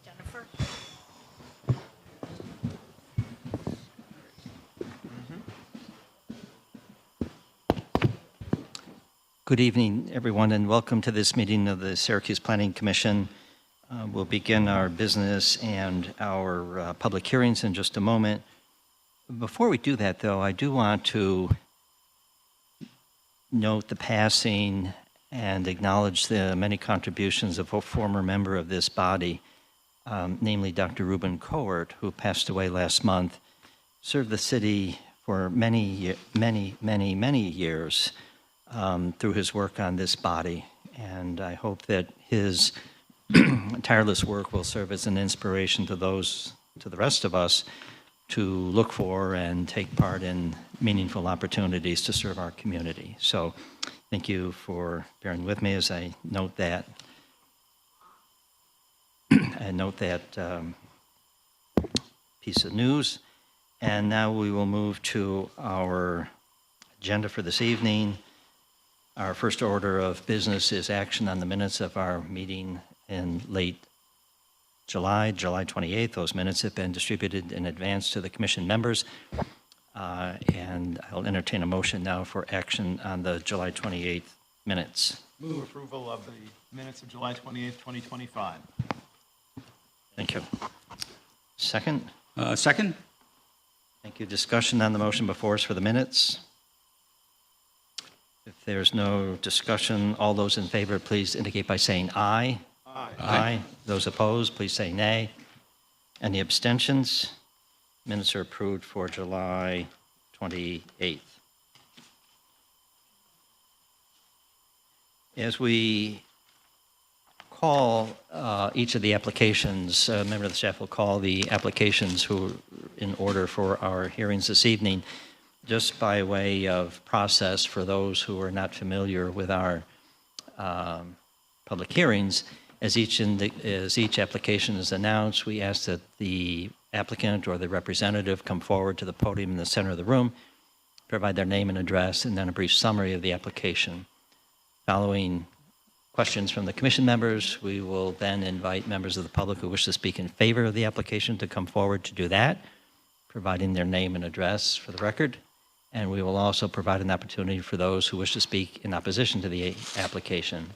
Jennifer? Good evening, everyone, and welcome to this meeting of the Syracuse Planning Commission. We'll begin our business and our public hearings in just a moment. Before we do that, though, I do want to note the passing and acknowledge the many contributions of a former member of this body, namely Dr. Reuben Cohort, who passed away last month, served the city for many years through his work on this body. And I hope that his tireless work will serve as an inspiration to the rest of us, to look for and take part in meaningful opportunities to serve our community. So thank you for bearing with me as I note that. Piece of news. And now we will move to our agenda for this evening. Our first order of business is action on the minutes of our meeting in late July 28th. Those minutes have been distributed in advance to the commission members. And I'll entertain a motion now for action on the July 28th minutes. Move approval of the minutes of July 28th, 2025. Thank you. Second? Second? Thank you. Discussion on the motion before us for the minutes? If there's no discussion, all those in favor, please indicate by saying aye. Aye. Aye. Those opposed, please say nay. Any abstentions? Minutes are approved for July 28th. As we call each of the applications, a member of the staff will call the applications who in order for our hearings this evening. Just by way of process for those who are not familiar with our public hearings, as each application is announced, we ask that the applicant or the representative come forward to the podium in the center of the room, provide their name and address, and then a brief summary of the application. Following questions from the commission members, we will then invite members of the public who wish to speak in favor of the application to come forward to do that, providing their name and address for the record. And we will also provide an opportunity for those who wish to speak in opposition to the application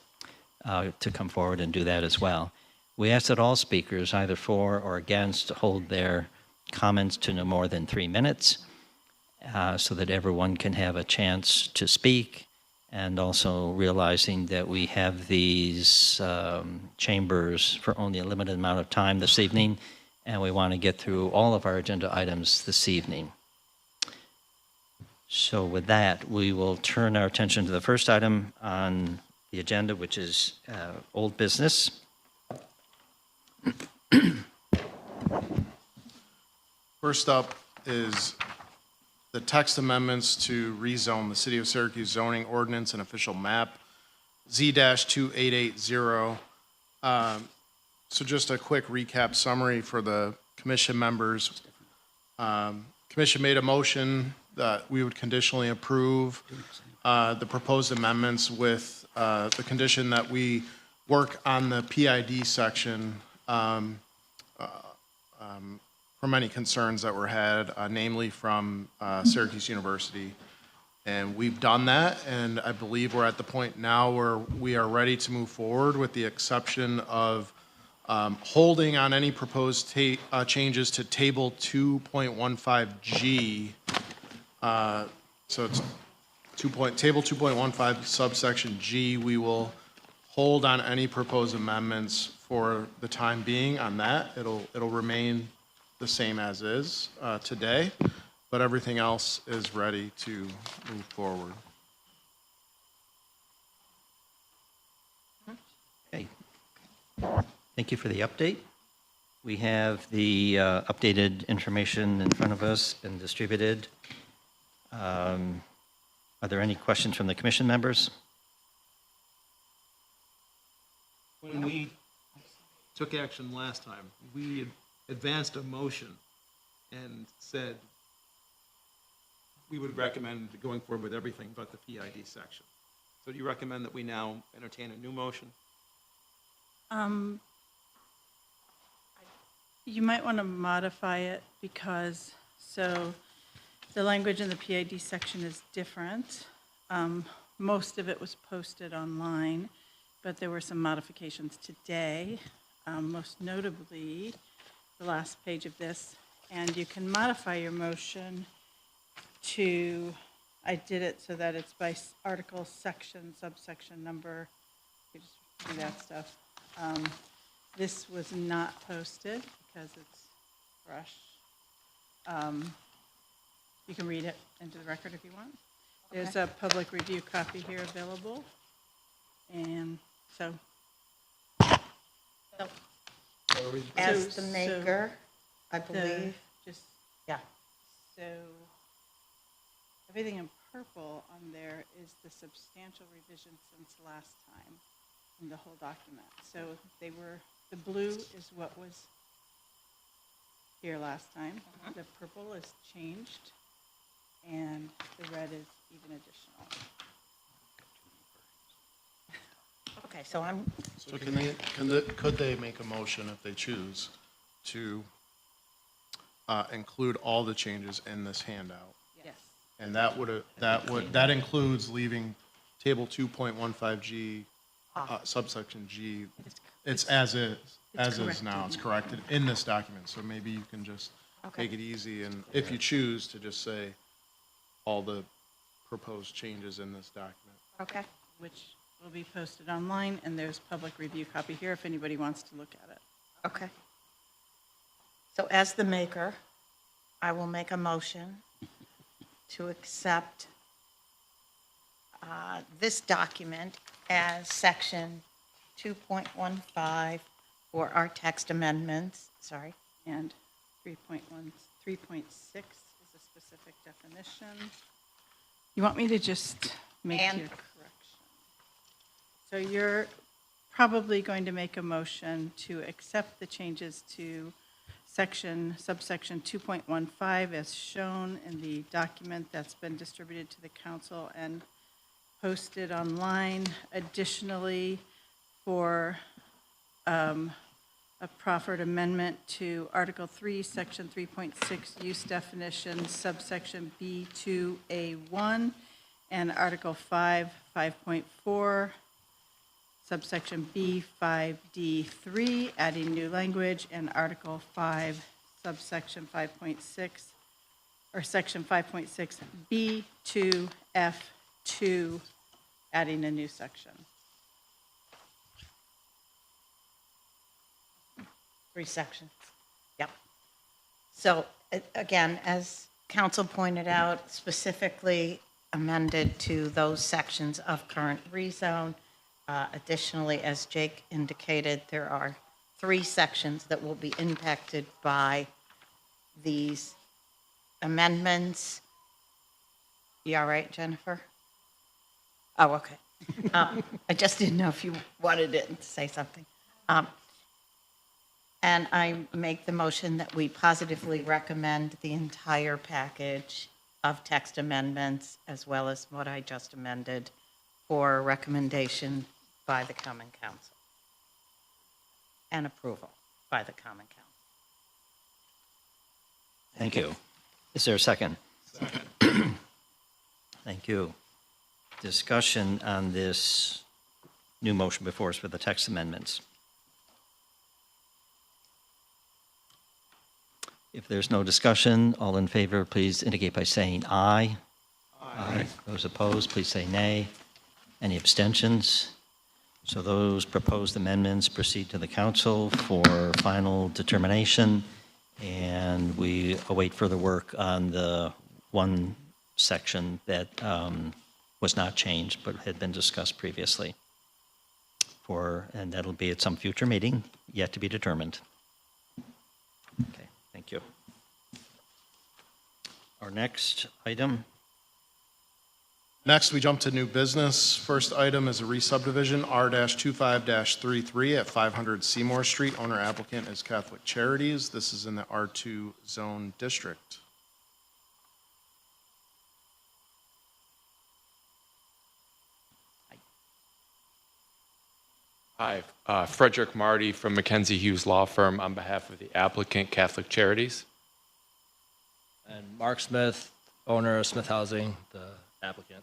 to come forward and do that as well. We ask that all speakers, either for or against, hold their comments to no more than 3 minutes so that everyone can have a chance to speak, and also realizing that we have these chambers for only a limited amount of time this evening, and we want to get through all of our agenda items this evening. So with that, we will turn our attention to the first item on the agenda, which is old business. First up is the text amendments to rezone the City of Syracuse zoning ordinance and official map, Z-2880. So just a quick recap summary for the commission members. Commission made a motion that we would conditionally approve the proposed amendments with the condition that we work on the PID section from any concerns that were had, namely from Syracuse University. And we've done that, and I believe we're at the point now where we are ready to move forward with the exception of holding on any proposed changes to Table 2.15G. So it's Table 2.15 subsection G. We will hold on any proposed amendments for the time being on that. It'll remain the same as is today, but everything else is ready to move forward. Okay. Thank you for the update. We have the updated information in front of us and distributed. Are there any questions from the commission members? When we took action last time, we advanced a motion and said we would recommend going forward with everything but the PID section. So do you recommend that we now entertain a new motion? You might want to modify it because, so the language in the PID section is different. Most of it was posted online, but there were some modifications today, most notably the last page of this. And you can modify your motion to, I did it so that it's by article, section, subsection, number, you just do that stuff. This was not posted because it's fresh. You can read it into the record if you want. There's a public review copy here available. And so. As So- the maker, I the- believe, Just, yeah. so, everything in purple on there is the substantial revision since last time in the whole document. So they were, the blue is what was here last time. The purple is changed, and the red is even additional. Okay, so I'm, So could they make a motion if they choose to include all the changes in this handout? Yes. And that includes leaving Table 2.15G, subsection G. It's as is now. It's corrected in this document. So maybe you can just make it easy, and if you choose to just say all the proposed changes in this document. okay. Which will be posted online, and there's public review copy here if anybody wants to look at it. Okay. So as the maker, I will make a motion to accept this document as section 2.15 for our text amendments, sorry. And 3.1, 3.6 is a specific definition. You want me to just make And- your correction? So you're probably going to make a motion to accept the changes to subsection 2.15 as shown in the document that's been distributed to the council and posted online. Additionally, for a proffered amendment to Article 3, Section 3.6, use definition, subsection B2A1, and Article 5, 5.4, subsection B5D3, adding new language, and Article 5, subsection 5.6, or Section 5.6, B2F2, adding a new section. 3 sections. Yep. So again, as council pointed out, specifically amended to those sections of current rezone. Additionally, as Jake indicated, there are 3 sections that will be impacted by these amendments. You all right, Jennifer? Oh, okay. I just didn't know if you wanted it to say something. And I make the motion that we positively recommend the entire package of text amendments, as well as what I just amended, for recommendation by the Common Council and approval by the Common Council. Thank you. Is there a second? Second. Thank you. Discussion on this new motion before us for the text amendments. If there's no discussion, all in favor, please indicate by saying aye. Aye. Those opposed, please say nay. Any abstentions? So those proposed amendments proceed to the council for final determination, and we await further work on the one section that was not changed but had been discussed previously. And that'll be at some future meeting, yet to be determined. Okay, thank you. Our next item. Next, we jump to new business. First item is a re-subdivision, R-25-33 at 500 Seymour Street. Owner applicant is Catholic Charities. This is in the R2 zone district. Hi, Frederick Marty from Mackenzie Hughes Law Firm on behalf of the applicant, Catholic Charities. And Mark Smith, owner of Smith Housing, the applicant.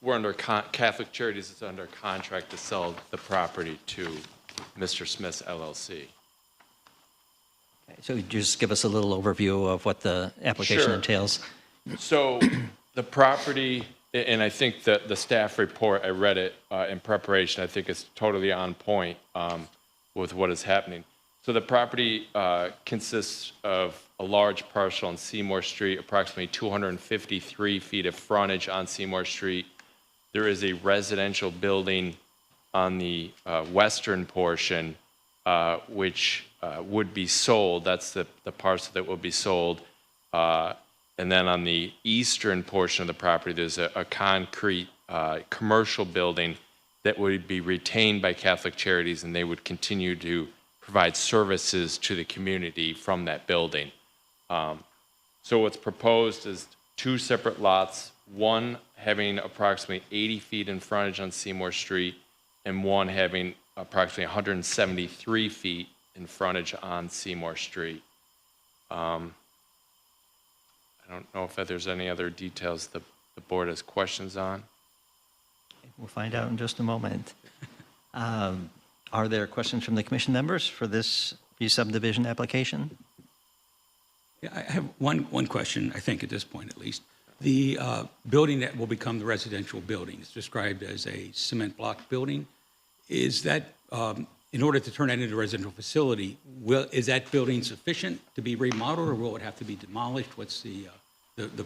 We're under, Catholic Charities is under contract to sell the property to Mr. Smith's LLC. Okay, so just give us a little overview of what the application Sure. entails. So the property, and I think that the staff report, I read it in preparation, I think it's totally on point with what is happening. So the property consists of a large parcel on Seymour Street, approximately 253 feet of frontage on Seymour Street. There is a residential building on the western portion, which would be sold. That's the parcel that will be sold. And then on the eastern portion of the property, there's a concrete commercial building that would be retained by Catholic Charities, and they would continue to provide services to the community from that building. So what's proposed is two separate lots, one having approximately 80 feet in frontage on Seymour Street, and one having approximately 173 feet in frontage on Seymour Street. I don't know if there's any other details the board has questions on. We'll find out in just a moment. Are there questions from the commission members for this re-subdivision application? Yeah, I have one question, I think, at this point at least. The building that will become the residential building is described as a cement block building. Is that, in order to turn that into a residential facility, is that building sufficient to be remodeled, or will it have to be demolished? What's the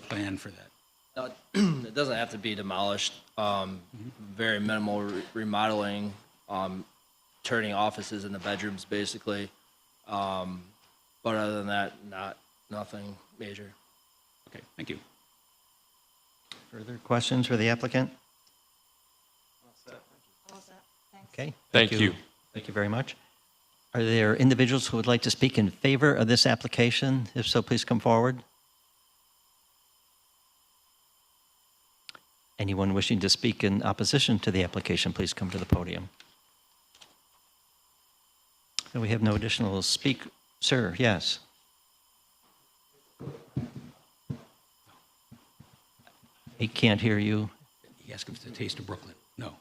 plan for that? It doesn't have to be demolished. Very minimal remodeling, turning offices into bedrooms, basically. But other than that, nothing major. Okay, thank you. Further questions for the applicant? Okay. Thank you. Thank you very much. Are there individuals who would like to speak in favor of this application? If so, please come forward. Anyone wishing to speak in opposition to the application, please come to the podium. And we have no additional speak. Sir, yes. He can't hear you. He asked if it's a taste of Brooklyn. No.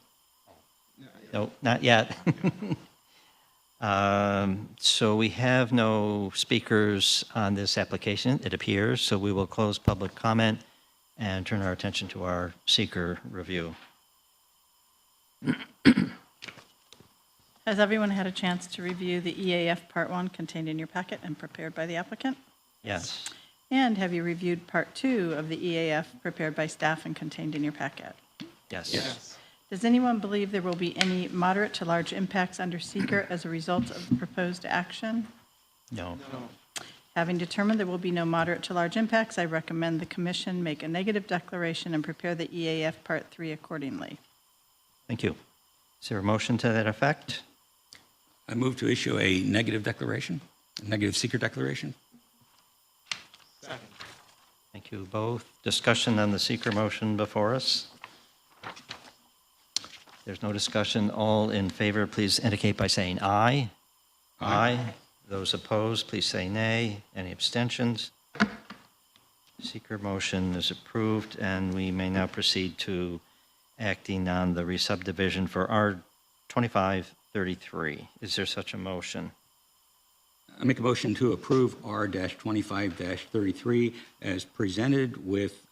No, not yet. So we have no speakers on this application, it appears, so we will close public comment and turn our attention to our seeker review. Has everyone had a chance to review the EAF Part 1 contained in your packet and prepared by the applicant? Yes. And have you reviewed Part 2 of the EAF prepared by staff and contained in your packet? Yes. Does anyone believe there will be any moderate to large impacts under seeker as a result of the proposed action? No. Having determined there will be no moderate to large impacts, I recommend the commission make a negative declaration and prepare the EAF Part 3 accordingly. Thank you. Is there a motion to that effect? I move to issue a negative declaration, a negative seeker declaration. Thank you both. Discussion on the seeker motion before us. There's no discussion. All in favor, please indicate by saying aye. Aye. Those opposed, please say nay. Any abstentions? Seeker motion is approved, and we may now proceed to acting on the re-subdivision for R2533. Is there such a motion? I make a motion to approve R-25-33 as presented with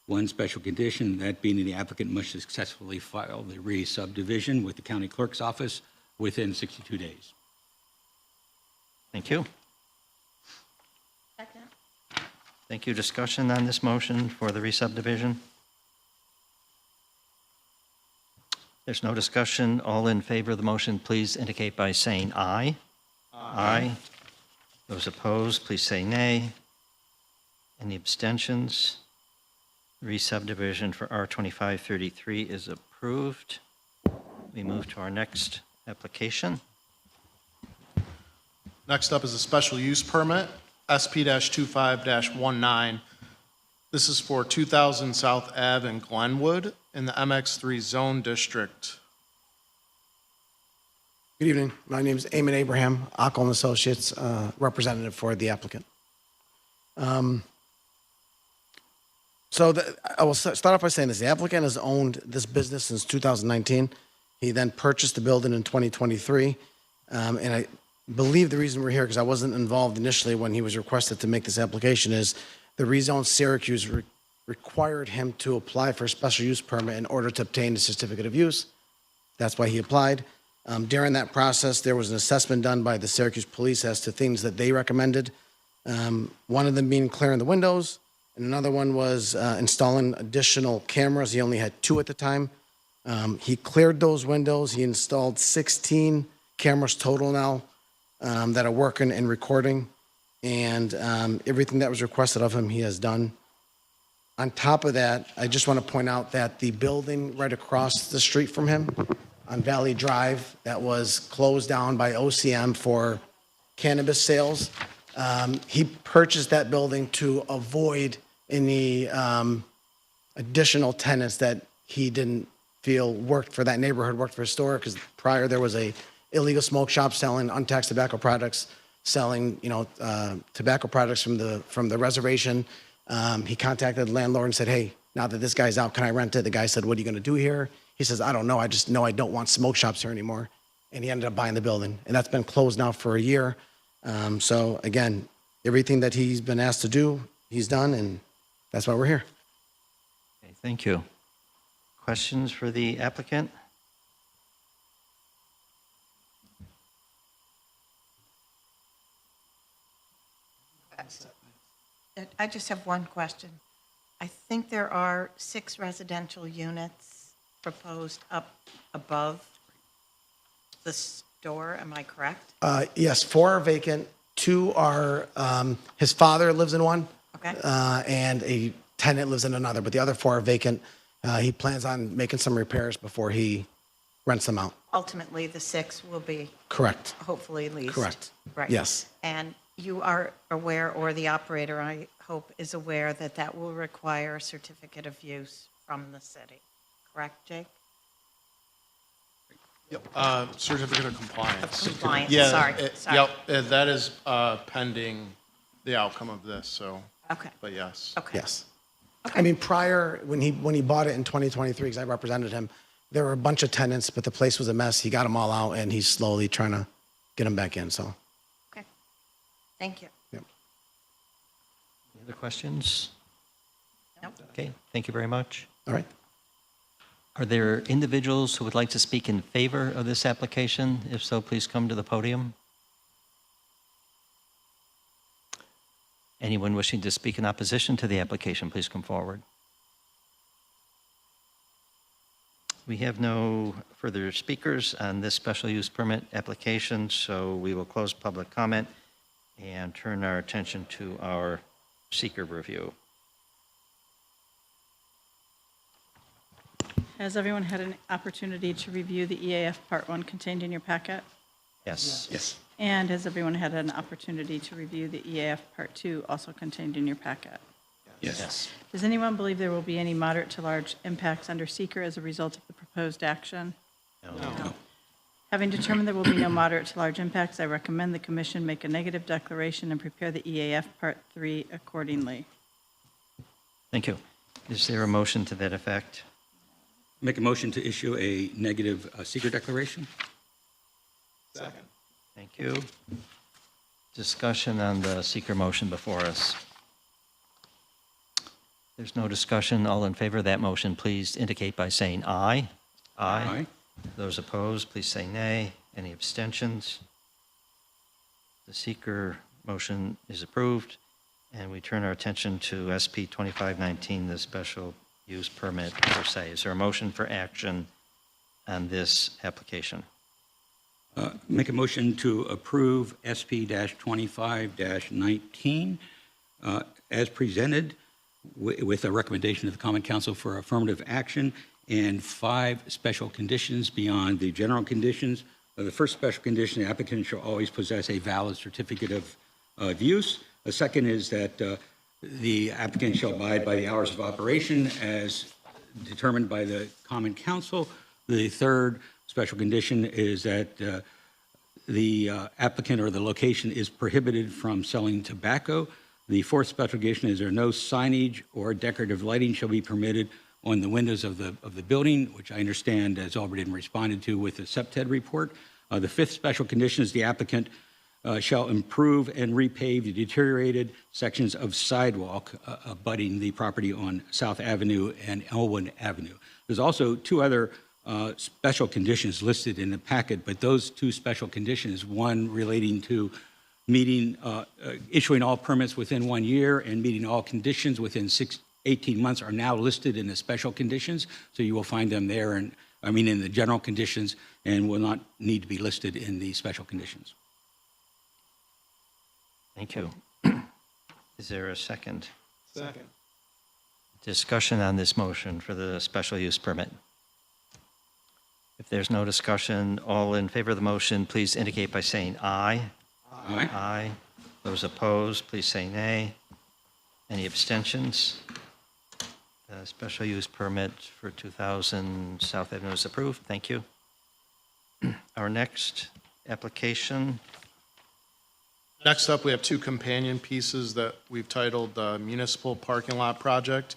one special condition, that being the applicant must successfully file the re-subdivision with the county clerk's office within 62 days. Thank you. Second. Thank you. Discussion on this motion for the re-subdivision? There's no discussion. All in favor of the motion, please indicate by saying aye. Aye. Those opposed, please say nay. Any abstentions? Re-subdivision for R2533 is approved. We move to our next application. Next up is a special use permit, SP-25-19. This is for 2000 South Ave in Glenwood in the MX3 Zone District. Good evening. My name is Eamon Abraham, Ockel and Associates, representative for the applicant. I will start off by saying this. The applicant has owned this business since 2019. He then purchased the building in 2023. And I believe the reason we're here, because I wasn't involved initially when he was requested to make this application, is the rezone Syracuse required him to apply for a special use permit in order to obtain the certificate of use. That's why he applied. During that process, there was an assessment done by the Syracuse police as to things that they recommended. One of them being clearing the windows, and another one was installing additional cameras. He only had 2 at the time. He cleared those windows. He installed 16 cameras total now that are working and recording, and everything that was requested of him, he has done. On top of that, I just want to point out that the building right across the street from him on Valley Drive that was closed down by OCM for cannabis sales, he purchased that building to avoid any additional tenants that he didn't feel worked for that neighborhood, worked for his store, because prior there was a illegal smoke shop selling untaxed tobacco products, selling tobacco products from the reservation. He contacted the landlord and said, hey, now that this guy's out, can I rent it? The guy said, what are you going to do here? He says, I don't know. I just know I don't want smoke shops here anymore. And he ended up buying the building. And that's been closed now for a year. So again, everything that he's been asked to do, he's done, and that's why we're here. Okay, thank you. Questions for the applicant? I just have one question. I think there are 6 residential units proposed up above the store. Am I correct? Yes, 4 are vacant. 2 are, his father lives in one. Okay. And a tenant lives in another, but the other 4 are vacant. He plans on making some repairs before he rents them out. Ultimately, the 6 will be Correct. hopefully leased. Correct. Right. Yes. And you are aware, or the operator, I hope, is aware that that will require a certificate of use from the city. Correct, Jake? Certificate of compliance. Compliance, Yeah, sorry. Yep, that is pending the outcome of this, so, Okay, but yes. okay. Yes. I mean, prior, when he bought it in 2023, because I represented him, there were a bunch of tenants, but the place was a mess. He got them all out, and he's slowly trying to get them back in, so. Okay. Thank you. Any other questions? Nope. Okay, thank you very much. All right. Are there individuals who would like to speak in favor of this application? If so, please come to the podium. Anyone wishing to speak in opposition to the application, please come forward. We have no further speakers on this special use permit application, so we will close public comment and turn our attention to our seeker review. Has everyone had an opportunity to review the EAF Part 1 contained in your packet? Yes. Yes. And has everyone had an opportunity to review the EAF Part 2 also contained in your packet? Yes. Does anyone believe there will be any moderate to large impacts under seeker as a result of the proposed action? No. Having determined there will be no moderate to large impacts, I recommend the commission make a negative declaration and prepare the EAF Part 3 accordingly. Thank you. Is there a motion to that effect? Make a motion to issue a negative seeker declaration? Second. Thank you. Discussion on the seeker motion before us. There's no discussion. All in favor of that motion, please indicate by saying aye. Aye. Those opposed, please say nay. Any abstentions? The seeker motion is approved, and we turn our attention to SP 2519, the special use permit per se. Is there a motion for action on this application? Make a motion to approve SP-25-19 as presented with a recommendation of the Common Council for affirmative action and 5 special conditions beyond the general conditions. The first special condition, the applicant shall always possess a valid certificate of use. The second is that the applicant shall abide by the hours of operation as determined by the Common Council. The third special condition is that the applicant or the location is prohibited from selling tobacco. The fourth special condition is there no signage or decorative lighting shall be permitted on the windows of the building, which I understand has already been responded to with the SEPTED report. The fifth special condition is the applicant shall improve and repave the deteriorated sections of sidewalk abutting the property on South Avenue and Elwood Avenue. There's also 2 other special conditions listed in the packet, but those 2 special conditions, one relating to meeting, issuing all permits within 1 year and meeting all conditions within 18 months are now listed in the special conditions. So you will find them there, in the general conditions, and will not need to be listed in the special conditions. Thank you. Is there a second? Second. Discussion on this motion for the special use permit? If there's no discussion, all in favor of the motion, please indicate by saying aye. Aye. Aye. Those opposed, please say nay. Any abstentions? The special use permit for 2000 South Avenue is approved. Thank you. Our next application, Next up, we have 2 companion pieces that we've titled the Municipal Parking Lot Project.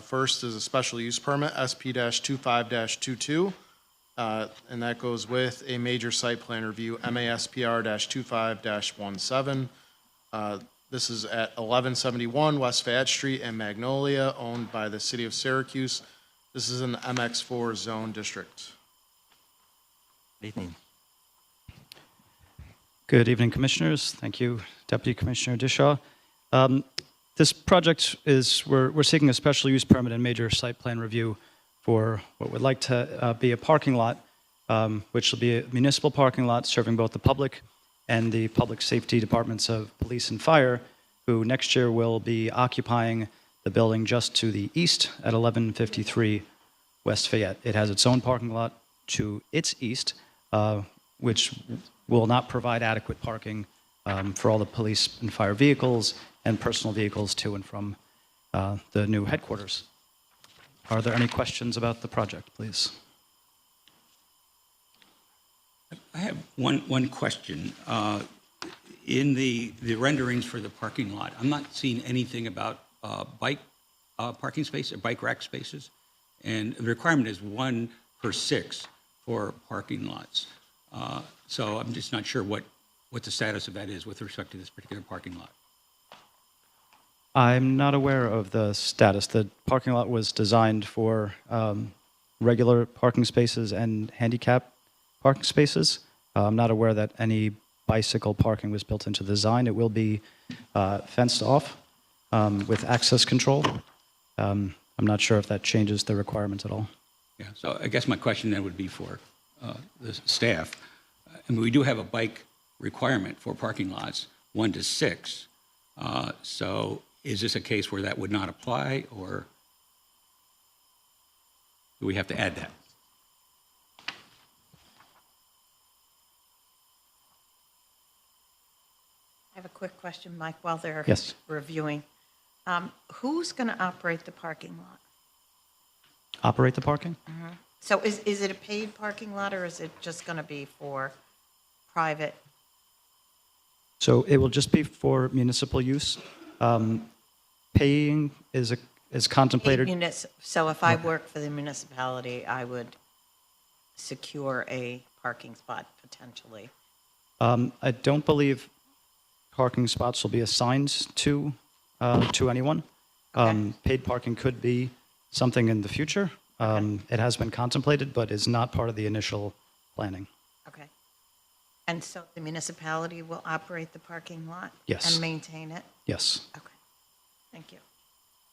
First is a special use permit, SP-25-22, and that goes with a major site plan review, MASPR-25-17. This is at 1171 West Fayette Street in Magnolia, owned by the City of Syracuse. This is in the MX4 zone district. good evening. Good evening, Commissioners. Thank you, Deputy Commissioner Dishaw. This project is, we're seeking a special use permit and major site plan review for what would like to be a parking lot, which will be a municipal parking lot serving both the public and the public safety departments of police and fire, who next year will be occupying the building just to the east at 1153 West Fayette. It has its own parking lot to its east, which will not provide adequate parking for all the police and fire vehicles and personal vehicles to and from the new headquarters. Are there any questions about the project, please? I have one question. In the renderings for the parking lot, I'm not seeing anything about bike parking space or bike rack spaces. And the requirement is 1 per 6 for parking lots. So I'm just not sure what the status of that is with respect to this particular parking lot. I'm not aware of the status. The parking lot was designed for regular parking spaces and handicap parking spaces. I'm not aware that any bicycle parking was built into the design. It will be fenced off with access control. I'm not sure if that changes the requirements at all. Yeah, so I guess my question then would be for the staff. I mean, we do have a bike requirement for parking lots, 1 to 6. So is this a case where that would not apply, or do we have to add that? have a quick question, Mike, while they're Yes. reviewing. Who's going to operate the parking lot? Operate the parking? So is it a paid parking lot, or is it just going to be for private? So it will just be for municipal use. Paying is contemplated. So if I work for the municipality, I would secure a parking spot potentially. I don't believe parking spots will be assigned to anyone. Okay. Paid parking could be something in the future. It has been contemplated, but is not part of the initial planning. Okay. And so the municipality will operate the parking lot? Yes. And maintain it? Yes. Okay. Thank you.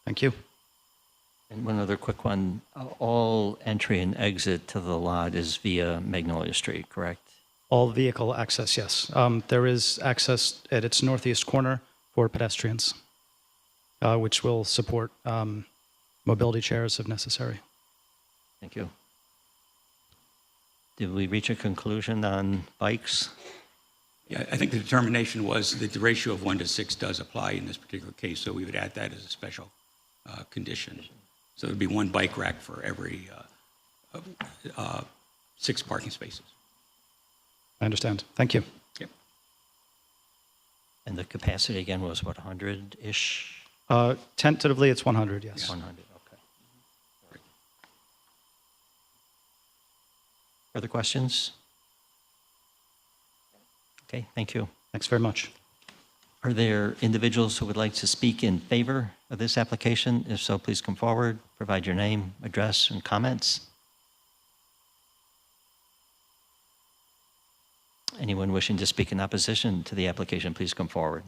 Thank you. And one other quick one. All entry and exit to the lot is via Magnolia Street, correct? All vehicle access, yes. There is access at its northeast corner for pedestrians, which will support mobility chairs if necessary. Thank you. Did we reach a conclusion on bikes? Yeah, I think the determination was that the ratio of 1 to 6 does apply in this particular case, so we would add that as a special condition. So there'd be 1 bike rack for every 6 parking spaces. I understand. Thank you. Yep. And the capacity again was what, 100-ish? Tentatively, it's 100, yes. 100, okay. Further questions? Okay, thank you. Thanks very much. Are there individuals who would like to speak in favor of this application? If so, please come forward, provide your name, address, and comments. Anyone wishing to speak in opposition to the application, please come forward.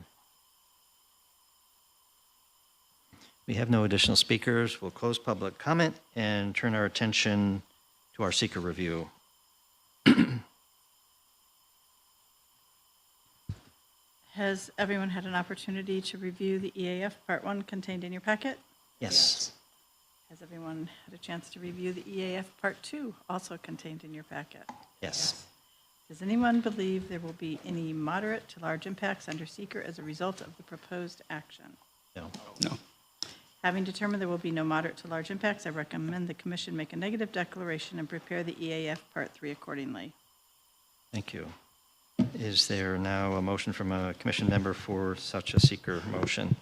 We have no additional speakers. We'll close public comment and turn our attention to our seeker review. Has everyone had an opportunity to review the EAF Part 1 contained in your packet? Yes. Has everyone had a chance to review the EAF Part 2, also contained in your packet? Yes. Does anyone believe there will be any moderate to large impacts under seeker as a result of the proposed action? No. No. Having determined there will be no moderate to large impacts, I recommend the commission make a negative declaration and prepare the EAF Part 3 accordingly. Thank you. Is there now a motion from a commission member for such a seeker motion?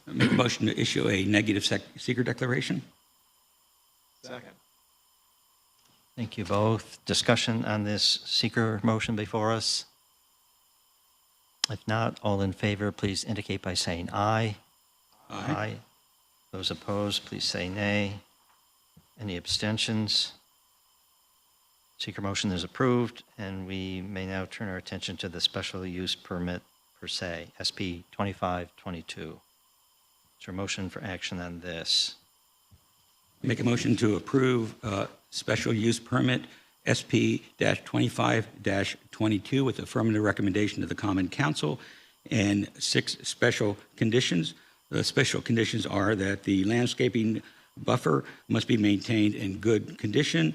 Make a motion to issue a negative seeker declaration. Second. Thank you both. Discussion on this seeker motion before us? If not, all in favor, please indicate by saying aye. Aye. Those opposed, please say nay. Any abstentions? Seeker motion is approved, and we may now turn our attention to the special use permit per se, SP 2522. Is there a motion for action on this? Make a motion to approve special use permit SP-25-22 with affirmative recommendation to the Common Council and 6 special conditions. The special conditions are that the landscaping buffer must be maintained in good condition.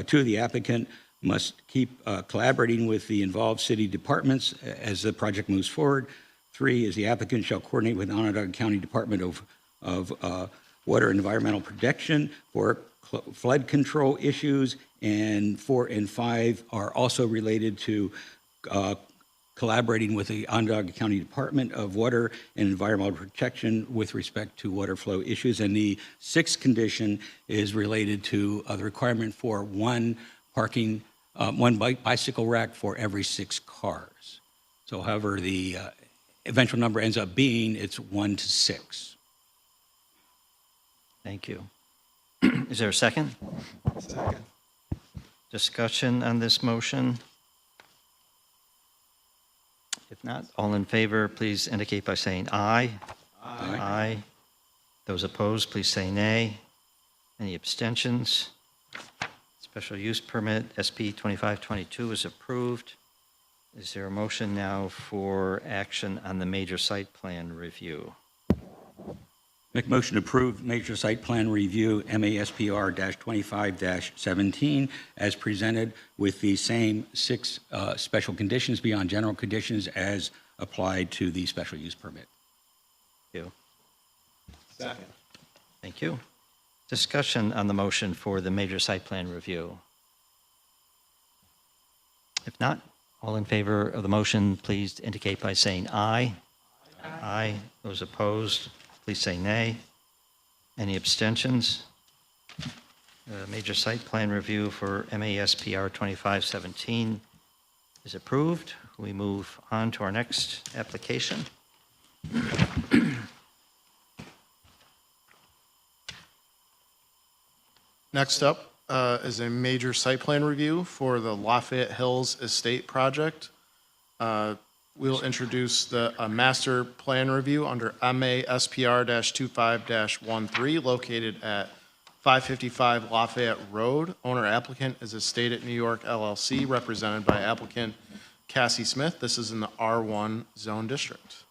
2, the applicant must keep collaborating with the involved city departments as the project moves forward. 3 is the applicant shall coordinate with Onondaga County Department of Water and Environmental Protection for flood control issues. And 4 and 5 are also related to collaborating with the Onondaga County Department of Water and Environmental Protection with respect to water flow issues. And the 6th condition is related to the requirement for 1 bicycle rack for every 6 cars. So however the eventual number ends up being, it's 1 to 6. Thank you. Is there a second? Second. Discussion on this motion? If not, all in favor, please indicate by saying aye. Aye. Aye. Those opposed, please say nay. Any abstentions? Special use permit SP 2522 is approved. Is there a motion now for action on the major site plan review? Make a motion to approve major site plan review MASPR-25-17 as presented with the same 6 special conditions beyond general conditions as applied to the special use permit. Thank you. Second. Thank you. Discussion on the motion for the major site plan review. If not, all in favor of the motion, please indicate by saying aye. Aye. Those opposed, please say nay. Any abstentions? Major site plan review for MASPR 2517 is approved. We move on to our next application. Next up is a major site plan review for the Lafayette Hills Estate Project. We'll introduce the master plan review under MASPR-25-13 located at 555 Lafayette Road. Owner applicant is Estate at New York LLC, represented by applicant Cassie Smith. This is in the R1 zone district.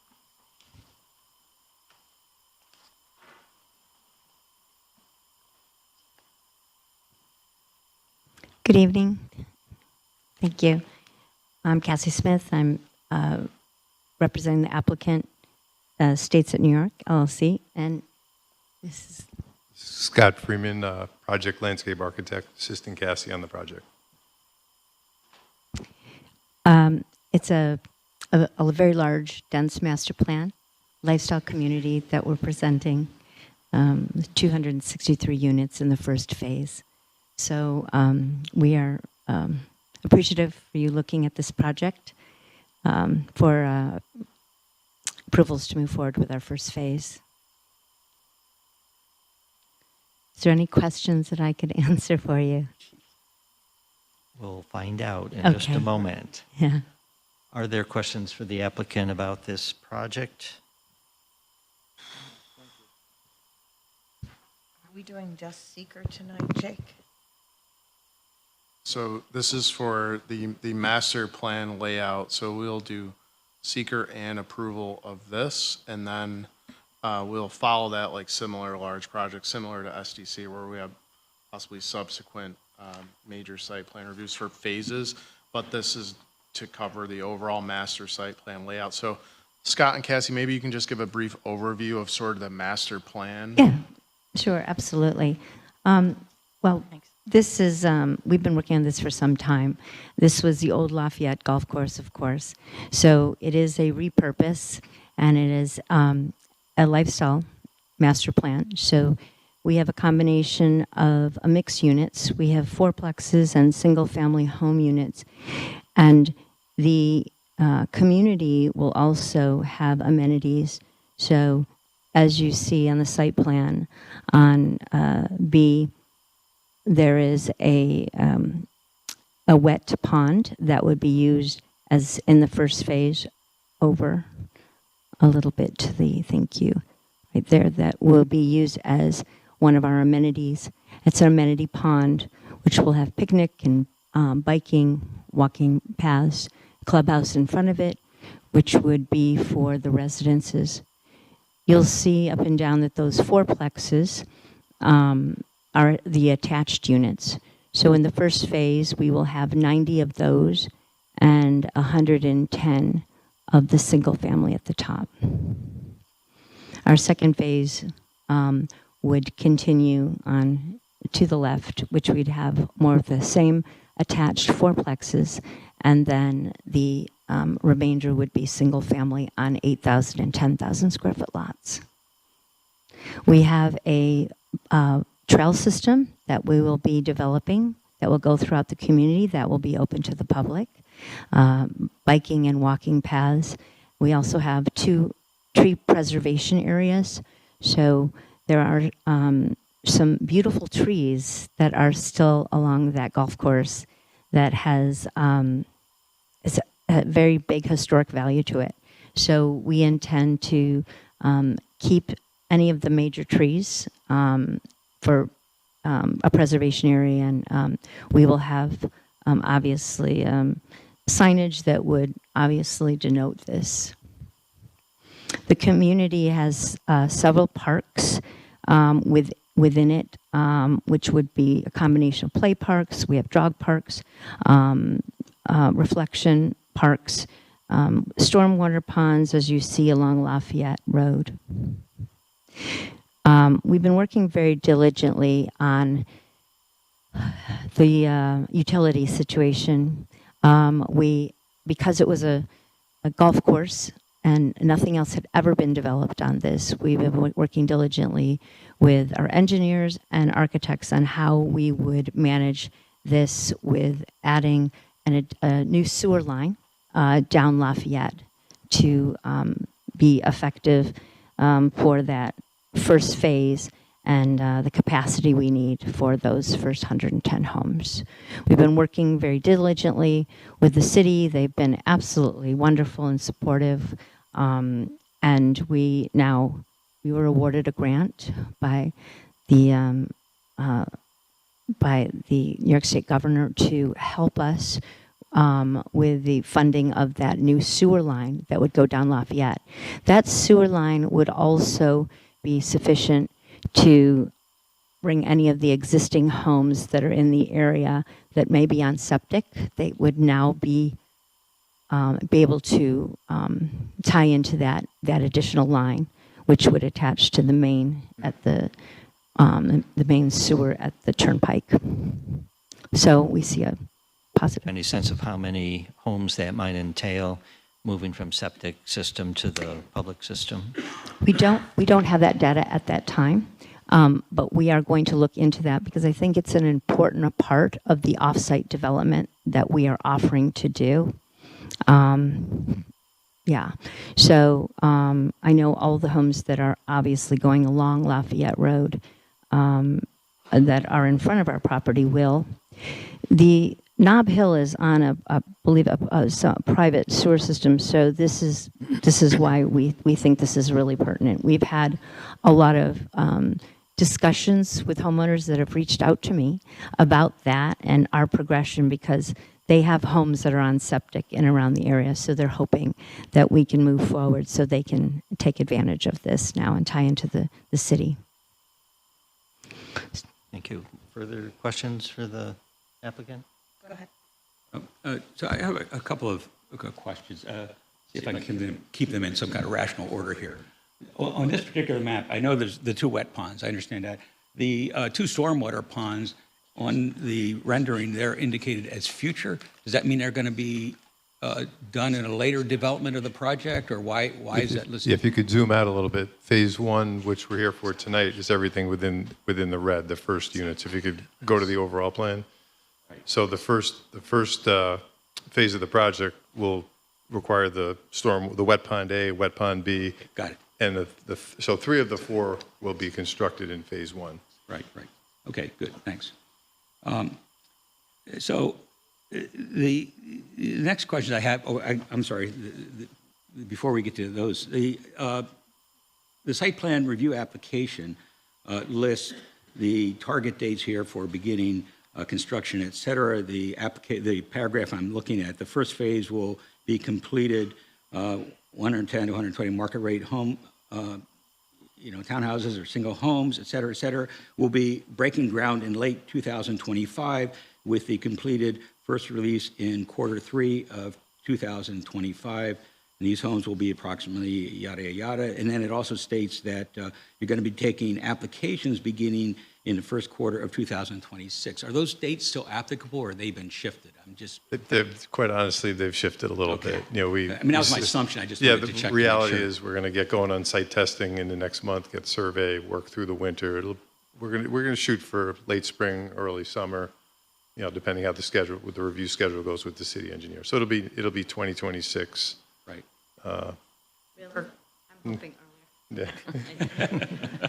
Good evening. Thank you. I'm Cassie Smith. I'm representing the applicant, Estates at New York, LLC, and this is... Scott Freeman, project landscape architect, assisting Cassie on the project. It's a very large, dense master plan, lifestyle community that we're presenting, 263 units in the first phase. So we are appreciative for you looking at this project for approvals to move forward with our first phase. Is there any questions that I could answer for you? We'll find out in just a Okay. moment. Yeah. Are there questions for the applicant about this project? Are we doing just seeker tonight, Jake? So this is for the master plan layout. So we'll do seeker and approval of this, and then we'll follow that like similar large projects, similar to SDC, where we have possibly subsequent major site plan reviews for phases, but this is to cover the overall master site plan layout. So Scott and Cassie, maybe you can just give a brief overview of sort of the master plan. Yeah, sure, absolutely. Well, this is, we've been working on this for some time. This was the old Lafayette Golf Course, of course. So it is a repurpose, and it is a lifestyle master plan. So we have a combination of mixed units. We have fourplexes and single-family home units. And the community will also have amenities. So as you see on the site plan, on B, there is a wet pond that would be used as in the first phase over a little bit to the, thank you, right there, that will be used as one of our amenities. It's an amenity pond, which will have picnic and biking, walking paths, clubhouse in front of it, which would be for the residences. You'll see up and down that those fourplexes are the attached units. So in the first phase, we will have 90 of those and 110 of the single family at the top. Our second phase would continue on to the left, which we'd have more of the same attached fourplexes, and then the remainder would be single family on 8,000 and 10,000 square foot lots. We have a trail system that we will be developing that will go throughout the community that will be open to the public, biking and walking paths. We also have 2 tree preservation areas. So there are some beautiful trees that are still along that golf course that has is a very big historic value to it. So we intend to keep any of the major trees for a preservation area, and we will have obviously signage that would obviously denote this. The community has several parks within it, which would be a combination of play parks. We have dog parks, reflection parks, stormwater ponds, as you see along Lafayette Road. We've been working very diligently on the utility situation. Because it was a golf course and nothing else had ever been developed on this, we've been working diligently with our engineers and architects on how we would manage this with adding a new sewer line down Lafayette to be effective for that first phase and the capacity we need for those first 110 homes. We've been working very diligently with the city. They've been absolutely wonderful and supportive. And we were awarded a grant by the New York State governor to help us with the funding of that new sewer line that would go down Lafayette. That sewer line would also be sufficient to bring any of the existing homes that are in the area that may be on septic. They would now be able to tie into that additional line, which would attach to the main at the main sewer at the turnpike. So we see a positive. Any sense of how many homes that might entail moving from septic system to the public system? We don't have that data at that time, but we are going to look into that because I think it's an important part of the offsite development that we are offering to do. Yeah, so I know all the homes that are obviously going along Lafayette Road that are in front of our property will. The Nob Hill is on I believe a private sewer system, so this is why we think this is really pertinent. We've had a lot of discussions with homeowners that have reached out to me about that and our progression because they have homes that are on septic in around the area, so they're hoping that we can move forward so they can take advantage of this now and tie into the city. Thank you. Further questions for the applicant? Go ahead. So I have a couple of questions. See if I can keep them in some kind of rational order here. On this particular map, I know there's the two wet ponds. I understand that. The two stormwater ponds on the rendering, they're indicated as future. Does that mean they're going to be done in a later development of the project, or why is that listed? If you could zoom out a little bit, phase one, which we're here for tonight, is everything within the red, the first units. If you could go to the overall plan. So the first phase of the project will require the wet pond A, wet pond B. Got it. And so 3 of the 4 will be constructed in phase one. Right. Okay, good, thanks. So the next question I have, I'm sorry, before we get to those, the site plan review application lists the target dates here for beginning construction, et cetera. The paragraph I'm looking at, the first phase will be completed 110 to 120 market rate home, townhouses or single homes, et cetera, will be breaking ground in late 2025 with the completed first release in Q3 of 2025. And these homes will be approximately yada, yada. And then it also states that you're going to be taking applications beginning in the first quarter of 2026. Are those dates still applicable, or have they been shifted? Quite honestly, they've shifted a little bit. That was my assumption. I just wanted to check. The reality is we're going to get going on site testing in the next month, get survey, work through the winter. We're going to shoot for late spring, early summer, depending how the review schedule goes with the city engineer. So it'll be 2026. Right. I'm hoping earlier. Yeah.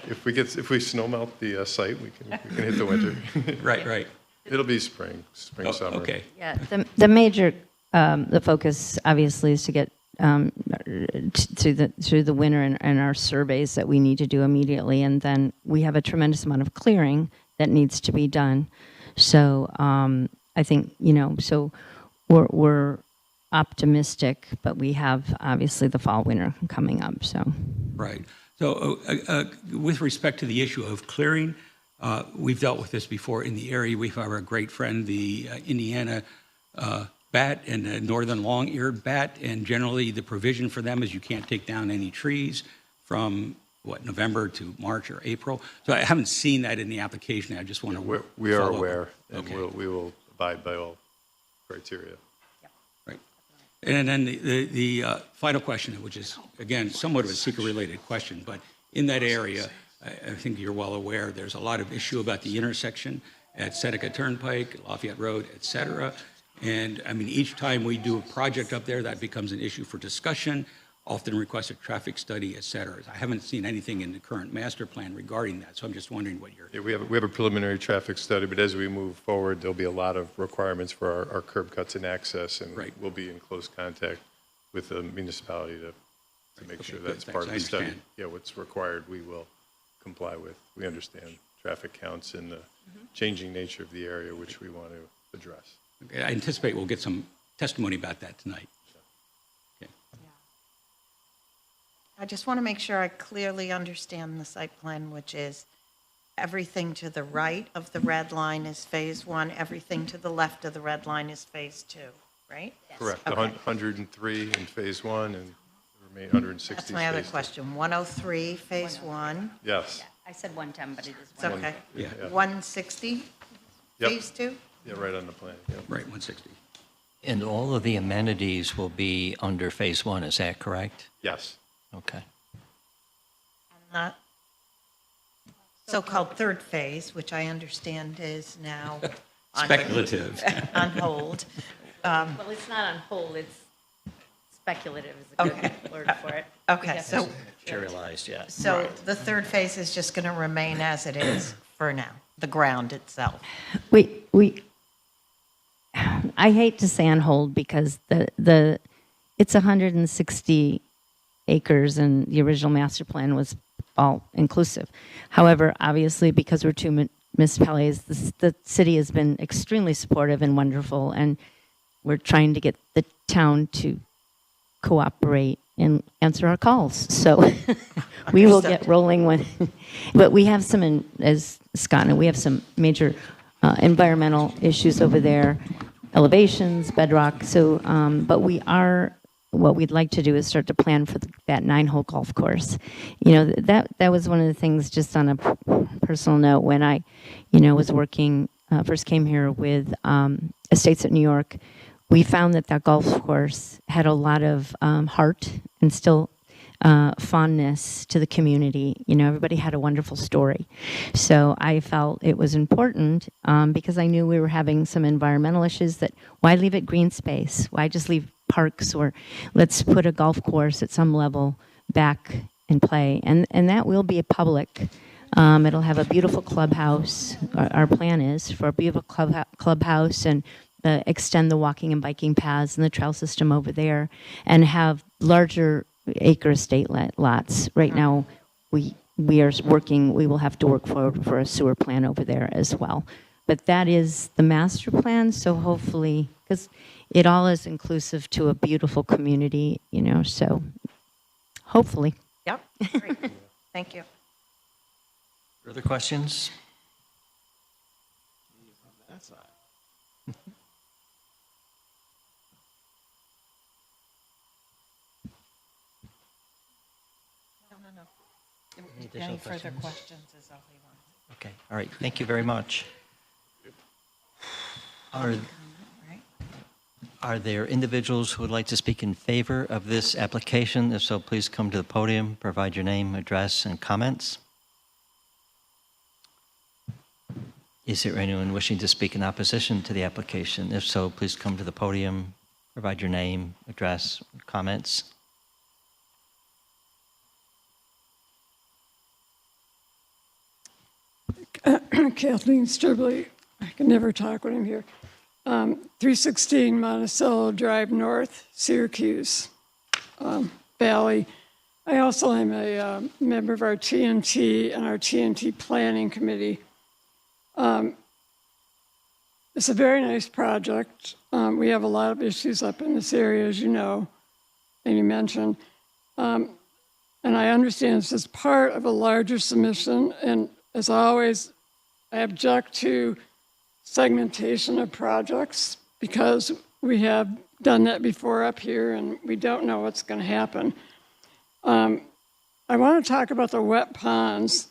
If we snow melt the site, we can hit the winter. Right. It'll be spring, summer. Okay. Yeah, the major, the focus obviously is to get through the winter and our surveys that we need to do immediately, and then we have a tremendous amount of clearing that needs to be done. So I think so we're optimistic, but we have obviously the fall winter coming up. So right. So with respect to the issue of clearing, we've dealt with this before in the area. We have our great friend, the Indiana bat and a northern long-eared bat, and generally the provision for them is you can't take down any trees from, November to March or April. So I haven't seen that in the application. I just want to We are follow up. aware, and Okay. we will abide by all criteria. Right. And then the final question, which is, again, somewhat of a seeker-related question, but in that area, I think you're well aware, there's a lot of issue about the intersection at Seneca Turnpike, Lafayette Road, et cetera. And, I mean, each time we do a project up there, that becomes an issue for discussion, often requests a traffic study, et cetera. I haven't seen anything in the current master plan regarding that, so I'm just wondering what you're... Yeah, we have a preliminary traffic study, but as we move forward, there'll be a lot of requirements for our curb cuts and access, and Right. we'll be in close contact with the municipality to make sure Okay, that's good, part of the thanks. I study. understand. Yeah, what's required, we will comply with. We understand traffic counts and the changing nature of the area, which we want to address. Okay, I anticipate we'll get some testimony about that tonight. Okay. I just want to make sure I clearly understand the site plan, which is everything to the right of the red line is Phase 1, everything to the left of the red line is Phase 2, right? Correct. The Okay. 103 in Phase 1 and the remaining 160 That's is my other Phase 2. question. 103, Phase 1, Yes. I said 110, but it is it's okay. Yeah. 160, Yep. Phase 2? Yeah, right on the plan. Yep. Right, 160. And all of the amenities will be under Phase 1, is that correct? Yes. Okay. Not so-called third phase, which I understand is now on Speculative. on hold. Well, it's not on hold, it's speculative is a Okay. good word for it. Okay, so, Materialized, yeah. so the third phase is just going to remain as it is for now, the ground itself. I hate to say on hold because it's 160 acres and the original master plan was all inclusive. However, obviously, because we're two municipalities, the city has been extremely supportive and wonderful, and we're trying to get the town to cooperate and answer our calls. So we will get rolling when, but we have some, as Scott and we have some major environmental issues over there, elevations, bedrock. So, but what we'd like to do is start to plan for that 9-hole golf course. You know, that was one of the things, just on a personal note, when I, was working, first came here with Estates at New York, we found that golf course had a lot of heart and still fondness to the community. Everybody had a wonderful story. So I felt it was important because I knew we were having some environmental issues, that why leave it green space? Why just leave parks, or let's put a golf course at some level back and play. And that will be a public. It'll have a beautiful clubhouse. Our plan is for a beautiful clubhouse, and extend the walking and biking paths and the trail system over there, and have larger acre estate lots. Right now, we are working. We will have to work for a sewer plan over there as well. But that is the master plan. So hopefully, because it all is inclusive to a beautiful community, so hopefully. Yep, great. Thank you. Further questions? Any additional Any further questions? questions is all we want. Okay, all right, thank you very much. Are there individuals who would like to speak in favor of this application? If so, please come to the podium, provide your name, address, and comments. Is there anyone wishing to speak in opposition to the application? If so, please come to the podium, provide your name, address, comments. Kathleen Stribley. I can never talk when I'm here. 316 Monticello Drive North, Syracuse Valley. I also am a member of our TNT and our TNT Planning Committee. It's a very nice project. We have a lot of issues up in this area, as you know, and you mentioned. And I understand this is part of a larger submission, and as always, I object to segmentation of projects because We have done that before up here, and we don't know what's going to happen. I want to talk about the wet ponds.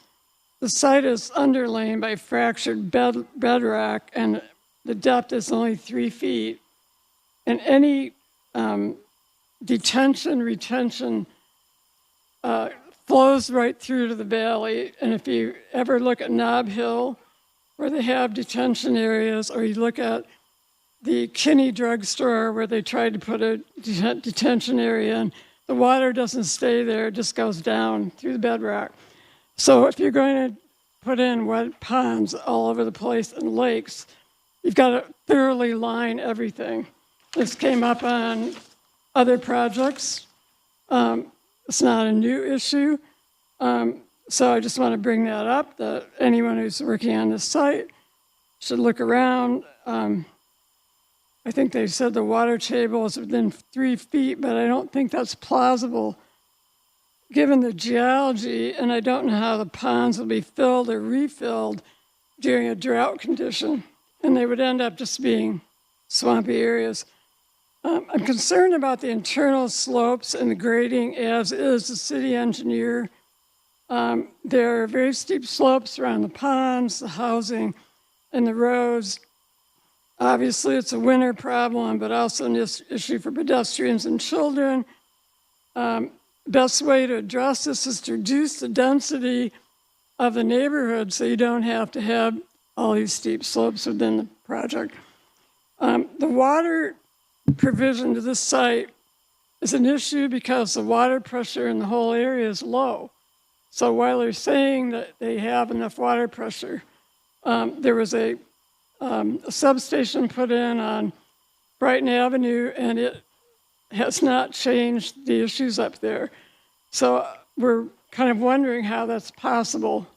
The site is underlain by fractured bedrock, and the depth is only 3 feet. And any retention flows right through to the valley. And if you ever look at Nob Hill, where they have detention areas, or you look at the Kinney drugstore where they tried to put a detention area in, the water doesn't stay there, it just goes down through the bedrock. So if you're going to put in wet ponds all over the place and lakes, you've got to thoroughly line everything. This came up on other projects. It's not a new issue. So I just want to bring that up, that anyone who's working on this site should look around. I think they said the water table is within 3 feet, but I don't think that's plausible given the geology, and I don't know how the ponds will be filled or refilled during a drought condition, and they would end up just being swampy areas. I'm concerned about the internal slopes and the grading as is the city engineer. There are very steep slopes around the ponds, the housing, and the roads. Obviously, it's a winter problem, but also an issue for pedestrians and children. Best way to address this is to reduce the density of the neighborhood so you don't have to have all these steep slopes within the project. The water provision to this site is an issue because the water pressure in the whole area is low. So while they're saying that they have enough water pressure, there was a substation put in on Brighton Avenue, and it has not changed the issues up there. So we're kind of wondering how that's possible.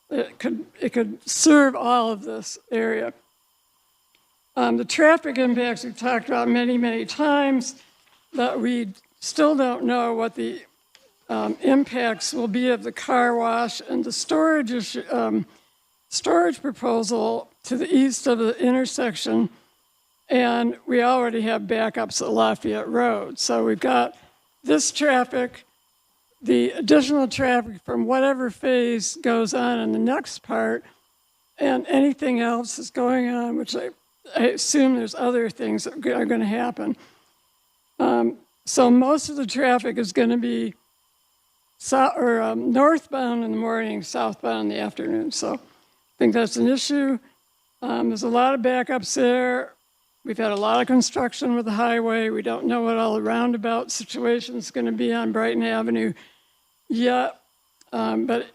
It could serve all of this area. The traffic impacts we've talked about many, many times, but we still don't know what the impacts will be of the car wash and the storage issue, storage proposal to the east of the intersection. And we already have backups at Lafayette Road. So we've got this traffic, the additional traffic from whatever phase goes on in the next part, and anything else that's going on, which I assume there's other things that are going to happen. So most of the traffic is going to be northbound in the morning, southbound in the afternoon. So I think that's an issue. There's a lot of backups there. We've had a lot of construction with the highway. We don't know what all the roundabout situation is going to be on Brighton Avenue yet. But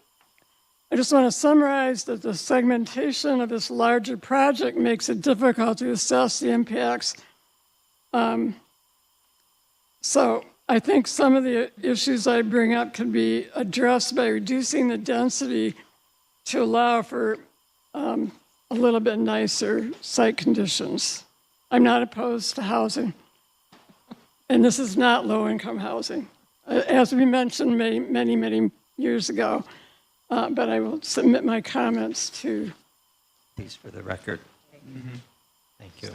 I just want to summarize that the segmentation of this larger project makes it difficult to assess the impacts. So I think some of the issues I bring up can be addressed by reducing the density to allow for a little bit nicer site conditions. I'm not opposed to housing. And this is not low-income housing, as we mentioned many years ago. But I will submit my comments to. Please, for the record. Mm-hmm. Thank you.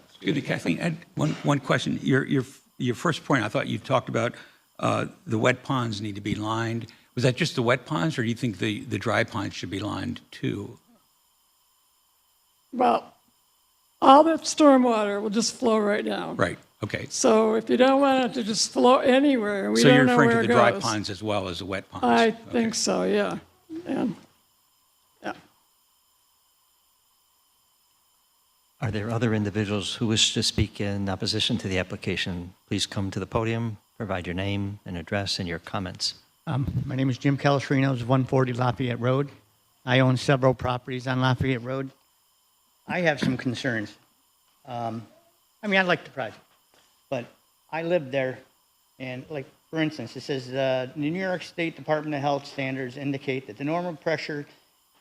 Excuse me, Kathleen, I had one question. Your first point, I thought you talked about the wet ponds need to be lined. Was that just the wet ponds, or do you think the dry ponds should be lined too? Well, all that stormwater will just flow right down. Right, okay. So if you don't want it to just flow anywhere, we So you're don't know where referring it to the dry goes. ponds as well as the wet ponds? I Okay. think so, yeah. And, yeah. Are there other individuals who wish to speak in opposition to the application? Please come to the podium, provide your name and address and your comments. My name is Jim Calastrino, 140 Lafayette Road. I own several properties on Lafayette Road. I have some concerns. I like the project, but I lived there, and like, for instance, it says the New York State Department of Health standards indicate that the normal pressure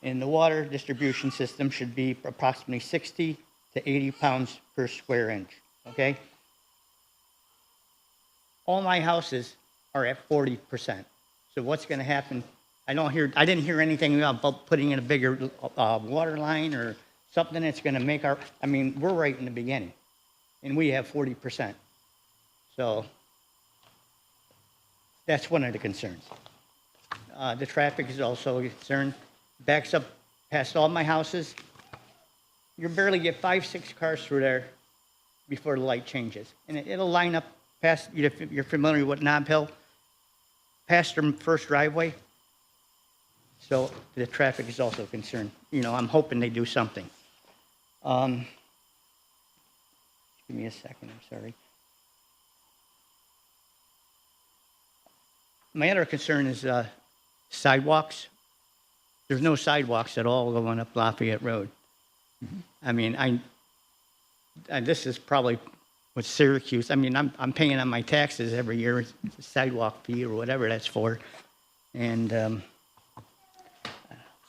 in the water distribution system should be approximately 60 to 80 pounds per square inch, okay? All my houses are at 40%. So what's gonna happen? I didn't hear anything about putting in a bigger water line or something that's gonna make we're right in the beginning. and we have 40%. So that's one of the concerns. The traffic is also a concern. Backs up past all my houses. You barely get 5, 6 cars through there before the light changes. And it'll line up past, if you're familiar with Nob Hill, past their first driveway. So the traffic is also a concern. You know, I'm hoping they do something. Give me a second, I'm sorry. My other concern is sidewalks. There's no sidewalks at all going up Lafayette Road. I mean, this is probably with Syracuse. I mean, I'm paying on my taxes every year, it's a sidewalk fee or whatever that's for. And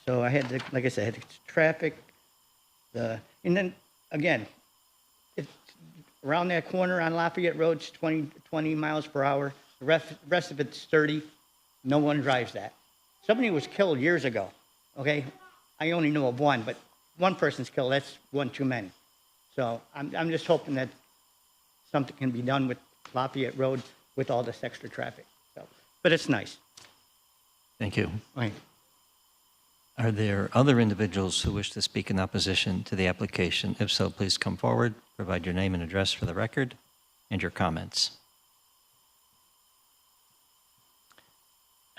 so I had to, like I said, I had the traffic, and then again, it's around that corner on Lafayette Road, it's 20 miles per hour. The rest of it's 30. No one drives that. Somebody was killed years ago, okay? I only know of one, but one person's killed, that's one too many. So I'm just hoping that something can be done with Lafayette Road with all this extra traffic. So, but it's nice. Thank you. Right. Are there other individuals who wish to speak in opposition to the application? If so, please come forward, provide your name and address for the record, and your comments.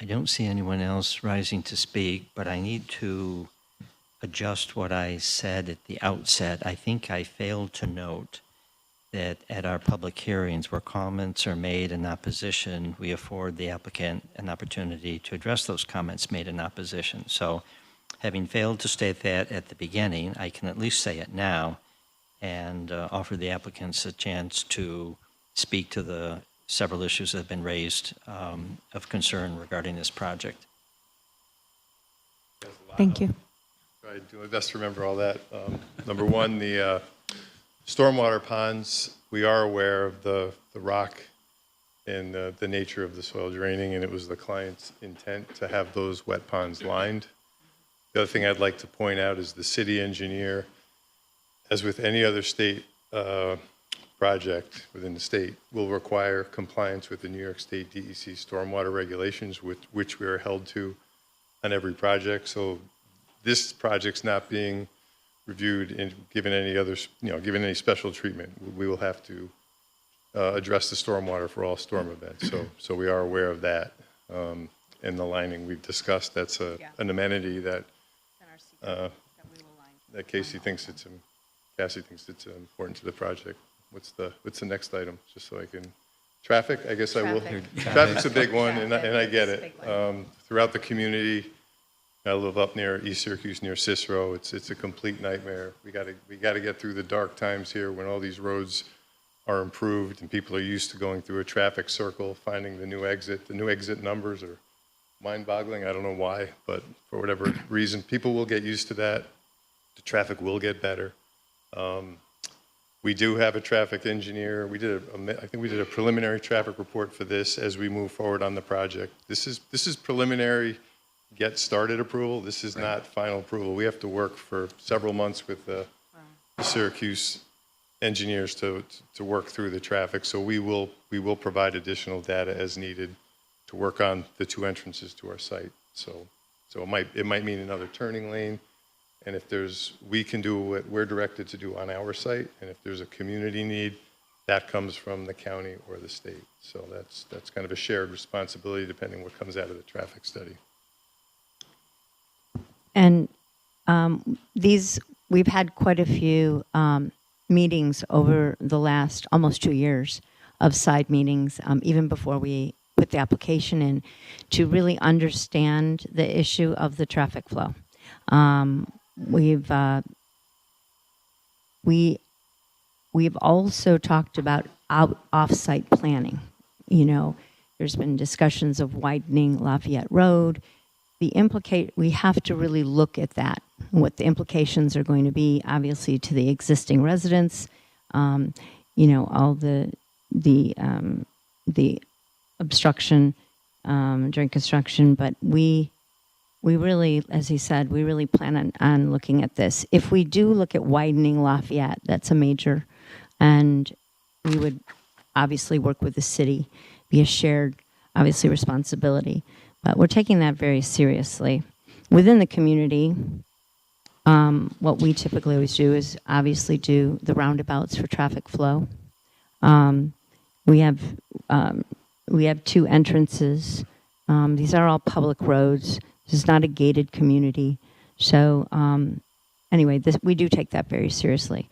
I don't see anyone else rising to speak, but I need to adjust what I said at the outset. I think I failed to note that at our public hearings where comments are made in opposition, we afford the applicant an opportunity to address those comments made in opposition. So having failed to state that at the beginning, I can at least say it now and offer the applicants a chance to speak to the several issues that have been raised of concern regarding this project. Thank you. I do my best to remember all that. Number one, the stormwater ponds, we are aware of the rock and the nature of the soil draining, and it was the client's intent to have those wet ponds lined. The other thing I'd like to point out is the city engineer, as with any other state project within the state, will require compliance with the New York State DEC stormwater regulations, which we are held to on every project. So this project's not being reviewed and given any other, given any special treatment. We will have to address the stormwater for all storm events. So we are aware of that. And the lining we've discussed, that's an amenity that that Cassie thinks it's important to the project. What's the next item? Just so I can, traffic, I guess I will. Traffic's a big one, and I get it. Throughout the community, I live up near East Syracuse, near Cicero. It's a complete nightmare. We got to get through the dark times here when all these roads are improved and people are used to going through a traffic circle, finding the new exit. The new exit numbers are mind-boggling. I don't know why, but for whatever reason, people will get used to that. The traffic will get better. We do have a traffic engineer. I think we did a preliminary traffic report for this as we move forward on the project. This is preliminary get started approval. This is not final approval. We have to work for several months with the Syracuse engineers to work through the traffic. So we will provide additional data as needed to work on the 2 entrances to our site. So it might mean another turning lane. And if we can do what we're directed to do on our site, and if there's a community need, that comes from the county or the state. So that's kind of a shared responsibility depending what comes out of the traffic study. And we've had quite a few meetings over the last almost 2 years of side meetings, even before we put the application in, to really understand the issue of the traffic flow. We've also talked about off-site planning. There's been discussions of widening Lafayette Road. We have to really look at that, what the implications are going to be, obviously, to the existing residents, all the obstruction during construction, but we really, as he said, we really plan on looking at this. If we do look at widening Lafayette, that's a major, and we would obviously work with the city, be a shared, obviously, responsibility. But we're taking that very seriously. Within the community, what we typically always do is obviously do the roundabouts for traffic flow. We have 2 entrances. These are all public roads. This is not a gated community. So anyway, we do take that very seriously.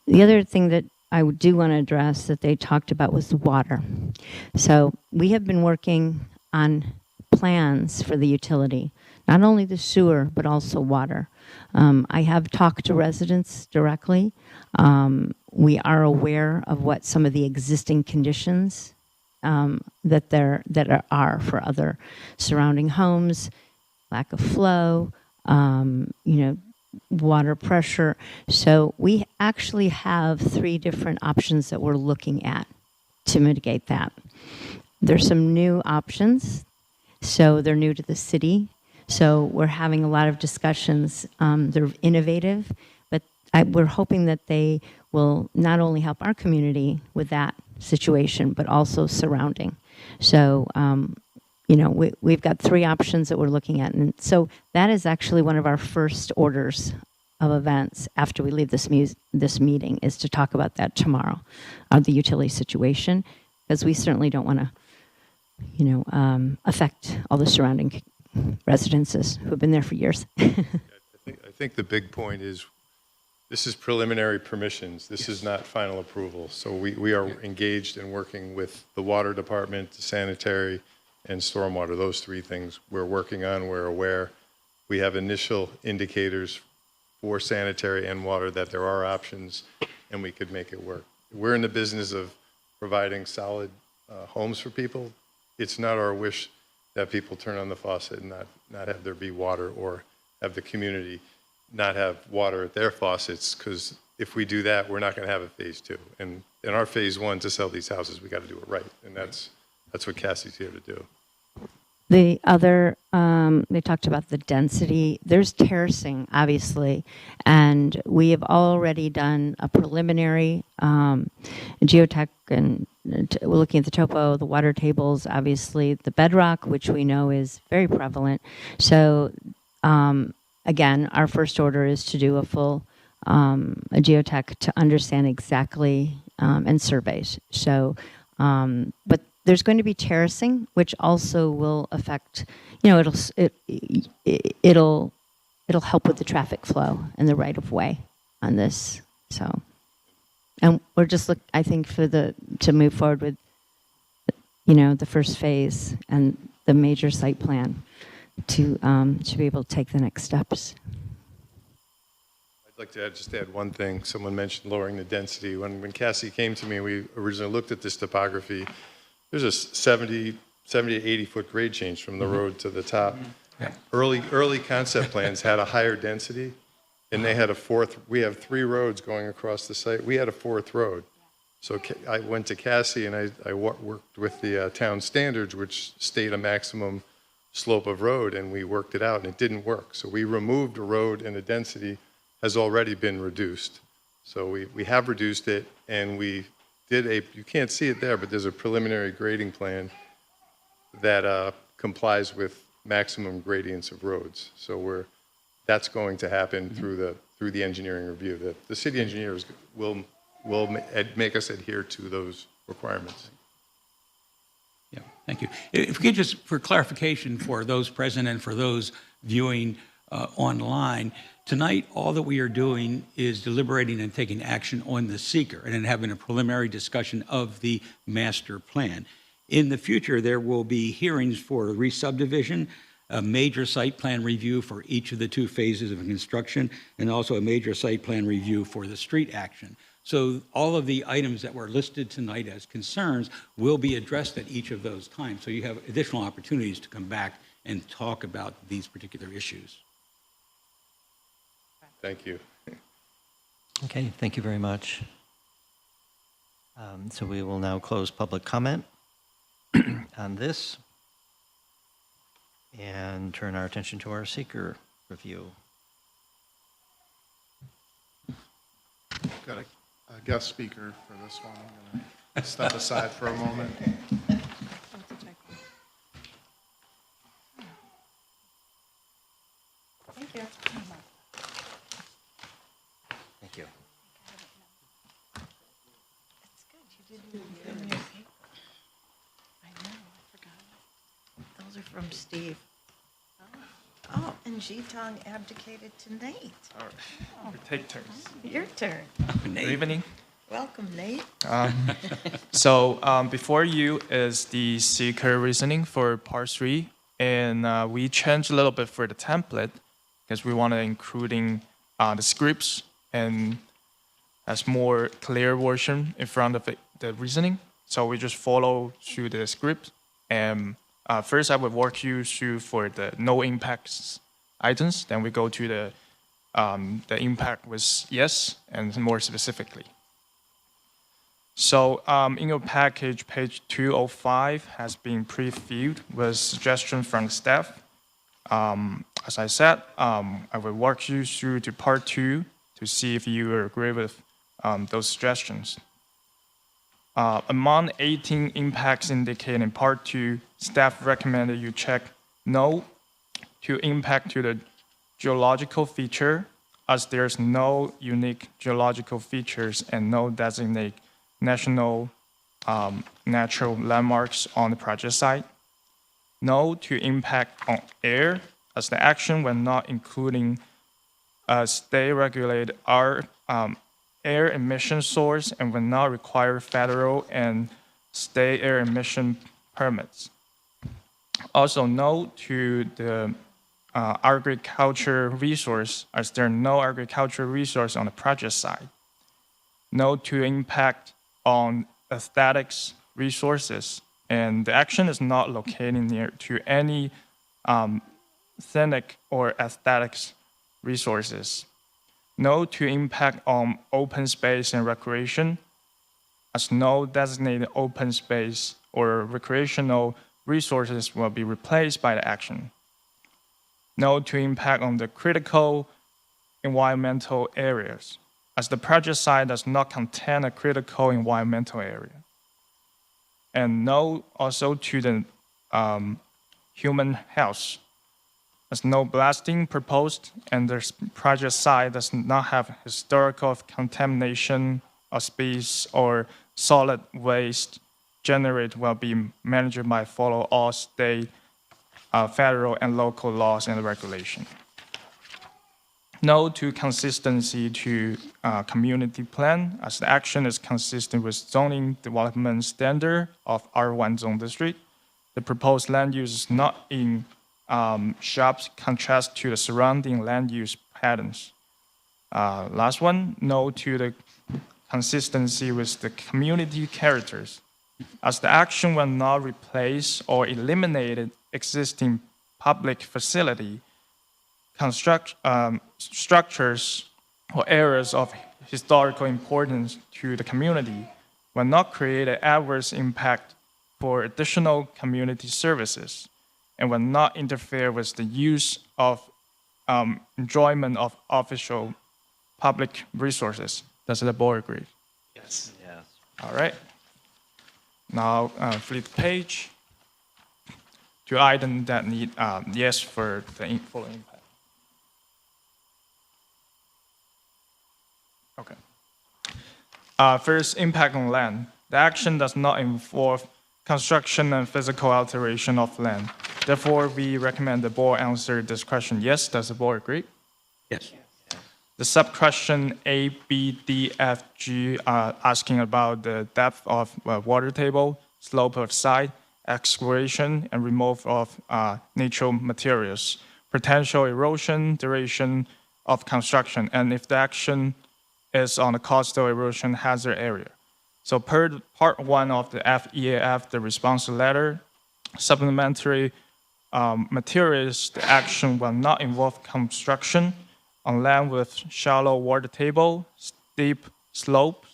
The other thing that I do want to address that they talked about was the water. So we have been working on plans for the utility, not only the sewer, but also water. I have talked to residents directly. We are aware of what some of the existing conditions that are for other surrounding homes, lack of flow, water pressure. So we actually have 3 different options that we're looking at to mitigate that. There's some new options. So they're new to the city. So we're having a lot of discussions. They're innovative, but we're hoping that they will not only help our community with that situation, but also surrounding. So, we've got 3 options that we're looking at. And so that is actually one of our first orders of events after we leave this meeting, is to talk about that tomorrow, the utility situation, because we certainly don't want to, affect all the surrounding residences who have been there for years. I think the big point is this is preliminary permissions. This is not final approval. So we are engaged in working with the water department, the sanitary, and stormwater. Those 3 things we're working on. We're aware. We have initial indicators for sanitary and water that there are options and we could make it work. We're in the business of providing solid homes for people. It's not our wish that people turn on the faucet and not have there be water, or have the community not have water at their faucets, because if we do that, we're not going to have a phase 2. And in our phase 1, to sell these houses, we got to do it right. And that's what Cassie's here to do. The other, they talked about the density. There's terracing, obviously, and we have already done a preliminary geotech, and we're looking at the topo, the water tables, obviously the bedrock, which we know is very prevalent. So again, our first order is to do a full a geotech to understand exactly and surveys. So, but there's going to be terracing, which also will affect, it'll help with the traffic flow and the right of way on this. So, and we're just I think to move forward with, the first phase and the major site plan to be able to take the next steps. I'd like to just add one thing. Someone mentioned lowering the density. When Cassie came to me, we originally looked at this topography. There's a 70 to 80-foot grade change from the road to the top. Yeah. Early concept plans had a higher density, and they had a 4th. We have 3 roads going across the site. We had a 4th road. So I went to Cassie, and I worked with the town standards, which state a maximum slope of road, and we worked it out, and it didn't work. So we removed a road, and the density has already been reduced. So we have reduced it, and we did you can't see it there, but there's a preliminary grading plan that complies with maximum gradients of roads. So that's going to happen through the engineering review. The city engineers will make us adhere to those requirements. Yeah, thank you. If we could just, for clarification for those present and for those viewing online, tonight all that we are doing is deliberating and taking action on the seeker and then having a preliminary discussion of the master plan. In the future, there will be hearings for re-subdivision, a major site plan review for each of the 2 phases of construction, and also a major site plan review for the street action. So all of the items that were listed tonight as concerns will be addressed at each of those times. So you have additional opportunities to come back and talk about these particular issues. Thank you. Okay, thank you very much. So we will now close public comment on this and turn our attention to our seeker review. guest speaker for this one. I'm going to step aside for a moment. Thank you. Thank you. It's good. You didn't give me your paper. I know, I forgot. Those are from Steve. Oh, and Jitong abdicated to Nate. All right, we take turns. Your turn. Good evening. Welcome, Nate. So before you is the seeker reasoning for part 3, and we changed a little bit for the template because we want to including the scripts and as more clear version in front of the reasoning. So we just follow through the script, and first I will walk you through for the no impacts items. Then we go to the impact was yes, and more specifically. So in your package, page 205 has been previewed with suggestion from staff. As I said, I will walk you through to part 2 to see if you agree with those suggestions. Among 18 impacts indicated in part 2, staff recommended you check no to impact to the geological feature, as there's no unique geological features and no designated national natural landmarks on the project site. No to impact on air, as the action when not including a state-regulated air emission source and will not require federal and state air emission permits. Also, no to the agriculture resource, as there are no agricultural resource on the project side. No to impact on aesthetics resources, and the action is not located near to any scenic or aesthetics resources. No to impact on open space and recreation, as no designated open space or recreational resources will be replaced by the action. No to impact on the critical environmental areas, as the project site does not contain a critical environmental area. And no also to the human health, as no blasting proposed and the project site does not have historical contamination of species or solid waste generated will be managed by follow all state, federal and local laws and regulations. No to consistency to community plan, as the action is consistent with zoning development standard of R1 zone district. The proposed land use is not in sharp contrast to the surrounding land use patterns. Last one, no to the consistency with the community characters, as the action will not replace or eliminate existing public facility, structures or areas of historical importance to the community, will not create an adverse impact for additional community services, and will not interfere with the use of enjoyment of official public resources. Does the board agree? Yes. Yes. All right. Now flip the page to items that need yes for the full impact. Okay. First, impact on land. The action does not involve construction and physical alteration of land. Therefore, we recommend the board answer this question yes. Does the board agree? Yes. The sub-question A, B, D, F, G are asking about the depth of water table, slope of site, excavation, and removal of natural materials, potential erosion, duration of construction, and if the action is on the coastal erosion hazard area. So per part 1 of the FEAF, the response letter, supplementary materials, the action will not involve construction on land with shallow water table, steep slopes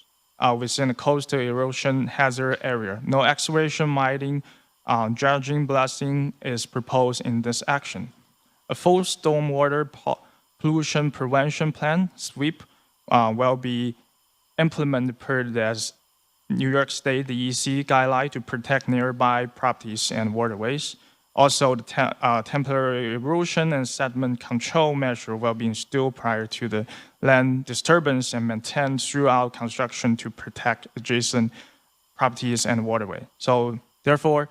within the coastal erosion hazard area. No excavation, mining, dredging, blasting is proposed in this action. A full stormwater pollution prevention plan, SWEEP, will be implemented per the New York State DEC guideline to protect nearby properties and waterways. Also, the temporary erosion and sediment control measure will be installed prior to the land disturbance and maintained throughout construction to protect adjacent properties and waterway. So therefore,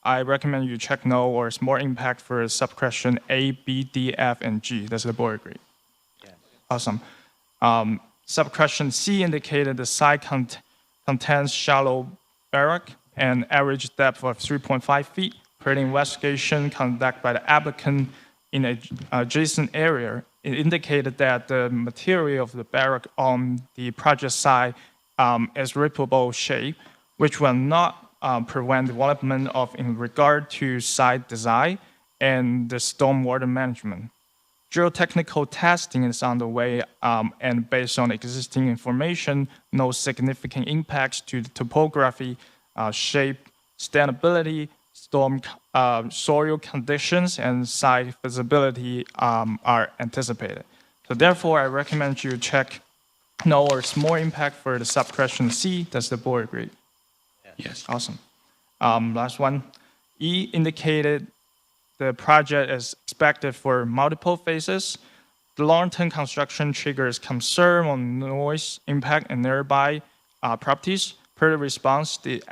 I recommend you check no or small impact for subquestion A, B, D, F, and G. Does the board agree? Yes. Awesome. Subquestion C indicated the site contains shallow barrack and average depth of 3.5 feet. Per the investigation conducted by the applicant in an adjacent area, it indicated that the material of the barrack on the project site is rippable shape, which will not prevent development of in regard to site design and the stormwater management. Geotechnical testing is underway, and based on existing information, no significant impacts to the topography, shape, standability, soil conditions, and site feasibility are anticipated. So therefore, I recommend you check no or small impact for the subquestion C. Does the board agree? Yes. Awesome. Last one. E indicated the project is expected for multiple phases. The long-term construction triggers concern on noise impact and nearby properties. Per the response, the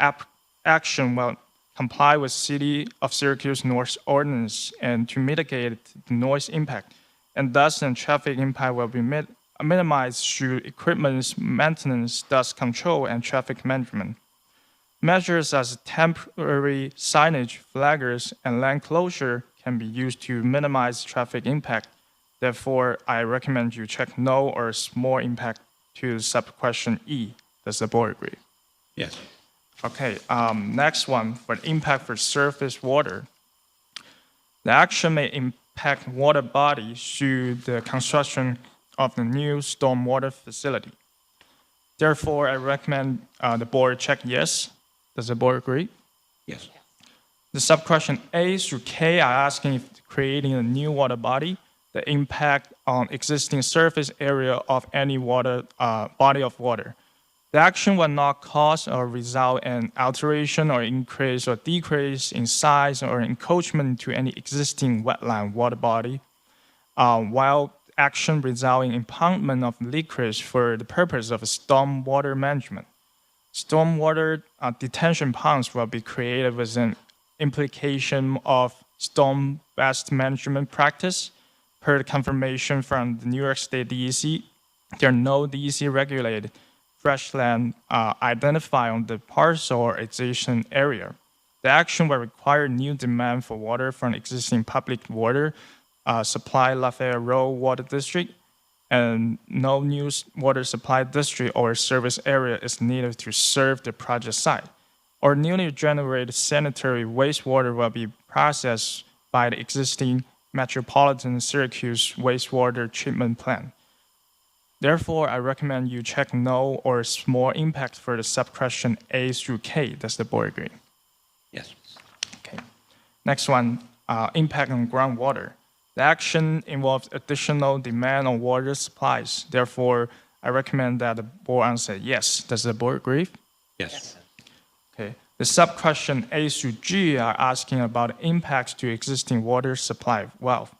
action will comply with City of Syracuse North Ordinance and to mitigate the noise impact, and thus the traffic impact will be minimized through equipment maintenance, dust control, and traffic management. Measures as temporary signage, flaggers, and lane closure can be used to minimize traffic impact. Therefore, I recommend you check no or small impact to subquestion E. Does the board agree? Yes. Okay, next one, for the impact for surface water. The action may impact water body through the construction of the new stormwater facility. Therefore, I recommend the board check yes. Does the board agree? Yes. The subquestion A through K are asking if creating a new water body, the impact on existing surface area of any water body of water. The action will not cause or result in alteration or increase or decrease in size or encroachment to any existing wetland water body, while action result in impoundment of leakage for the purpose of stormwater management. Stormwater detention ponds will be created with an implication of storm-based management practice. Per the confirmation from the New York State DEC, there are no DEC-regulated freshland identified on the parcel or adjacent area. The action will require new demand for water from existing public water supply Lafayette Road Water District, and no new water supply district or service area is needed to serve the project site. Or newly generated sanitary wastewater will be processed by the existing Metropolitan Syracuse wastewater treatment plant. Therefore, I recommend you check no or small impact for the subquestion A through K. Does the board agree? Yes. Okay. Next one, impact on groundwater. The action involves additional demand on water supplies. Therefore, I recommend that the board answer yes. Does the board agree? Yes. Okay. The subquestion A through G are asking about impacts to existing water supply wealth,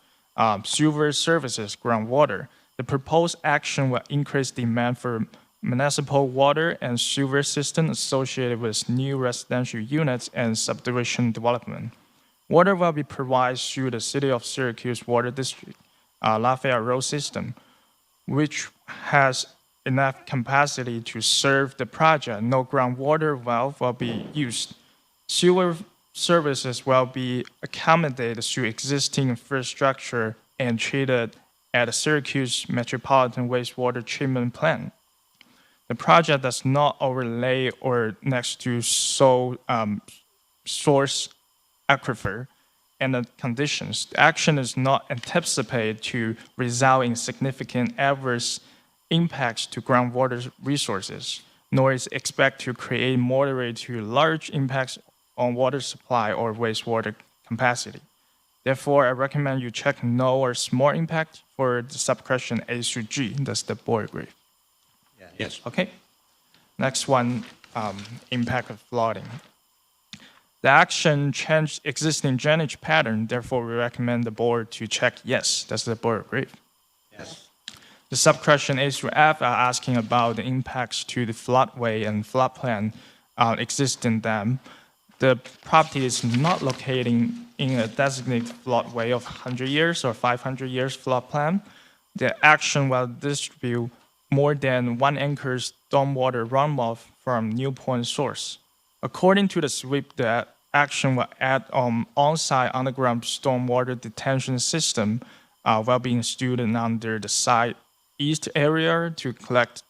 sewer services, groundwater. The proposed action will increase demand for municipal water and sewer system associated with new residential units and subdivision development. Water will be provided through the City of Syracuse Water District, Lafayette Road System, which has enough capacity to serve the project. No groundwater valve will be used. Sewer services will be accommodated through existing infrastructure and treated at the Syracuse Metropolitan Wastewater Treatment Plant. The project does not overlay or next to source aquifer and the conditions. The action is not anticipated to result in significant adverse impacts to groundwater resources, nor is expected to create moderate to large impacts on water supply or wastewater capacity. Therefore, I recommend you check no or small impact for the subquestion A through G. Does the board agree? Yes. Okay. Next one, impact of flooding. The action changed existing drainage pattern, therefore we recommend the board to check yes. Does the board agree? Yes. The subquestion A through F are asking about the impacts to the floodway and floodplain existing dam. The property is not located in a designated floodway of 100 years or 500 years floodplain. The action will distribute more than 1 acre stormwater runoff from new point source. According to the SWIP, the action will add on-site underground stormwater detention system while being installed under the site east area to collect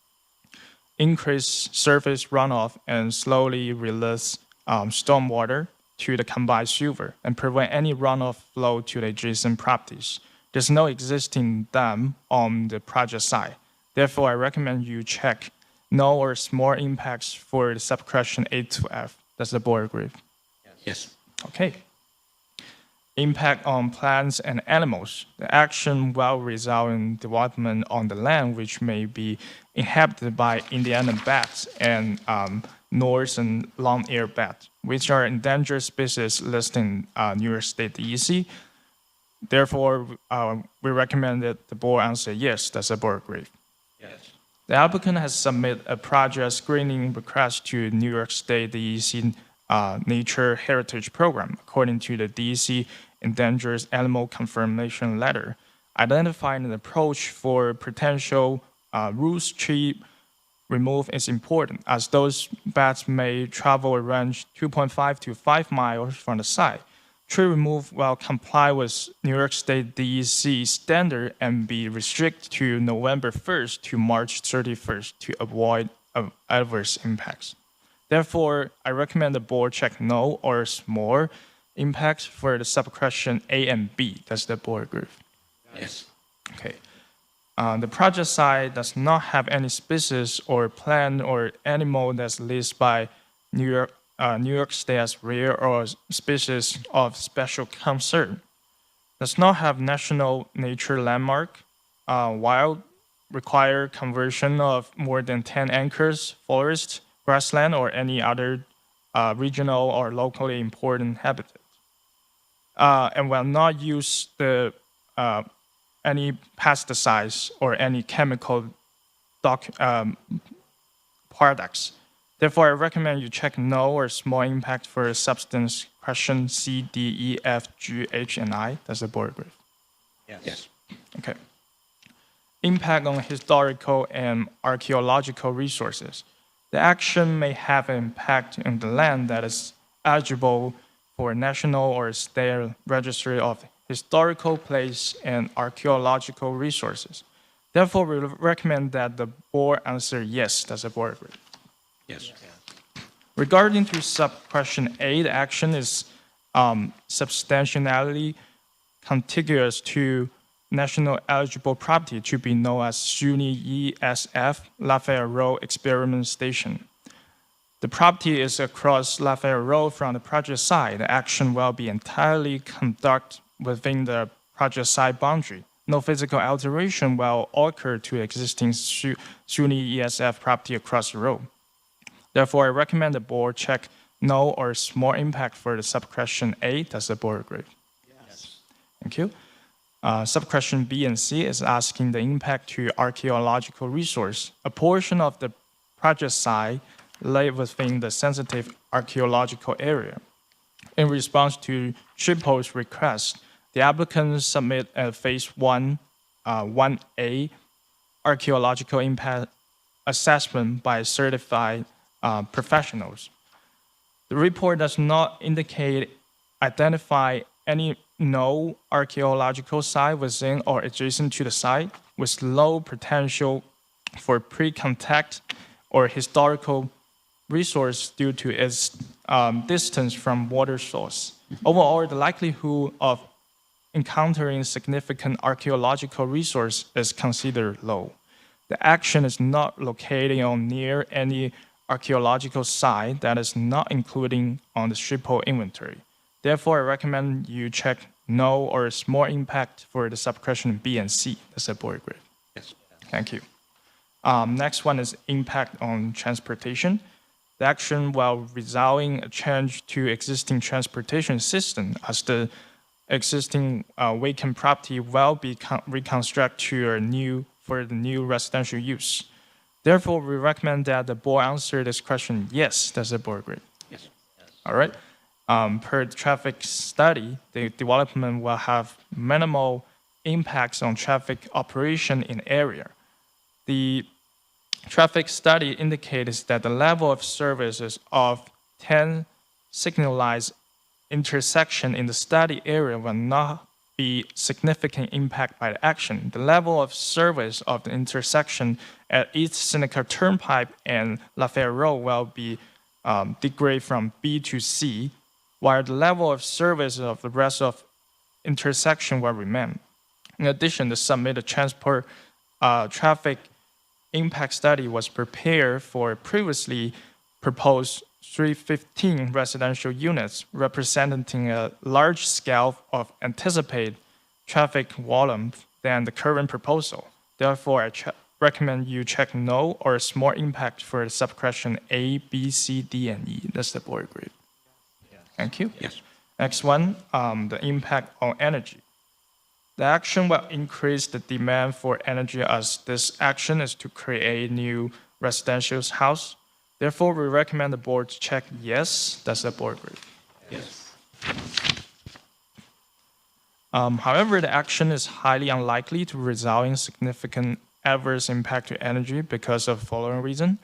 increased surface runoff and slowly release stormwater to the combined sewer and prevent any runoff flow to the adjacent properties. There's no existing dam on the project site. Therefore, I recommend you check no or small impacts for the subquestion A to F. Does the board agree? Yes. Okay. Impact on plants and animals. The action will result in development on the land which may be inhabited by Indian bats and northern long-eared bat, which are endangered species listed in New York State DEC. Therefore, we recommend that the board answer yes. Does the board agree? Yes. The applicant has submitted a project screening request to New York State DEC Nature Heritage Program, according to the DEC Endangered Animal Confirmation Letter, identifying an approach for potential roost tree remove is important, as those bats may travel a range 2.5 to 5 miles from the site. Tree remove will comply with New York State DEC standard and be restricted to November 1st to March 31st to avoid adverse impacts. Therefore, I recommend the board check no or small impacts for the subquestion A and B. Does the board agree? Yes. Okay. The project site does not have any species or plant or animal that's listed by New York State as rare or species of special concern. Does not have national nature landmark, while require conversion of more than 10 acres forest, grassland, or any other regional or locally important habitat, and will not use the any pesticides or any chemical products. Therefore, I recommend you check no or small impact for substance question C, D, E, F, G, H, and I. Does the board agree? Yes. Okay. Impact on historical and archaeological resources. The action may have an impact on the land that is eligible for national or state registry of historical place and archaeological resources. Therefore, we submit that the board answer yes. Does the board agree? Yes. Regarding to subquestion A, the action is substantially contiguous to national eligible property to be known as SUNY ESF Lafayette Road Experiment Station. The property is across Lafayette Road from the project site. The action will be entirely conducted within the project site boundary. No physical alteration will occur to existing SUNY ESF property across the road. Therefore, I recommend the board check no or small impact for the subquestion A. Does the board agree? Yes. Thank you. Subquestion B and C is asking the impact to archaeological resource. A portion of the project site lay within the sensitive archaeological area. In response to SHPO's request, the applicant submit a phase 1A archaeological impact assessment by certified professionals. The report does not identify any no archaeological site within or adjacent to the site with low potential for pre-contact or historical resource due to its distance from water source. Overall, the likelihood of encountering significant archaeological resource is considered low. The action is not located on near any archaeological site that is not included on the SHPO inventory. Therefore, I recommend you check no or small impact for the subquestion B and C. Does the board agree? Yes. Thank you. Next one is impact on transportation. The action will result in a change to existing transportation system as the existing vacant property will be reconstructed for the new residential use. Therefore, we recommend that the board answer this question yes. Does the board agree? Yes. All right. Per the traffic study, the development will have minimal impacts on traffic operation in area. The traffic study indicates that the level of services of 10 signalized intersections in the study area will not be significant impact by the action. The level of service of the intersection at East Seneca Turnpike and Lafayette Road will be degrade from B to C, while the level of service of the rest of intersection will remain. In addition, the submitted transport traffic impact study was prepared for previously proposed 315 residential units, representing a large scale of anticipated traffic volume than the current proposal. Therefore, I recommend you check no or small impact for subquestion A, B, C, D, and E. Does the board agree? Yes. Thank you. Yes. Next one, the impact on energy. The action will increase the demand for energy as this action is to create new residential house. Therefore, we recommend the board to check yes. Does the board agree? Yes. However, the action is highly unlikely to result in significant adverse impact to energy because of the following reason.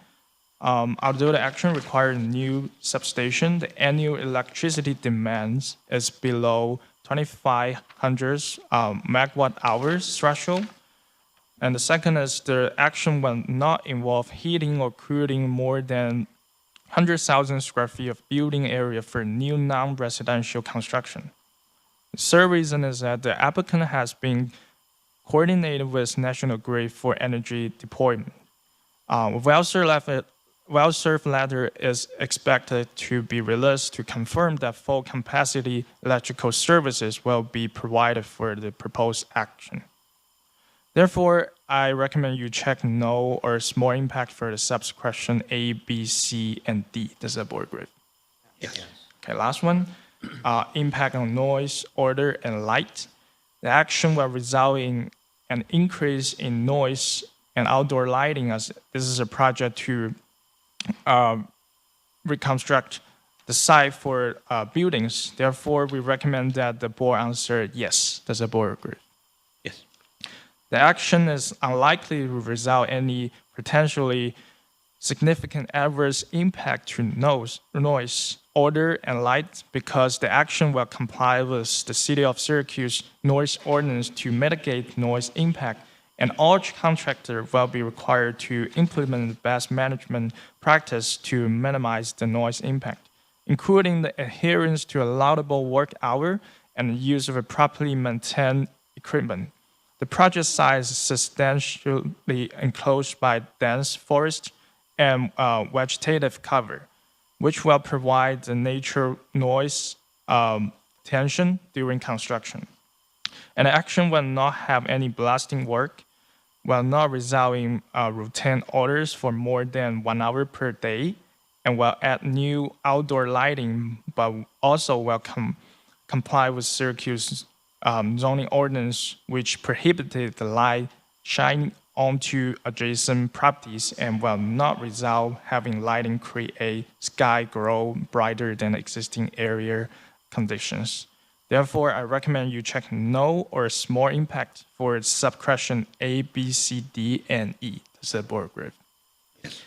Although the action requires a new substation, the annual electricity demands is below 2,500 megawatt hours threshold. And the second is the action will not involve heating or cooling more than 100,000 square feet of building area for new non-residential construction. The third reason is that the applicant has been coordinated with National Grid for energy deployment. Well-served letter is expected to be released to confirm that full capacity electrical services will be provided for the proposed action. Therefore, I recommend you check no or small impact for the subquestion A, B, C, and D. Does the board agree? Yes. Okay, last one, impact on noise, odor, and light. The action will result in an increase in noise and outdoor lighting as this is a project to reconstruct the site for buildings. Therefore, we recommend that the board answer yes. Does the board agree? Yes. The action is unlikely to result any potentially significant adverse impact to noise, odor, and light because the action will comply with the City of Syracuse noise ordinance to mitigate noise impact, and all contractors will be required to implement the best management practice to minimize the noise impact, including the adherence to a laudable work hour and the use of a properly maintained equipment. The project site is substantially enclosed by dense forest and vegetative cover, which will provide the natural noise tension during construction. And the action will not have any blasting work, will not result in routine orders for more than 1 hour per day, and will add new outdoor lighting, but also will comply with Syracuse zoning ordinance, which prohibited the light shining onto adjacent properties and will not result having lighting create sky grow brighter than existing area conditions. Therefore, I recommend you check no or small impact for subquestion A, B, C, D, and E. Does the board agree? Yes.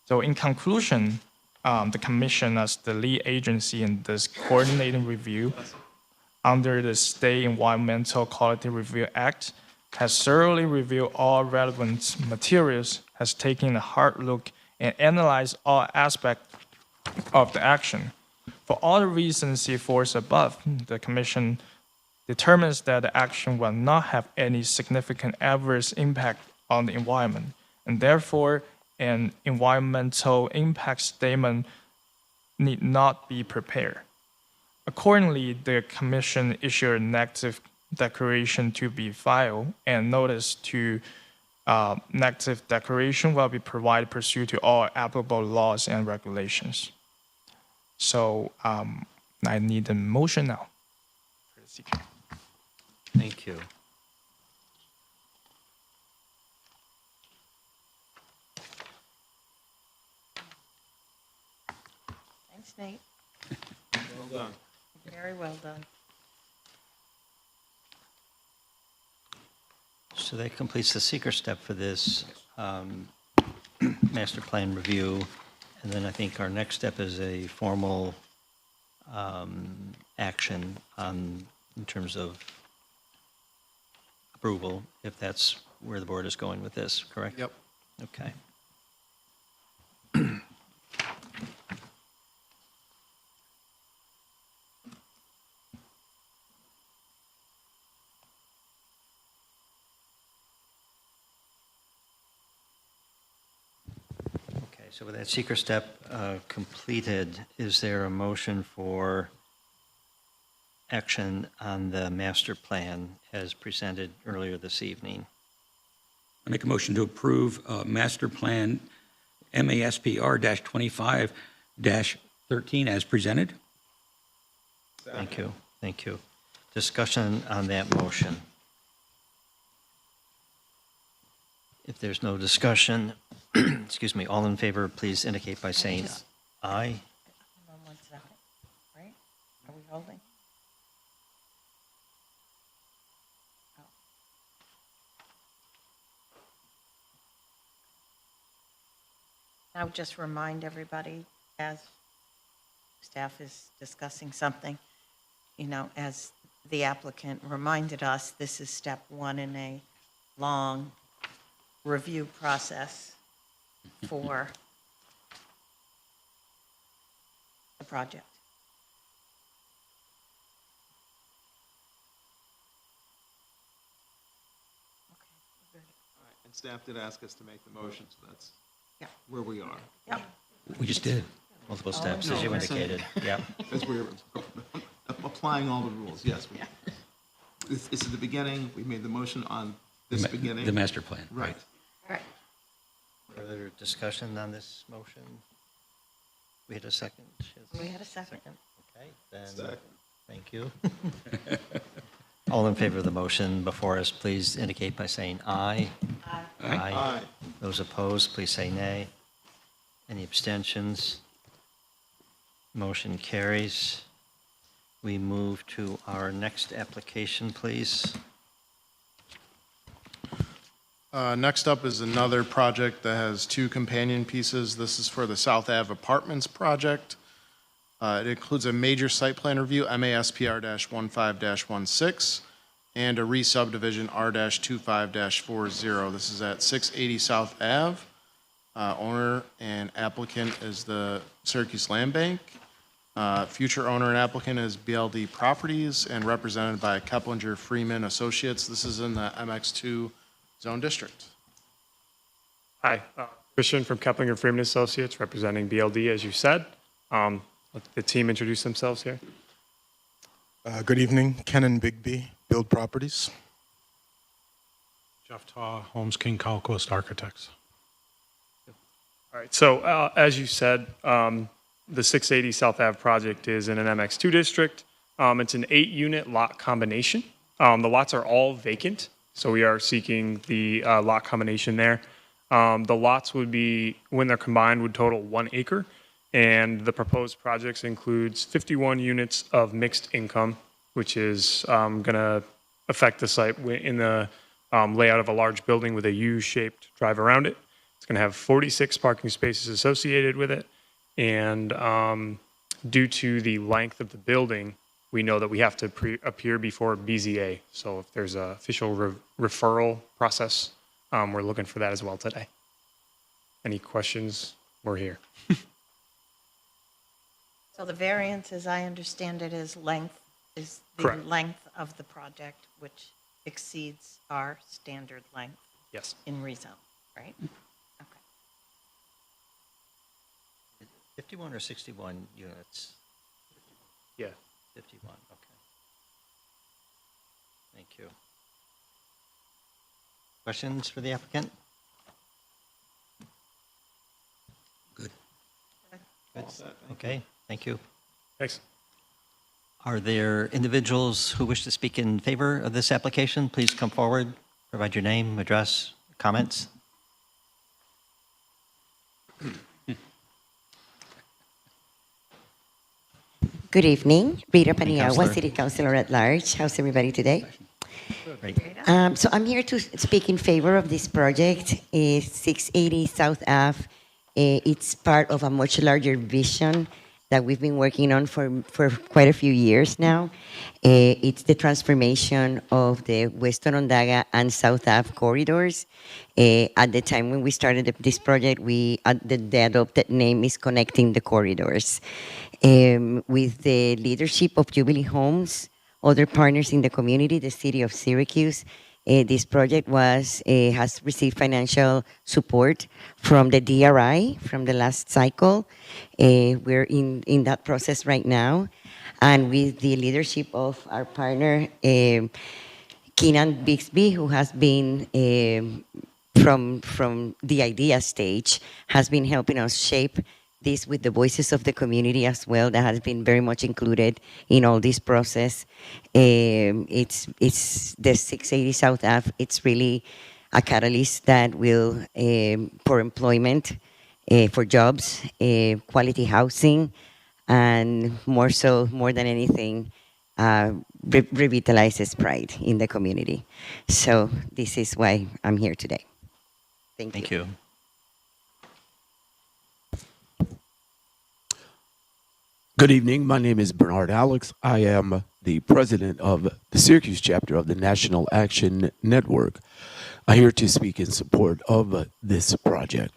So in conclusion, the commission as the lead agency in this coordinating review under the State Environmental Quality Review Act has thoroughly reviewed all relevant materials, has taken a hard look and analyzed all aspects of the action. For all the reasons set forth above, the Commission determines that the action will not have any significant adverse impact on the environment, and therefore an environmental impact statement need not be prepared. Accordingly, the Commission issued a negative declaration to be filed and notice to negative declaration will be provided pursuant to all applicable laws and regulations. So I need a motion now. Thank you. Thanks, Nate. Well done. Very well done. So that completes the seeker step for this master plan review. And then I think our next step is a formal action in terms of approval, if that's where the board is going with this, correct? Yep. Okay. Okay, so with that seeker step completed, is there a motion for action on the master plan as presented earlier this evening? I make a motion to approve Master Plan MASPR-25-13 as presented. Thank you, thank you. Discussion on that motion. If there's no discussion, excuse me, all in favor, please indicate by saying aye. Hold on 1 second, right? Are we holding? Oh. I would just remind everybody, as staff is discussing something, as the applicant reminded us, this is step one in a long review process for the project. And staff did ask us to make the motion, so that's Yeah. where we are. Yep. We just did. Multiple steps, as you indicated, yeah. As we're applying all the rules, yes. This is the beginning, we made the motion on this beginning. The master plan. Right. Right. Further discussion on this motion? We had a second. We had a second. Okay, then, Second. thank you. All in favor of the motion before us, please indicate by saying aye. Aye. Aye. Those opposed, please say nay. Any abstentions? Motion carries. We move to our next application, please. Next up is another project that has two companion pieces. This is for the South Ave Apartments project. It includes a major site plan review, MASPR-15-16, and a re-subdivision R-25-40. This is at 680 South Ave. Owner and applicant is the Syracuse Land Bank. Future owner and applicant is BLD Properties and represented by Keplinger Freeman Associates. This is in the MX2 zone district. Hi, Christian from Keplinger Freeman Associates, representing BLD, as you said. Let the team introduce themselves here. Good evening, Kenan Bigby, Build Properties. Jeff Taw, Holmes King Calcoast Architects. All right, so as you said, the 680 South Ave project is in an MX2 district. It's an 8-unit lot combination. The lots are all vacant, so we are seeking the lot combination there. The lots would be, when they're combined, would total 1 acre, and the proposed projects includes 51 units of mixed income, which is going to affect the site in the layout of a large building with a U-shaped drive around it. It's going to have 46 parking spaces associated with it, and due to the length of the building, we know that we have to appear before BZA. So if there's an official referral process, we're looking for that as well today. Any questions? We're here. So the variance, as I understand it, is the Correct. length of the project, which exceeds our standard length. Yes. In rezone, right? Okay. 51 or 61 units? Yeah. 51, okay. Thank you. Questions for the applicant? Good. Good. Okay, thank you. Thanks. Are there individuals who wish to speak in favor of this application? Please come forward, provide your name, address, comments. Good evening, Rita Evening, Paniagua, Councilor. City Councilor at Large. How's everybody today? Great. So I'm here to speak in favor of this project. 680 South Ave. It's part of a much larger vision that we've been working on for quite a few years now. It's the transformation of the Western Ondaga and South Ave corridors. At the time when we started this project, the adopted name is Connecting the Corridors. With the leadership of Jubilee Homes, other partners in the community, the city of Syracuse, this project has received financial support from the DRI from the last cycle. We're in that process right now. And with the leadership of our partner, Keenan Bixby, who has been from the idea stage, has been helping us shape this with the voices of the community as well, that has been very much included in all this process. It's the 680 South Ave. It's really a catalyst that will, for employment, for jobs, quality housing, and more than anything, revitalizes pride in the community. So this is why I'm here today. Thank you. Good evening. My name is Bernard Alex. I am the president of the Syracuse chapter of the National Action Network. I'm here to speak in support of this project.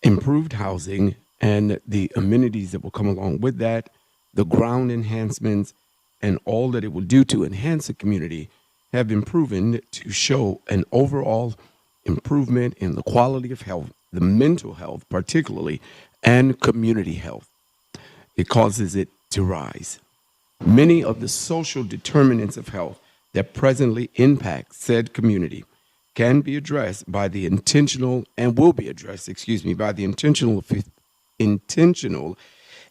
Improved housing and the amenities that will come along with that, the ground enhancements, and all that it will do to enhance the community have been proven to show an overall improvement in the quality of health, the mental health particularly, and community health. It causes it to rise. Many of the social determinants of health that presently impact said community can be addressed by the intentional, and will be addressed, by the intentional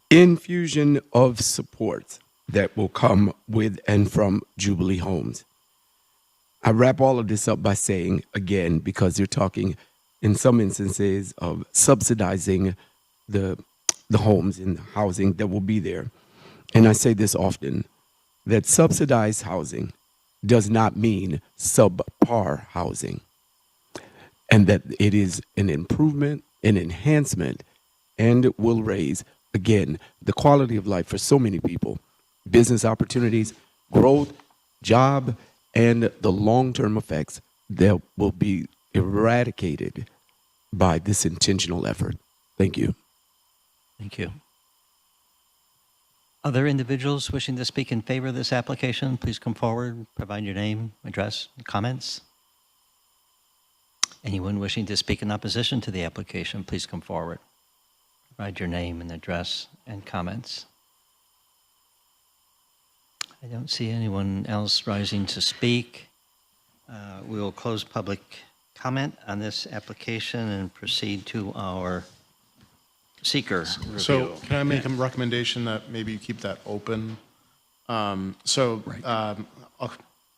infusion of supports that will come with and from Jubilee Homes. I wrap all of this up by saying, again, because you're talking in some instances of subsidizing the homes and the housing that will be there. And I say this often, that subsidized housing does not mean subpar housing. And that it is an improvement, an enhancement, and will raise, again, the quality of life for so many people, business opportunities, growth, job, and the long-term effects that will be eradicated by this intentional effort. Thank you. Thank you. Other individuals wishing to speak in favor of this application, please come forward, provide your name, address, and comments. Anyone wishing to speak in opposition to the application, please come forward. Provide your name and address and comments. I don't see anyone else rising to speak. We will close public comment on this application and proceed to our seeker review. So can I make a recommendation that maybe you keep that open? I'll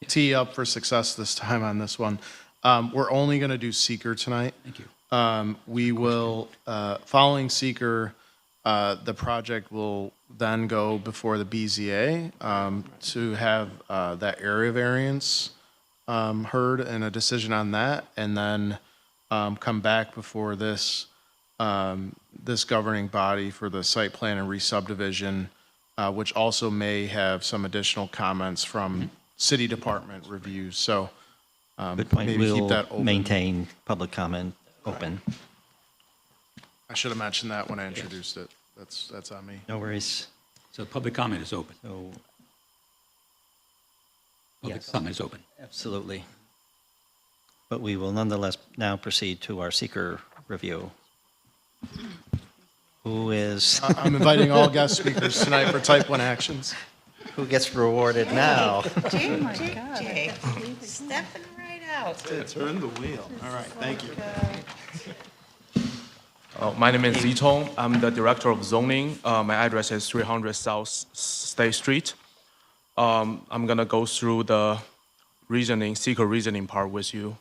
tee up for success this time on this one. We're only going to do seeker tonight. Thank you. We will, following seeker, the project will then go before the BZA to have that area variance heard and a decision on that, and then come back before this this governing body for the site plan and re-subdivision, which also may have some additional comments from city department reviews. So Good point. maybe keep We'll that open. maintain public comment open. I should have mentioned that when I introduced it. That's on me. No worries. So public comment is open. So, Public yes, comment is open. absolutely. But we will nonetheless now proceed to our seeker review. Who is? I'm inviting all guest speakers tonight for type 1 actions. Who gets rewarded now? Jay, stepping right out. Turn the wheel. All right, thank you. My name is Zitong. I'm the Director of Zoning. My address is 300 South State Street. I'm going to go through the seeker reasoning part with you.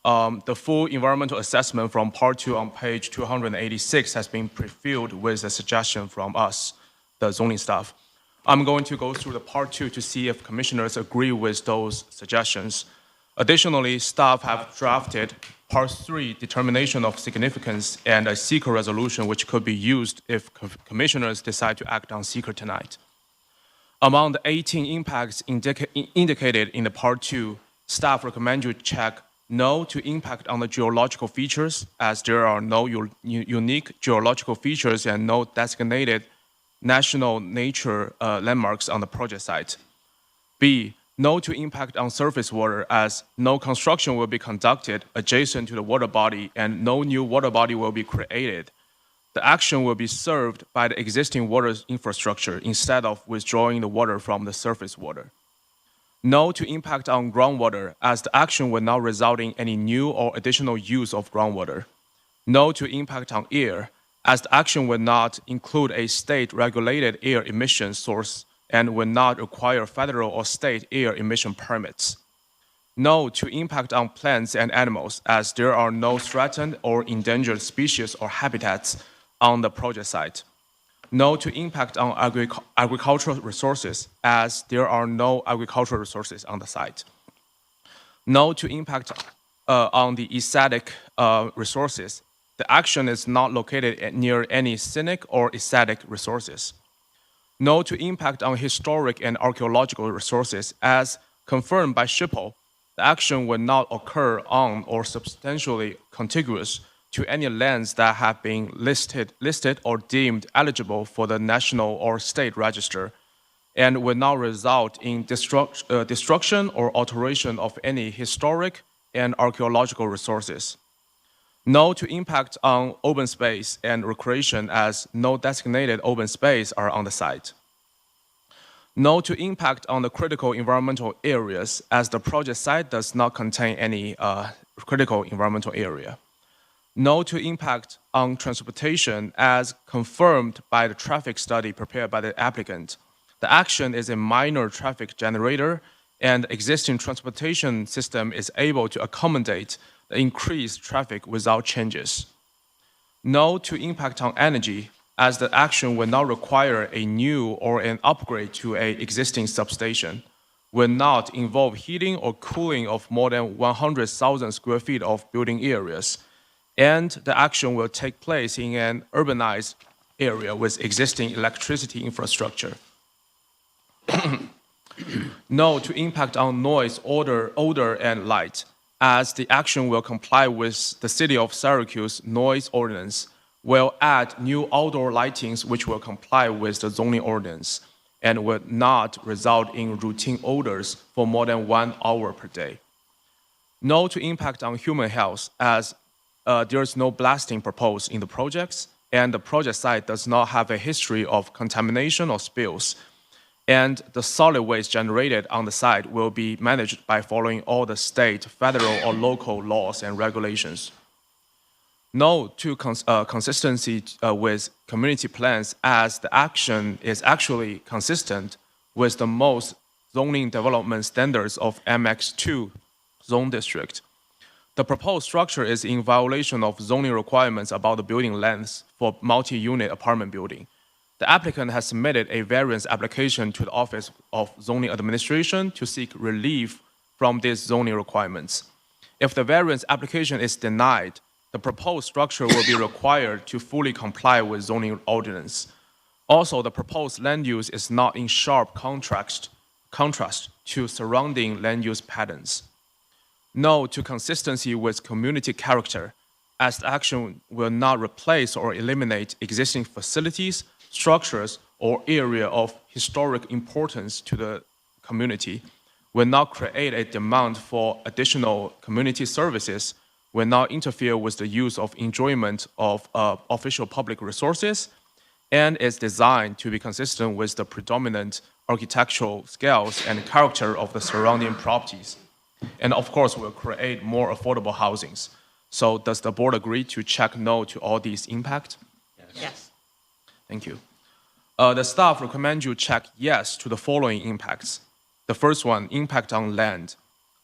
The full environmental assessment from Part 2 on page 286 has been pre-filled with a suggestion from us, the zoning staff. I'm going to go through the Part 2 to see if commissioners agree with those suggestions. Additionally, staff have drafted Part 3, determination of significance, and a seeker resolution which could be used if commissioners decide to act on seeker tonight. Among the 18 impacts indicated in the Part 2, staff recommend you check no to impact on the geological features, as there are no unique geological features and no designated national nature landmarks on the project site. B, no to impact on surface water, as no construction will be conducted adjacent to the water body and no new water body will be created. The action will be served by the existing water infrastructure instead of withdrawing the water from the surface water. No to impact on groundwater, as the action will not result in any new or additional use of groundwater. No to impact on air, as the action will not include a state-regulated air emission source and will not require federal or state air emission permits. No to impact on plants and animals, as there are no threatened or endangered species or habitats on the project site. No to impact on agricultural resources, as there are no agricultural resources on the site. No to impact on the aesthetic resources. The action is not located near any scenic or aesthetic resources. No to impact on historic and archaeological resources, as confirmed by SHPO, the action will not occur on or substantially contiguous to any lands that have been listed or deemed eligible for the national or state register, and will not result in destruction or alteration of any historic and archaeological resources. No to impact on open space and recreation, as no designated open space are on the site. No to impact on the critical environmental areas, as the project site does not contain any critical environmental area. No to impact on transportation, as confirmed by the traffic study prepared by the applicant. The action is a minor traffic generator, and the existing transportation system is able to accommodate the increased traffic without changes. No to impact on energy, as the action will not require a new or an upgrade to an existing substation, will not involve heating or cooling of more than 100,000 square feet of building areas, and the action will take place in an urbanized area with existing electricity infrastructure. No to impact on noise, odor, and light, as the action will comply with the City of Syracuse noise ordinance, will add new outdoor lightings which will comply with the zoning ordinance, and will not result in routine odors for more than 1 hour per day. No to impact on human health, as there is no blasting proposed in the projects, and the project site does not have a history of contamination or spills, and the solid waste generated on the site will be managed by following all the state, federal, or local laws and regulations. No to consistency with community plans, as the action is actually consistent with the most zoning development standards of MX2 zone district. The proposed structure is in violation of zoning requirements about the building lengths for multi-unit apartment building. The applicant has submitted a variance application to the Office of Zoning Administration to seek relief from these zoning requirements. If the variance application is denied, the proposed structure will be required to fully comply with zoning ordinance. Also, the proposed land use is not in sharp contrast to surrounding land use patterns. No to consistency with community character, as the action will not replace or eliminate existing facilities, structures, or area of historic importance to the community, will not create a demand for additional community services, will not interfere with the use of enjoyment of official public resources, and is designed to be consistent with the predominant architectural scales and character of the surrounding properties. And of course, will create more affordable housings. So does the board agree to check no to all these impacts? Yes. Thank you. The staff recommend you check yes to the following impacts. The first one, impact on land.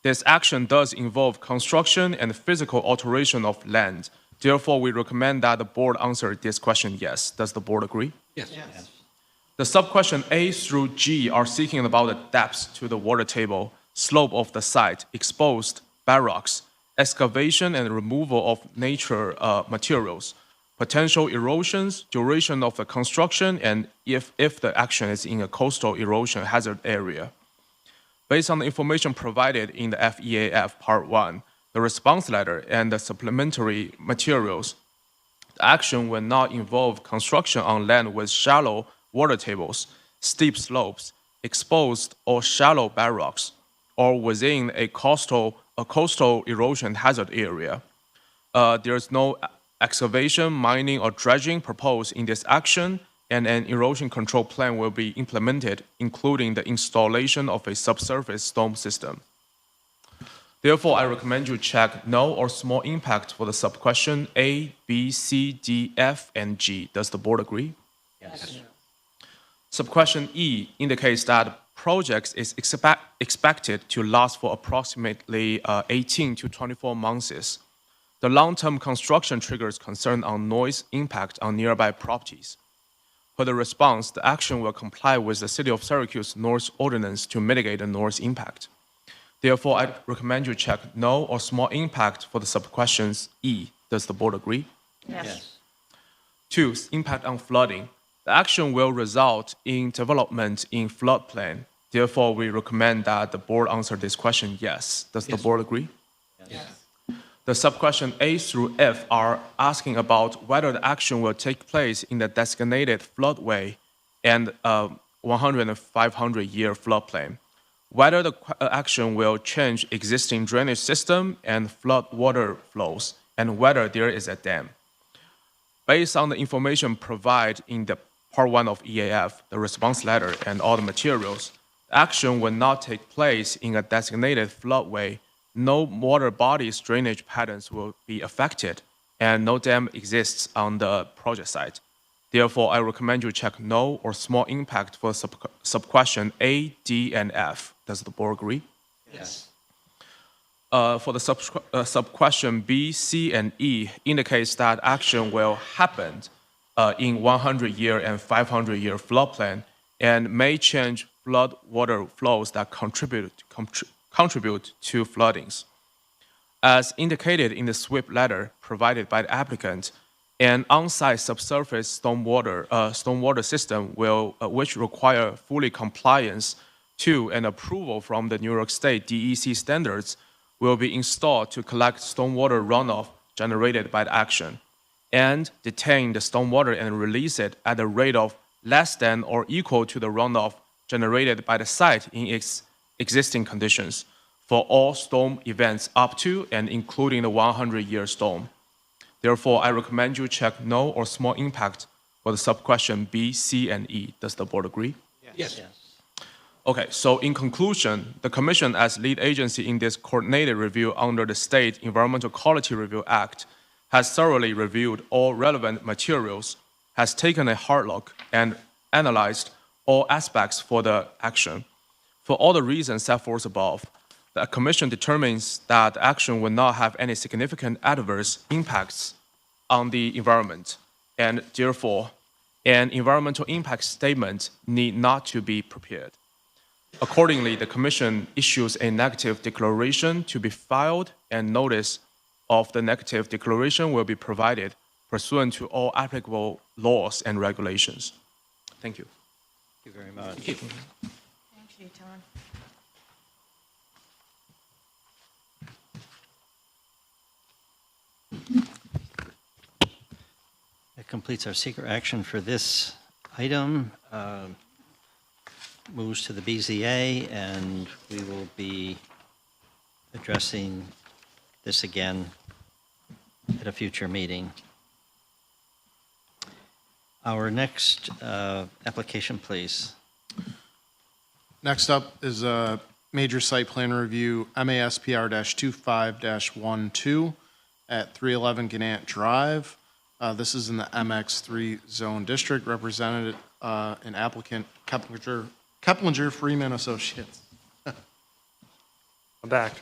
This action does involve construction and physical alteration of land. Therefore, we recommend that the board answer this question yes. Does the board agree? Yes. The sub-question A through G are seeking about the depth to the water table, slope of the site, exposed bedrocks, excavation and removal of nature materials, potential erosions, duration of the construction, and if the action is in a coastal erosion hazard area. Based on the information provided in the FEAF Part 1, the response letter, and the supplementary materials, the action will not involve construction on land with shallow water tables, steep slopes, exposed or shallow bedrocks, or within a coastal erosion hazard area. There is no excavation, mining, or dredging proposed in this action, and an erosion control plan will be implemented, including the installation of a subsurface storm system. Therefore, I recommend you check no or small impact for the subquestion A, B, C, D, F, and G. Does the board agree? Yes. Subquestion E indicates that projects is expected to last for approximately 18 to 24 months. The long-term construction triggers concern on noise impact on nearby properties. For the response, the action will comply with the City of Syracuse noise ordinance to mitigate the noise impact. Therefore, I recommend you check no or small impact for the subquestions E. Does the board agree? Yes. 2, impact on flooding. The action will result in development in floodplain. Therefore, we recommend that the board answer this question yes. Does the board agree? Yes. The subquestion A through F are asking about whether the action will take place in the designated floodway and 100 and 500-year floodplain, whether the action will change existing drainage system and flood water flows, and whether there is a dam. Based on the information provided in the Part 1 of EAF, the response letter, and all the materials, the action will not take place in a designated floodway. No water bodies drainage patterns will be affected, and no dam exists on the project site. Therefore, I recommend you check no or small impact for subquestion A, D, and F. Does the board agree? Yes. For the subquestion B, C, and E indicates that action will happen in 100-year and 500-year floodplain and may change flood water flows that contribute to floodings. As indicated in the SWIP letter provided by the applicant, an on-site subsurface stormwater system which require fully compliance to and approval from the New York State DEC standards will be installed to collect stormwater runoff generated by the action and detain the stormwater and release it at a rate of less than or equal to the runoff generated by the site in its existing conditions for all storm events up to and including the 100-year storm. Therefore, I recommend you check no or small impact for the subquestion B, C, and E. Does the board agree? Yes. Okay, so in conclusion, the Commission as lead agency in this coordinated review under the State Environmental Quality Review Act has thoroughly reviewed all relevant materials, has taken a hard look, and analyzed all aspects for the action. For all the reasons set forth above, the Commission determines that the action will not have any significant adverse impacts on the environment, and therefore, an environmental impact statement need not to be prepared. Accordingly, the Commission issues a negative declaration to be filed, and notice of the negative declaration will be provided pursuant to all applicable laws and regulations. Thank you. Thank you very much. Thank you, Tom. That completes our secret action for this item. Moves to the BZA, and we will be addressing this again at a future meeting. Our next application, please. Next up is major site plan review, MASPR-25-12 at 311 Gannett Drive. This is in the MX3 zone district, represented an applicant, Keplinger Freeman Associates. I'm back.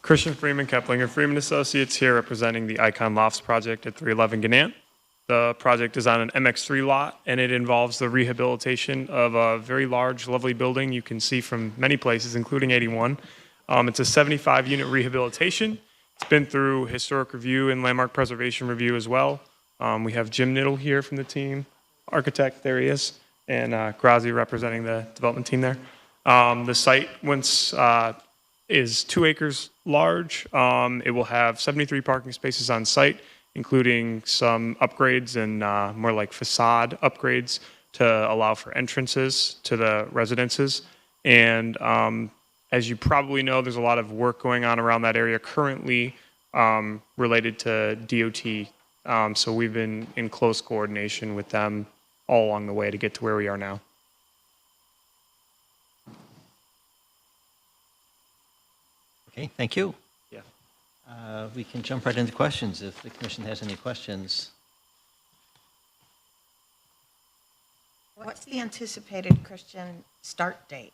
Christian Freeman, Keplinger Freeman Associates, here representing the Icon Lofts project at 311 Gannett. The project is on an MX3 lot, and it involves the rehabilitation of a very large, lovely building you can see from many places, including 81. It's a 75-unit rehabilitation. It's been through historic review and landmark preservation review as well. We have Jim Niddle here from the team, architect, there he is, and Grazi representing the development team there. The site, once is 2 acres large. It will have 73 parking spaces on site, including some upgrades and more like facade upgrades to allow for entrances to the residences. And as you probably know, there's a lot of work going on around that area currently related to DOT. So we've been in close coordination with them all along the way to get to where we are now. Okay, thank you. Yeah. We can jump right into questions if the commission has any questions. What's the anticipated Christian start date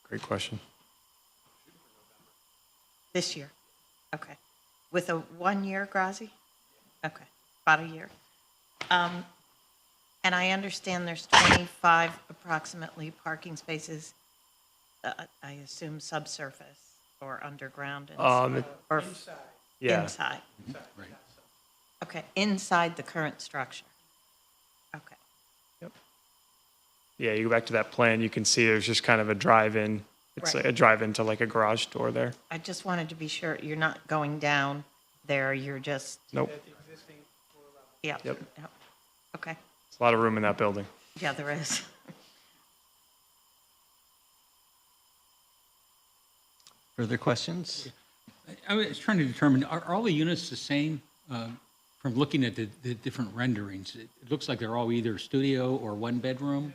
Great question. this year? Okay. With a 1 year, Grazi? Okay, about a year. And I understand there's 25 approximately parking spaces, I assume subsurface or underground? Or Yeah. inside? Right. Okay, inside the current structure? Okay. Yeah, you go back to that plan, you can see there's just kind of a drive-in. It's Right. a drive-in to like a garage door there. I just wanted to be sure you're not going down there, you're just... Nope. Yeah. Yep. Yep. Okay. There's a lot of room in that building. Yeah, there is. Further questions? I was trying to determine, are all the units the same? From looking at the different renderings, it looks like they're all either studio or one bedroom.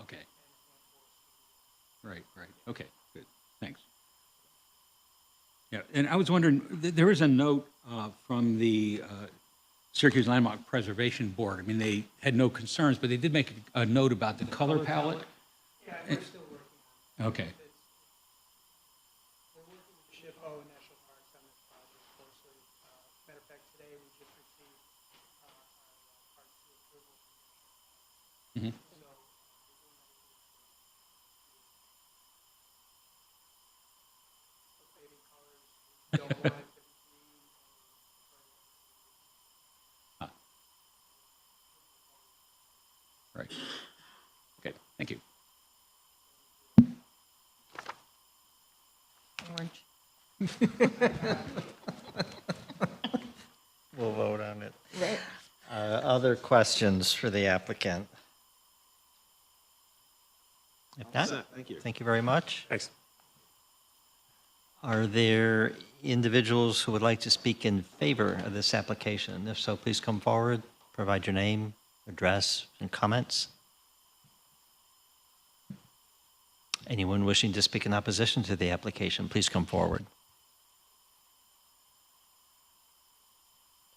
Okay. Right, okay, good, thanks. Yeah, and I was wondering, there is a note from the Syracuse Landmark Preservation Board. I mean, they had no concerns, but they did make a note about the color palette. Yeah, we're still working on it. Okay. We're working with SHPO and National Parks on this project closely. Matter of fact, today we just received our Part 2 approval from Mhm. National Parks. Fading colors, we don't want it to be green Right. Okay, thank you. Orange. We'll vote on it. Right. Other questions for the applicant? If not, set. Thank you. thank you very much. Thanks. Are there individuals who would like to speak in favor of this application? If so, please come forward, provide your name, address, and comments. Anyone wishing to speak in opposition to the application, please come forward.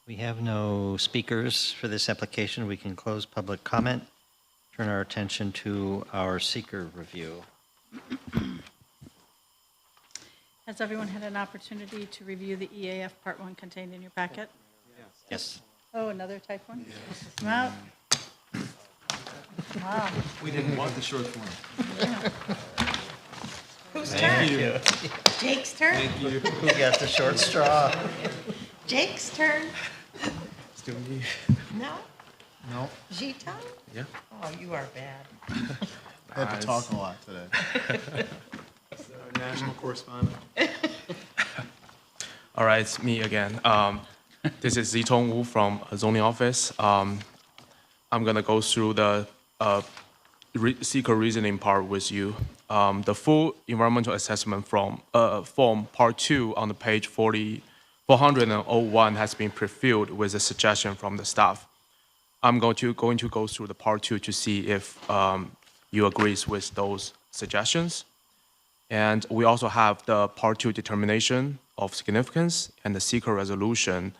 We have no speakers for this application. We can close public comment, turn our attention to our seeker review. Has everyone had an opportunity to review the EAF Part 1 contained in your packet? Yes. Oh, another type 1? Wow. Wow. We didn't want the short form. Whose Thank turn? you. Jake's turn? Thank you. Who got the short straw? Jake's turn? Still me. No? No. Giton? Yeah. Oh, you are bad. I had to talk a lot today. National correspondent. All right, it's me again. This is Zitong Wu from zoning office. I'm gonna go through the seeker reasoning part with you. The full environmental assessment from form part 2 on the page 401 has been pre-filled with a suggestion from the staff. I'm going to go through the part 2 to see if you agrees with those suggestions. And we also have the part 2 determination of significance and the seeker resolution,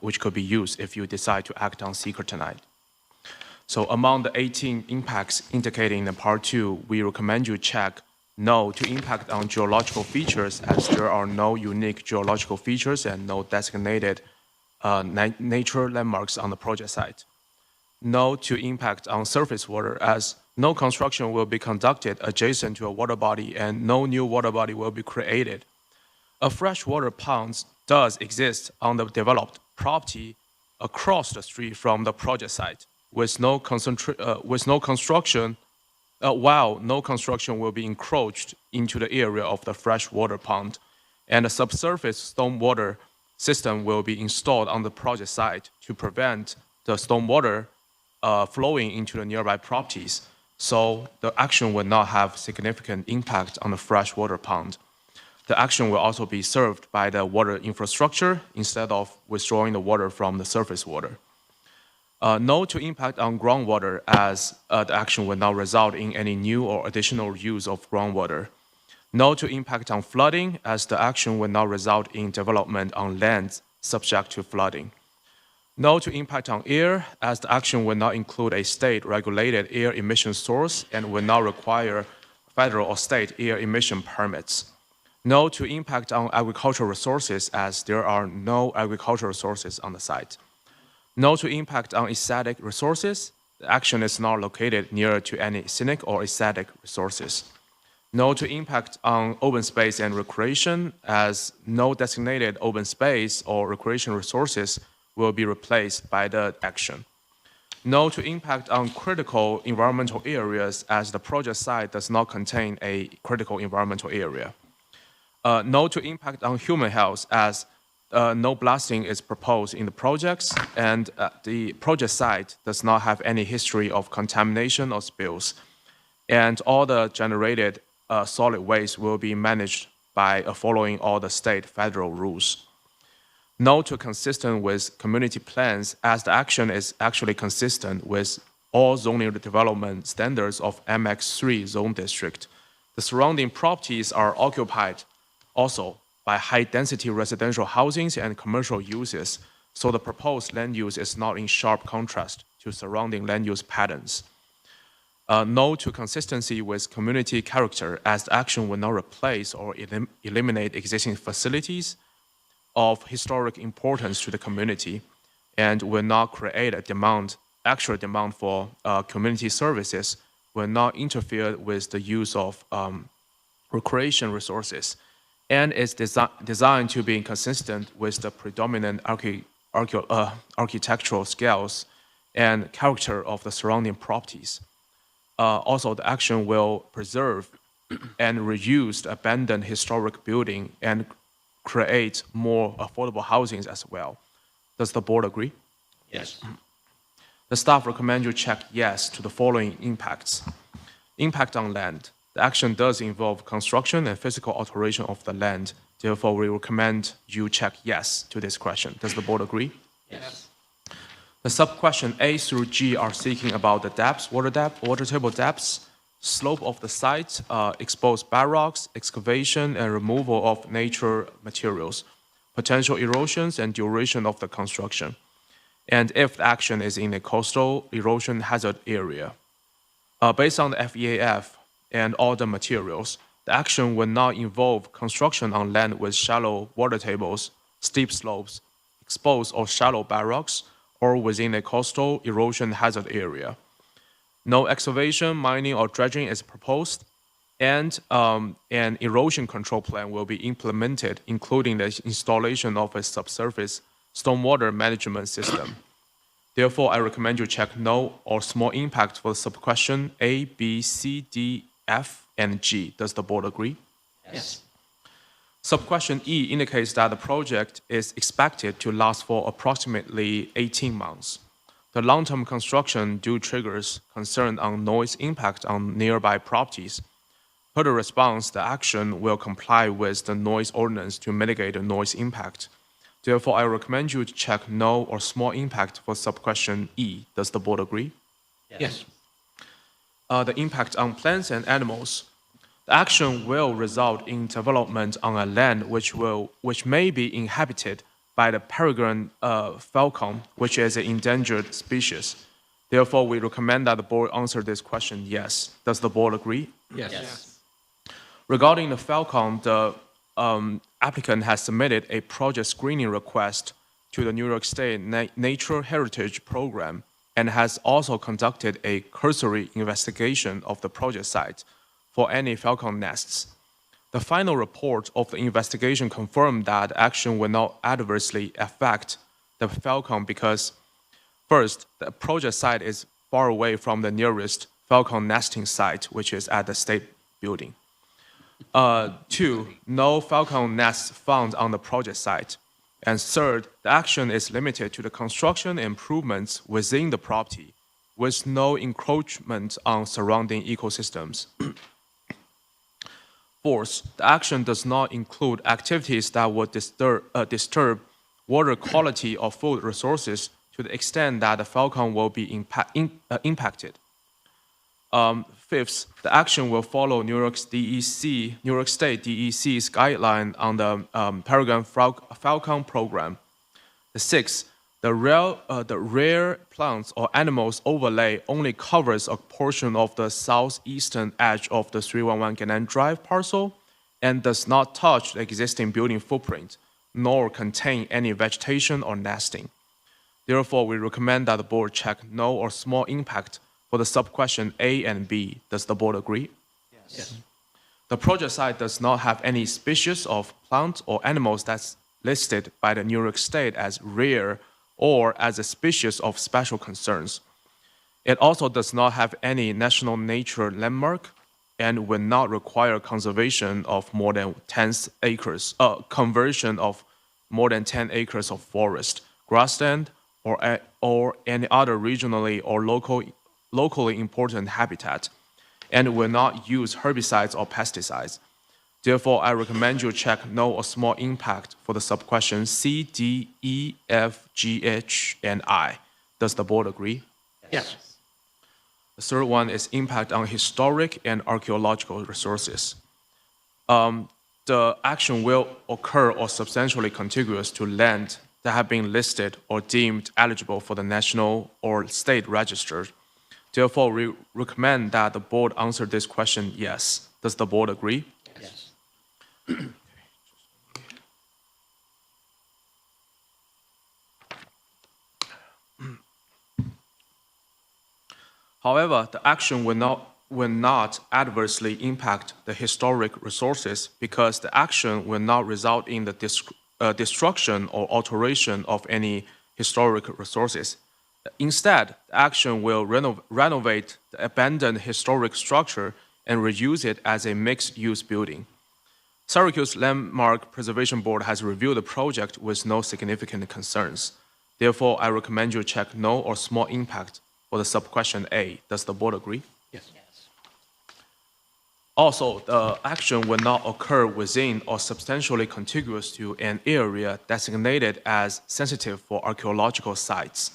which could be used if you decide to act on seeker tonight. So among the 18 impacts indicated in the part 2, we recommend you check no to impact on geological features, as there are no unique geological features and no designated nature landmarks on the project site. No to impact on surface water, as no construction will be conducted adjacent to a water body and no new water body will be created. A freshwater pond does exist on the developed property across the street from the project site, with no construction, while no construction will be encroached into the area of the freshwater pond, and a subsurface stormwater system will be installed on the project site to prevent the stormwater flowing into the nearby properties. So the action will not have significant impact on the freshwater pond. The action will also be served by the water infrastructure instead of withdrawing the water from the surface water. No to impact on groundwater, as the action will not result in any new or additional use of groundwater. No to impact on flooding, as the action will not result in development on lands subject to flooding. No to impact on air, as the action will not include a state-regulated air emission source and will not require federal or state air emission permits. No to impact on agricultural resources, as there are no agricultural resources on the site. No to impact on aesthetic resources. The action is not located near to any scenic or aesthetic resources. No to impact on open space and recreation, as no designated open space or recreation resources will be replaced by the action. No to impact on critical environmental areas, as the project site does not contain a critical environmental area. No to impact on human health, as no blasting is proposed in the projects, and the project site does not have any history of contamination or spills. And all the generated solid waste will be managed by following all the state federal rules. No to consistent with community plans, as the action is actually consistent with all zoning development standards of MX3 zone district. The surrounding properties are occupied also by high-density residential housings and commercial uses, so the proposed land use is not in sharp contrast to surrounding land use patterns. No to consistency with community character, as the action will not replace or eliminate existing facilities of historic importance to the community, and will not create a actual demand for community services, will not interfere with the use of recreation resources, and is designed to be consistent with the predominant architectural scales and character of the surrounding properties. Also, the action will preserve and reuse the abandoned historic building and create more affordable housings as well. Does the board agree? Yes. The staff recommend you check yes to the following impacts. Impact on land. The action does involve construction and physical alteration of the land. Therefore, we recommend you check yes to this question. Does the board agree? Yes. The sub-question A through G are seeking about the depths, water table depths, slope of the site, exposed bedrocks, excavation and removal of nature materials, potential erosions and duration of the construction, and if the action is in a coastal erosion hazard area. Based on the FEAF and all the materials, the action will not involve construction on land with shallow water tables, steep slopes, exposed or shallow bedrocks, or within a coastal erosion hazard area. No excavation, mining, or dredging is proposed, and an erosion control plan will be implemented, including the installation of a subsurface stormwater management system. Therefore, I recommend you check no or small impact for sub-question A, B, C, D, F, and G. Does the board agree? Yes. Sub-question E indicates that the project is expected to last for approximately 18 months. The long-term construction due triggers concern on noise impact on nearby properties. Per the response, the action will comply with the noise ordinance to mitigate the noise impact. Therefore, I recommend you to check no or small impact for subquestion E. Does the board agree? Yes. The impact on plants and animals. The action will result in development on a land which may be inhabited by the peregrine falcon, which is an endangered species. Therefore, we recommend that the board answer this question yes. Does the board agree? Yes. Regarding the falcon, the applicant has submitted a project screening request to the New York State Nature Heritage Program and has also conducted a cursory investigation of the project site for any falcon nests. The final report of the investigation confirmed that action will not adversely affect the falcon because, first, the project site is far away from the nearest falcon nesting site, which is at the state building. Two, no falcon nests found on the project site. And third, the action is limited to the construction improvements within the property, with no encroachment on surrounding ecosystems. Fourth, the action does not include activities that would disturb water quality or food resources to the extent that the falcon will be impacted. Fifth, the action will follow New York State DEC's guideline on the peregrine falcon program. The sixth, the rare plants or animals overlay only covers a portion of the southeastern edge of the 311 Gannon Drive parcel and does not touch the existing building footprint, nor contain any vegetation or nesting. Therefore, we recommend that the board check no or small impact for the subquestion A and B. Does the board agree? Yes. The project site does not have any species of plant or animals that's listed by the New York State as rare or as a species of special concerns. It also does not have any national nature landmark and will not require conservation of more than 10 acres, conversion of more than 10 acres of forest, grassland, or any other regionally or locally important habitat, and will not use herbicides or pesticides. Therefore, I recommend you check no or small impact for the subquestion C, D, E, F, G, H, and I. Does the board agree? Yes. The third one is impact on historic and archaeological resources. The action will occur or substantially contiguous to land that have been listed or deemed eligible for the national or state register. Therefore, we recommend that the board answer this question yes. Does the board agree? Yes. However, the action will not adversely impact the historic resources because the action will not result in the destruction or alteration of any historic resources. Instead, the action will renovate the abandoned historic structure and reuse it as a mixed-use building. Syracuse Landmark Preservation Board has reviewed the project with no significant concerns. Therefore, I recommend you check no or small impact for the subquestion A. Does the board agree? Yes. Also, the action will not occur within or substantially contiguous to an area designated as sensitive for archaeological sites,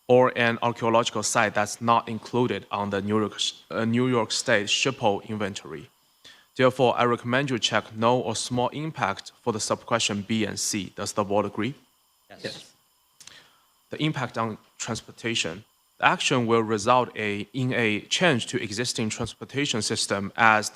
or an archaeological site that's not included on the New York State SHPO inventory. Therefore, I recommend you check no or small impact for the subquestion B and C. Does the board agree? Yes. The impact on transportation. The action will result in a change to existing transportation system as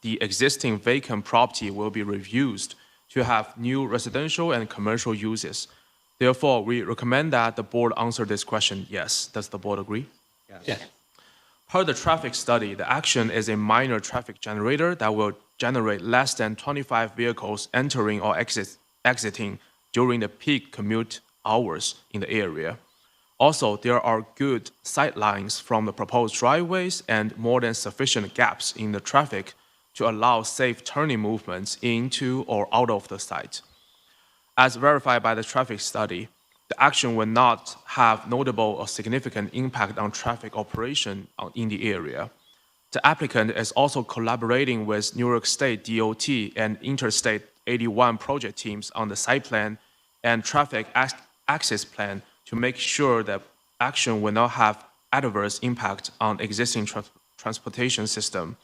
the existing vacant property will be reused to have new residential and commercial uses. Therefore, we recommend that the board answer this question yes. Does the board agree? Yes. Per the traffic study, the action is a minor traffic generator that will generate less than 25 vehicles entering or exiting during the peak commute hours in the area. Also, there are good sight lines from the proposed driveways and more than sufficient gaps in the traffic to allow safe turning movements into or out of the site. As verified by the traffic study, the action will not have notable or significant impact on traffic operation in the area. The applicant is also collaborating with New York State DOT and Interstate 81 project teams on the site plan and traffic access plan to make sure that action will not have adverse impact on existing transportation system.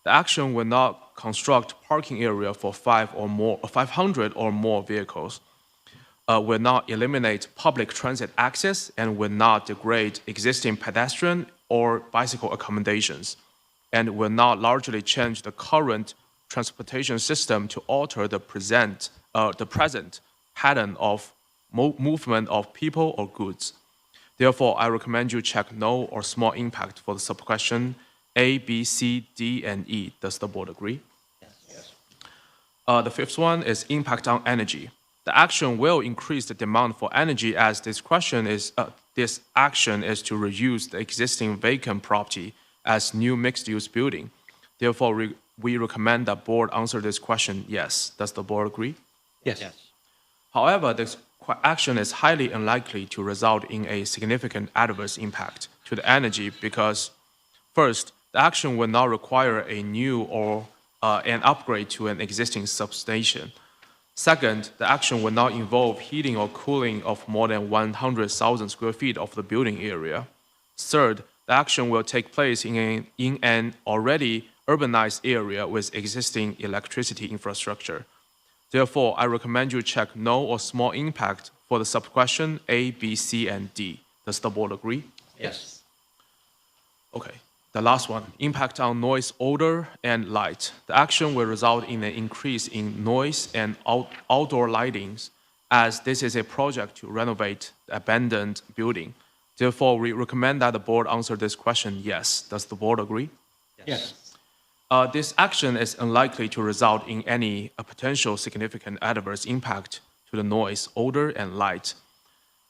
The action will not construct parking area for 500 or more vehicles, will not eliminate public transit access, and will not degrade existing pedestrian or bicycle accommodations, and will not largely change the current transportation system to alter the present pattern of movement of people or goods. Therefore, I recommend you check no or small impact for the subquestion A, B, C, D, and E. Does the board agree? Yes. The fifth one is impact on energy. The action will increase the demand for energy as this action is to reuse the existing vacant property as new mixed-use building. Therefore, we recommend that board answer this question yes. Does the board agree? Yes. However, this action is highly unlikely to result in a significant adverse impact to the energy because, first, the action will not require a new or an upgrade to an existing substation. Second, the action will not involve heating or cooling of more than 100,000 square feet of the building area. Third, the action will take place in an already urbanized area with existing electricity infrastructure. Therefore, I recommend you check no or small impact for the subquestion A, B, C, and D. Does the board agree? Yes. Okay. The last one, impact on noise, odor, and light. The action will result in an increase in noise and outdoor lightings, as this is a project to renovate the abandoned building. Therefore, we recommend that the board answer this question yes. Does the board agree? Yes. This action is unlikely to result in any potential significant adverse impact to the noise, odor, and light.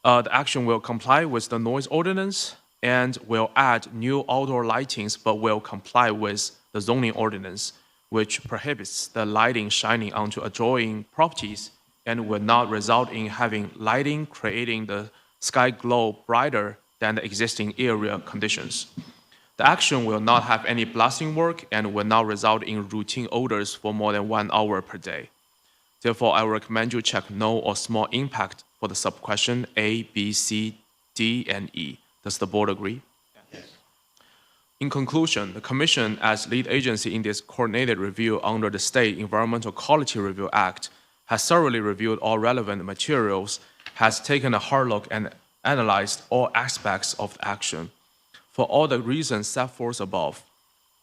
The action will comply with the noise ordinance and will add new outdoor lightings, but will comply with the zoning ordinance, which prohibits the lighting shining onto adjoining properties and will not result in having lighting creating the sky glow brighter than the existing area conditions. The action will not have any blasting work and will not result in routine odors for more than 1 hour per day. Therefore, I recommend you check no or small impact for the subquestion A, B, C, D, and E. Does the board agree? Yes. In conclusion, the Commission, as lead agency in this coordinated review under the State Environmental Quality Review Act, has thoroughly reviewed all relevant materials, has taken a hard look and analyzed all aspects of the action. For all the reasons set forth above,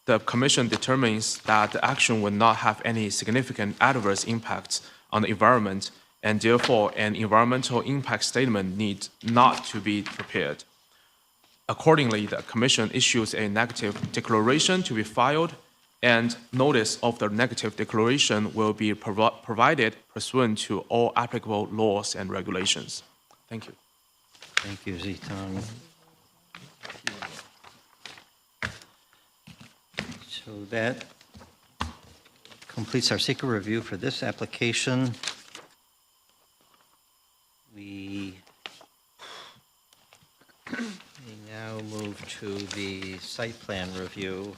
the Commission determines that the action will not have any significant adverse impacts on the environment, and therefore an environmental impact statement needs not to be prepared. Accordingly, the Commission issues a negative declaration to be filed, and notice of the negative declaration will be provided pursuant to all applicable laws and regulations. Thank you. Thank you, Zitong. So that completes our secret review for this application. We now move to the site plan review.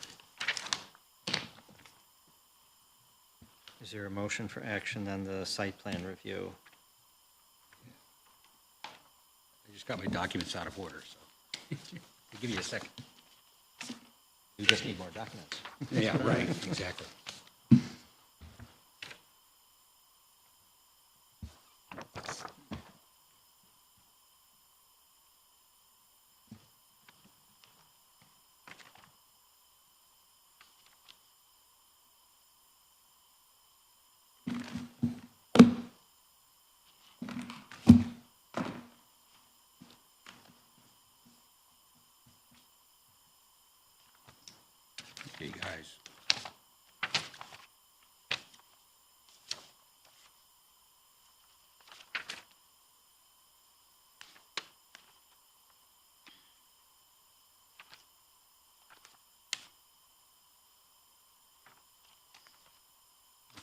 Is there a motion for action on the site plan review? I just got my documents out of order, so I'll give you a second. You just need more documents. Yeah, right, exactly. Okay, guys.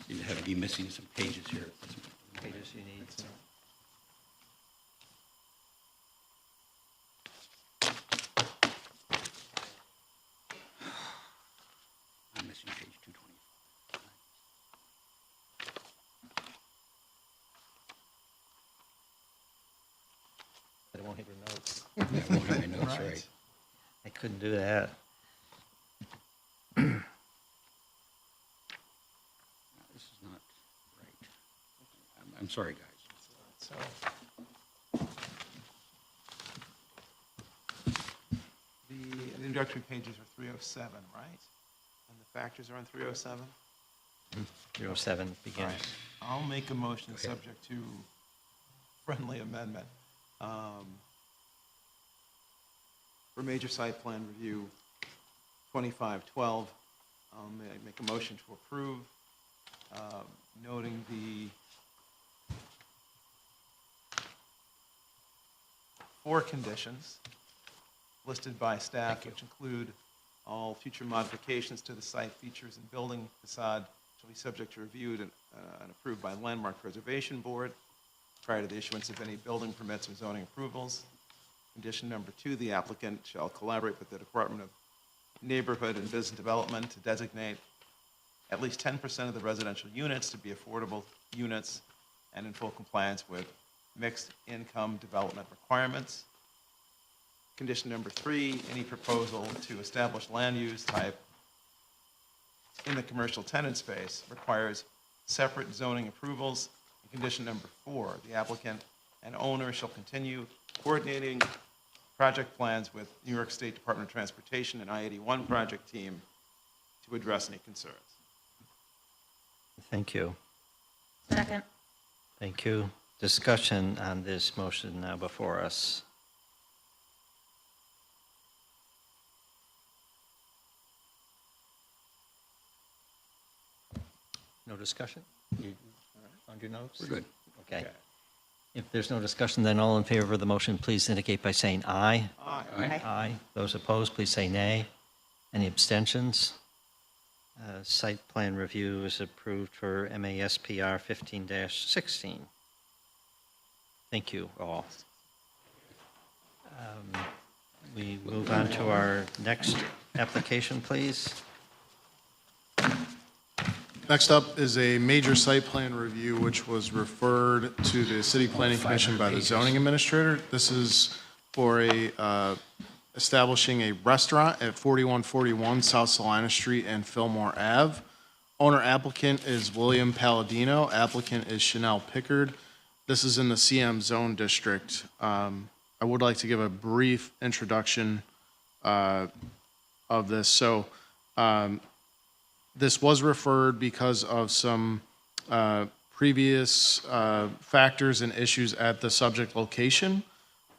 Seem to have be missing some pages here. Some pages you need. I'm missing page 225. right. I couldn't do that. This is not right. I'm sorry, guys. So, the introductory pages are 307, right? And the factors are on 307? 307 begins. All right. I'll make a motion subject to friendly amendment. For major site plan review 2512, I'll make a motion to approve, noting the 4 conditions listed by staff, which include all future modifications to the site features and building facade shall be subject to review and approved by the Landmark Preservation Board prior to the issuance of any building permits or zoning approvals. Condition number 2, the applicant shall collaborate with the Department of Neighborhood and Business Development to designate at least 10% of the residential units to be affordable units and in full compliance with mixed income development requirements. Condition number 3, any proposal to establish land use type in the commercial tenant space requires separate zoning approvals. And condition number 4, the applicant and owner shall continue coordinating project plans with New York State Department of Transportation and I-81 project team to address any concerns. Thank you. Second. Thank you. Discussion on this motion now before us. No discussion? You found your notes? We're good. Okay. If there's no discussion, then all in favor of the motion, please indicate by saying aye. Aye. Aye. Aye. Those opposed, please say nay. Any abstentions? Site plan review is approved for MASPR 15-16. Thank you all. We move on to our next application, please. Next up is a major site plan review, which was referred to the City Planning Commission by the zoning administrator. This is for establishing a restaurant at 4141 South Salina Street and Fillmore Ave. Owner applicant is William Palladino. Applicant is Chanel Pickard. This is in the CM Zone District. I would like to give a brief introduction of this. So, this was referred because of some previous factors and issues at the subject location.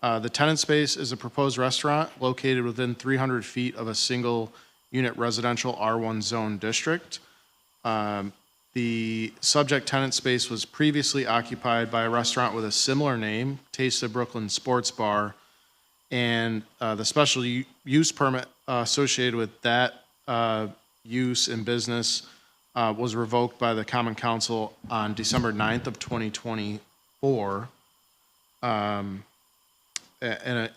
The tenant space is a proposed restaurant located within 300 feet of a single unit residential R1 zone district. The subject tenant space was previously occupied by a restaurant with a similar name, Taste of Brooklyn Sports Bar, and the special use permit associated with that use and business was revoked by the Common Council on December 9th of 2024. And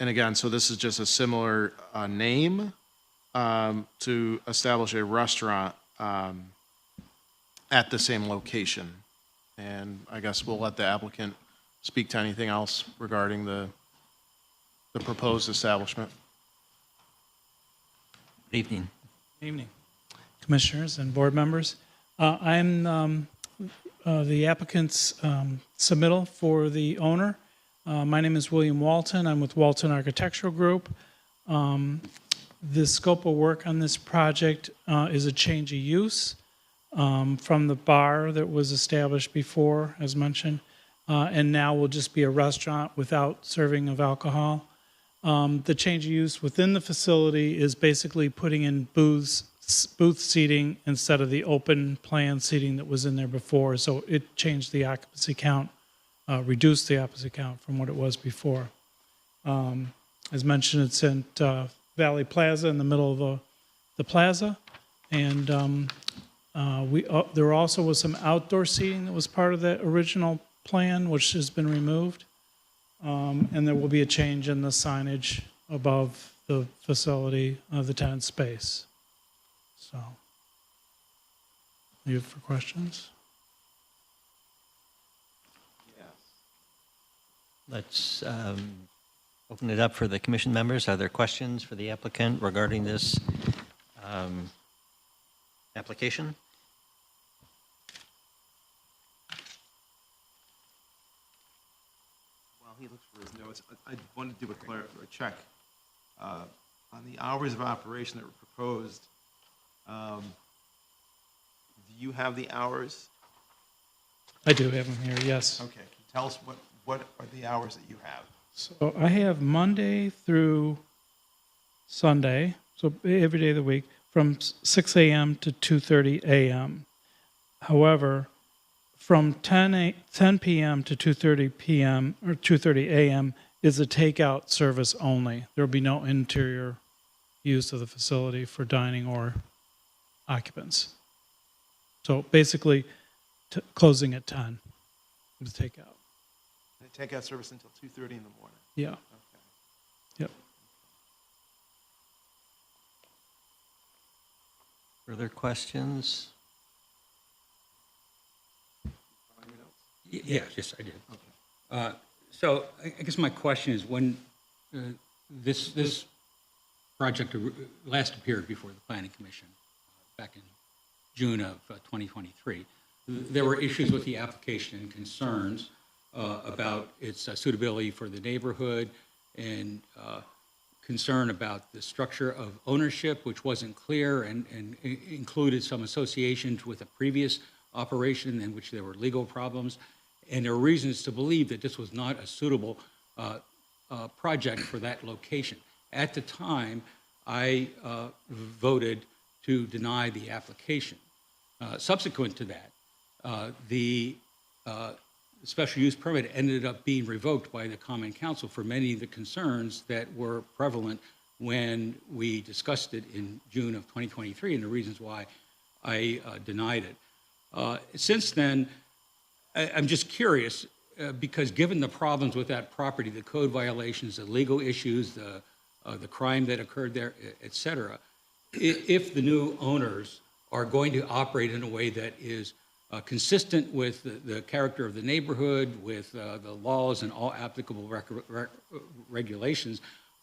again, so this is just a similar name to establish a restaurant at the same location. And I guess we'll let the applicant speak to anything else regarding the proposed establishment. Good evening. Evening, Commissioners and board members. I'm the applicant's submittal for the owner. My name is William Walton. I'm with Walton Architectural Group. The scope of work on this project is a change of use from the bar that was established before, as mentioned, and now will just be a restaurant without serving of alcohol. The change of use within the facility is basically putting in booth seating instead of the open plan seating that was in there before. So it changed the occupancy count, reduced the occupancy count from what it was before. As mentioned, it's in Valley Plaza in the middle of the plaza. And there also was some outdoor seating that was part of the original plan, which has been removed. And there will be a change in the signage above the facility of the tenant space. So, you for questions? Let's, Open it up for the commission members. Are there questions for the applicant regarding this application? While he looks for his notes, I wanted to do a check. On the hours of operation that were proposed, do you have the hours? I do have them here, yes. Okay, can you tell us what are the hours that you have? So I have Monday through Sunday, so every day of the week, from 6 a.m. to 2:30 a.m. However, from 10 p.m. to 2:30 p.m. or 2:30 a.m. is a takeout service only. There will be no interior use of the facility for dining or occupants. So basically, closing at 10 with takeout. And the takeout service until 2:30 in the morning? Yeah. Okay. Yep. Further questions? Yes, I did. So I guess my question is, when this project last appeared before the Planning Commission back in June of 2023, there were issues with the application and concerns about its suitability for the neighborhood and concern about the structure of ownership, which wasn't clear and included some associations with a previous operation in which there were legal problems. And there are reasons to believe that this was not a suitable project for that location. At the time, I voted to deny the application. Subsequent to that, the special use permit ended up being revoked by the Common Council for many of the concerns that were prevalent when we discussed it in June of 2023 and the reasons why I denied it. Since then, I'm just curious, because given the problems with that property, the code violations, the legal issues, the crime that occurred there, et cetera, if the new owners are going to operate in a way that is consistent with the character of the neighborhood, with the laws and all applicable regulations,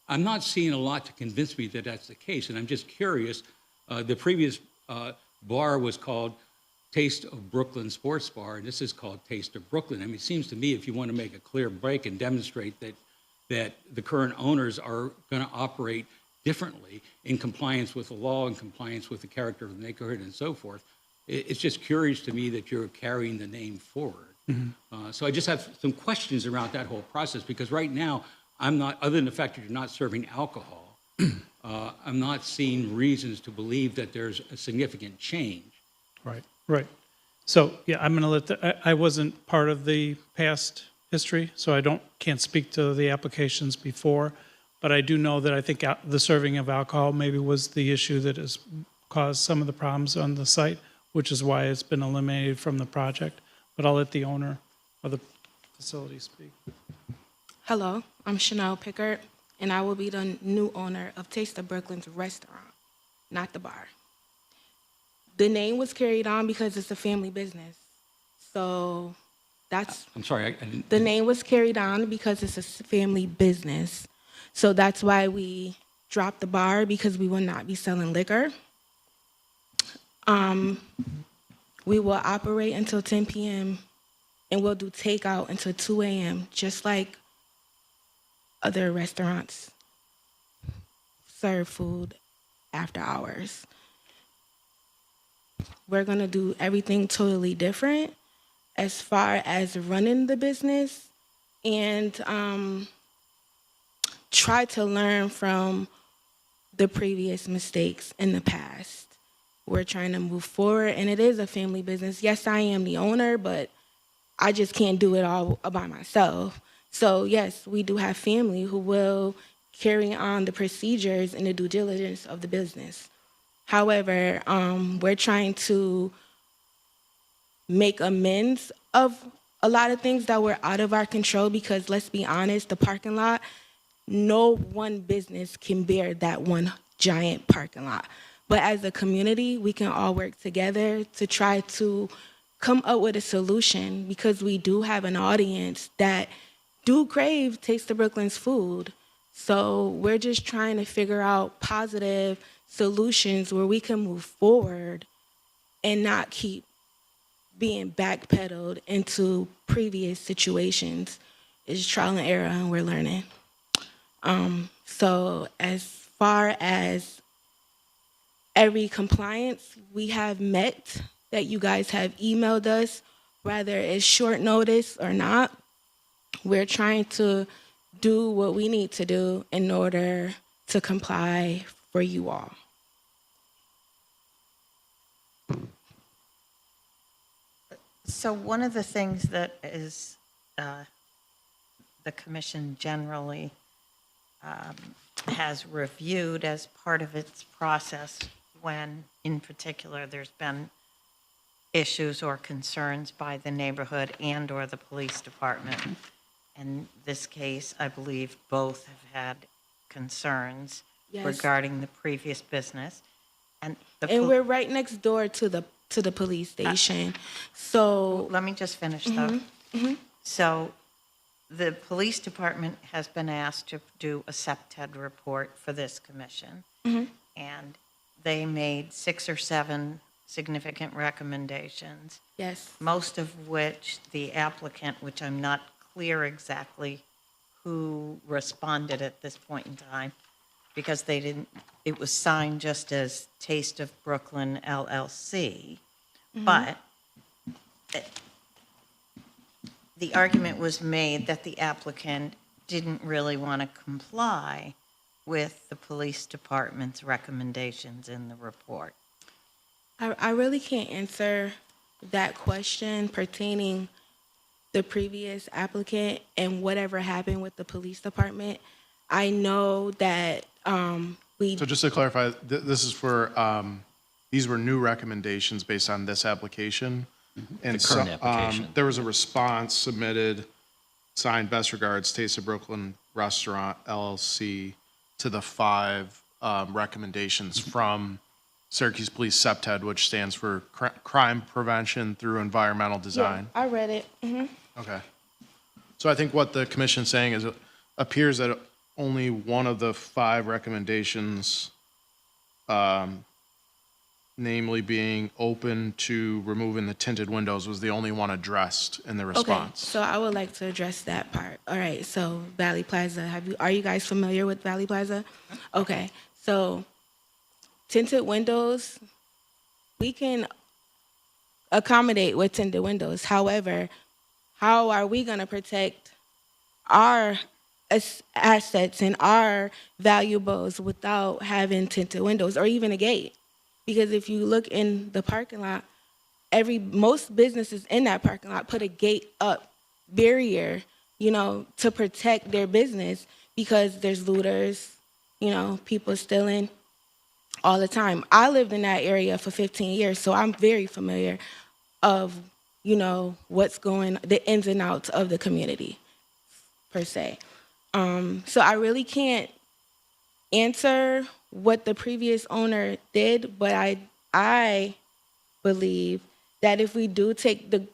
I'm not seeing a lot to convince me that that's the case. And I'm just curious, the previous bar was called Taste of Brooklyn Sports Bar, and this is called Taste of Brooklyn. I mean, it seems to me if you want to make a clear break and demonstrate that the current owners are going to operate differently in compliance with the law and compliance with the character of the neighborhood and so forth, it's just curious to me that you're carrying the name forward. Mm-hmm. So I just have some questions around that whole process, because right now, I'm not, other than the fact that you're not serving alcohol, I'm not seeing reasons to believe that there's a significant change. Right, right. So, yeah, I'm going to let I wasn't part of the past history, so I can't speak to the applications before, but I do know that I think the serving of alcohol maybe was the issue that has caused some of the problems on the site, which is why it's been eliminated from the project. But I'll let the owner of the facility speak. Hello, I'm Chanel Pickard, and I will be the new owner of Taste of Brooklyn's restaurant, not the bar. The name was carried on because it's a family business. So that's... I'm sorry, I didn't... The name was carried on because it's a family business. So that's why we dropped the bar, because we will not be selling liquor. We will operate until 10 p.m. and we'll do takeout until 2 a.m., just like other restaurants serve food after hours. We're gonna do everything totally different as far as running the business, and try to learn from the previous mistakes in the past. We're trying to move forward, and it is a family business. Yes, I am the owner, but I just can't do it all by myself. So yes, we do have family who will carry on the procedures and the due diligence of the business. However, we're trying to make amends of a lot of things that were out of our control, because let's be honest, the parking lot, no one business can bear that one giant parking lot. But as a community, we can all work together to try to come up with a solution, because we do have an audience that do crave Taste of Brooklyn's food. So we're just trying to figure out positive solutions where we can move forward and not keep being backpedaled into previous situations. It's trial and error, and we're learning. So as far as every compliance we have met that you guys have emailed us, whether it's short notice or not, we're trying to do what we need to do in order to comply for you all. So one of the things that is the commission generally has reviewed as part of its process when, in particular, there's been issues or concerns by the neighborhood and or the police department. In this case, I believe both have had concerns Yes. regarding the previous business. And we're right next door to the police station. So let me just finish though. So the police department has been asked to do a SEPTED report for this commission. And they made 6 or 7 significant recommendations. Yes. Most of which the applicant, which I'm not clear exactly who responded at this point in time, because they didn't, it was signed just as Taste of Brooklyn LLC. But the argument was made that the applicant didn't really want to comply with the police department's recommendations in the report. I really can't answer that question pertaining the previous applicant and whatever happened with the police department. I know that So just to clarify, this is for, these were new recommendations based on this application. And The current application. there was a response submitted, signed best regards, Taste of Brooklyn Restaurant LLC, to the 5 recommendations from Syracuse Police SEPTED, which stands for Crime Prevention Through Environmental Design. Yeah, I read it. Okay. So I think what the commission's saying is it appears that only one of the 5 recommendations, namely being open to removing the tinted windows, was the only one addressed in the response. Okay, so I would like to address that part. All right, so Valley Plaza, are you guys familiar with Valley Plaza? Okay, so tinted windows, we can accommodate with tinted windows. However, how are we gonna protect our assets and our valuables without having tinted windows or even a gate? Because if you look in the parking lot, most businesses in that parking lot put a gate up, barrier, to protect their business because there's looters, people stealing all the time. I lived in that area for 15 years, so I'm very familiar of, what's the ins and outs of the community, per se. So I really can't answer what the previous owner did, but I believe that if we do take the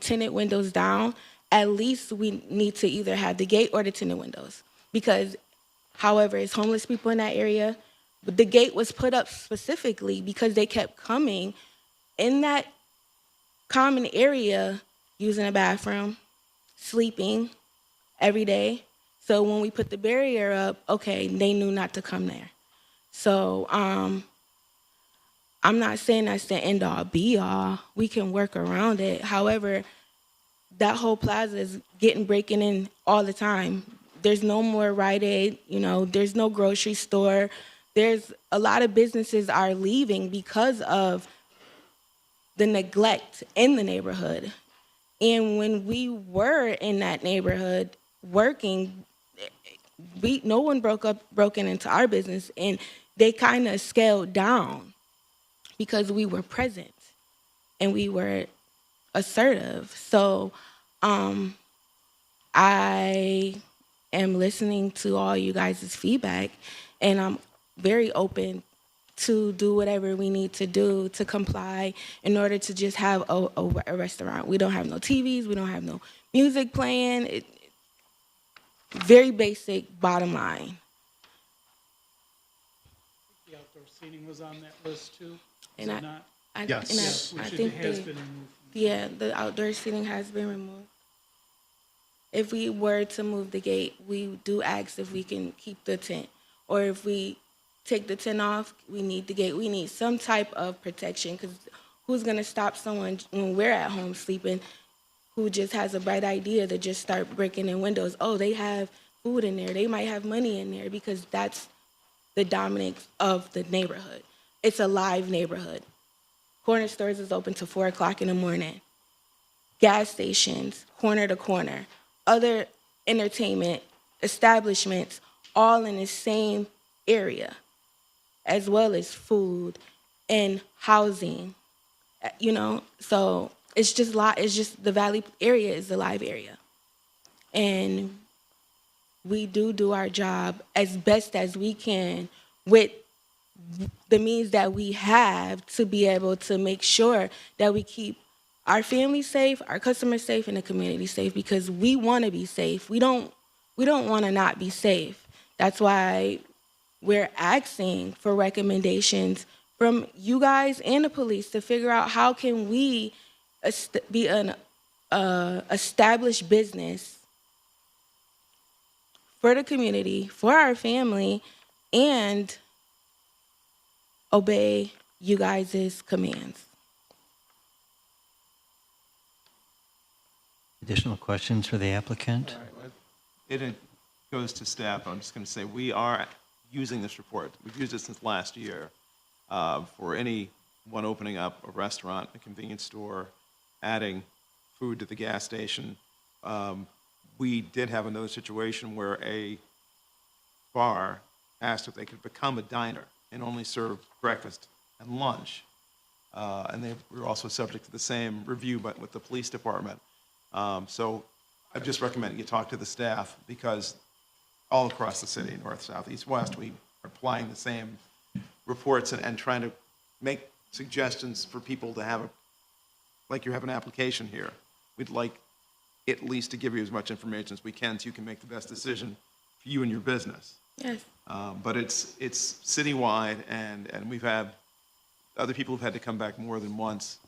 tinted windows down, at least we need to either have the gate or the tinted windows. Because, however, it's homeless people in that area. But the gate was put up specifically because they kept coming in that common area, using a bathroom, sleeping every day. So when we put the barrier up, okay, they knew not to come there. So I'm not saying that's the end all be all. We can work around it. However, that whole plaza is breaking in all the time. There's no more Rite Aid, there's no grocery store. There's a lot of businesses are leaving because of the neglect in the neighborhood. And when we were in that neighborhood working, no one broken into our business, and they kind of scaled down because we were present and we were assertive. So I am listening to all you guys' feedback, and I'm very open to do whatever we need to do to comply in order to just have a restaurant. We don't have no TVs, we don't have no music playing. Very basic bottom line. The outdoor seating was on that list too, is And it not? Yes. Which I it think has they- been removed. Yeah, the outdoor seating has been removed. If we were to move the gate, we do ask if we can keep the tent. Or if we take the tent off, we need the gate. We need some type of protection, because who's gonna stop someone when we're at home sleeping who just has a bright idea to just start breaking in windows? Oh, they have food in there. They might have money in there, because that's the dominance of the neighborhood. It's a live neighborhood. Corner stores is open till 4 o'clock in the morning. Gas stations, corner to corner. Other entertainment establishments, all in the same area, as well as food and housing. You know, so it's just the Valley area is a live area. And we do our job as best as we can with the means that we have to be able to make sure that we keep our family safe, our customers safe, and the community safe, because we want to be safe. We don't want to not be safe. That's why we're asking for recommendations from you guys and the police to figure out how can we be an established business for the community, for our family, and obey you guys' commands. Additional questions for the applicant? It goes to staff. I'm just going to say, we are using this report. We've used it since last year for anyone opening up a restaurant, a convenience store, adding food to the gas station. We did have another situation where a bar asked if they could become a diner and only serve breakfast and lunch. And they were also subject to the same review, but with the police department. So I just recommend you talk to the staff, because all across the city, north, south, east, west, we are applying the same reports and trying to make suggestions for people to have like you have an application here. We'd like at least to give you as much information as we can so you can make the best decision for you and your business. Yes. But it's citywide, and we've had other people have had to come back more than once.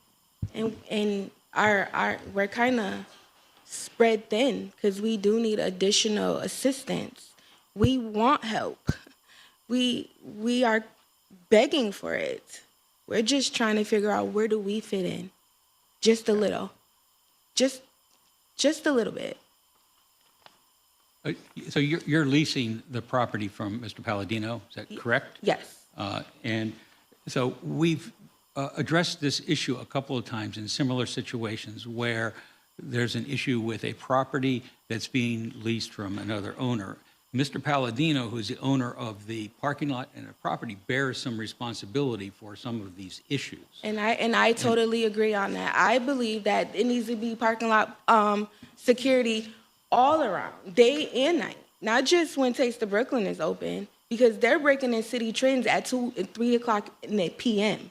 And we're kind of spread thin, because we do need additional assistance. We want help. We are begging for it. We're just trying to figure out, where do we fit in? Just a little. Just a little bit. So you're leasing the property from Mr. Palladino, is that correct? Yes. And so we've addressed this issue a couple of times in similar situations where there's an issue with a property that's being leased from another owner. Mr. Palladino, who's the owner of the parking lot and the property, bears some responsibility for some of these issues. And I totally agree on that. I believe that it needs to be parking lot security all around, day and night, not just when Taste of Brooklyn is open, because they're breaking in city trends at 2 and 3 o'clock in the p.m.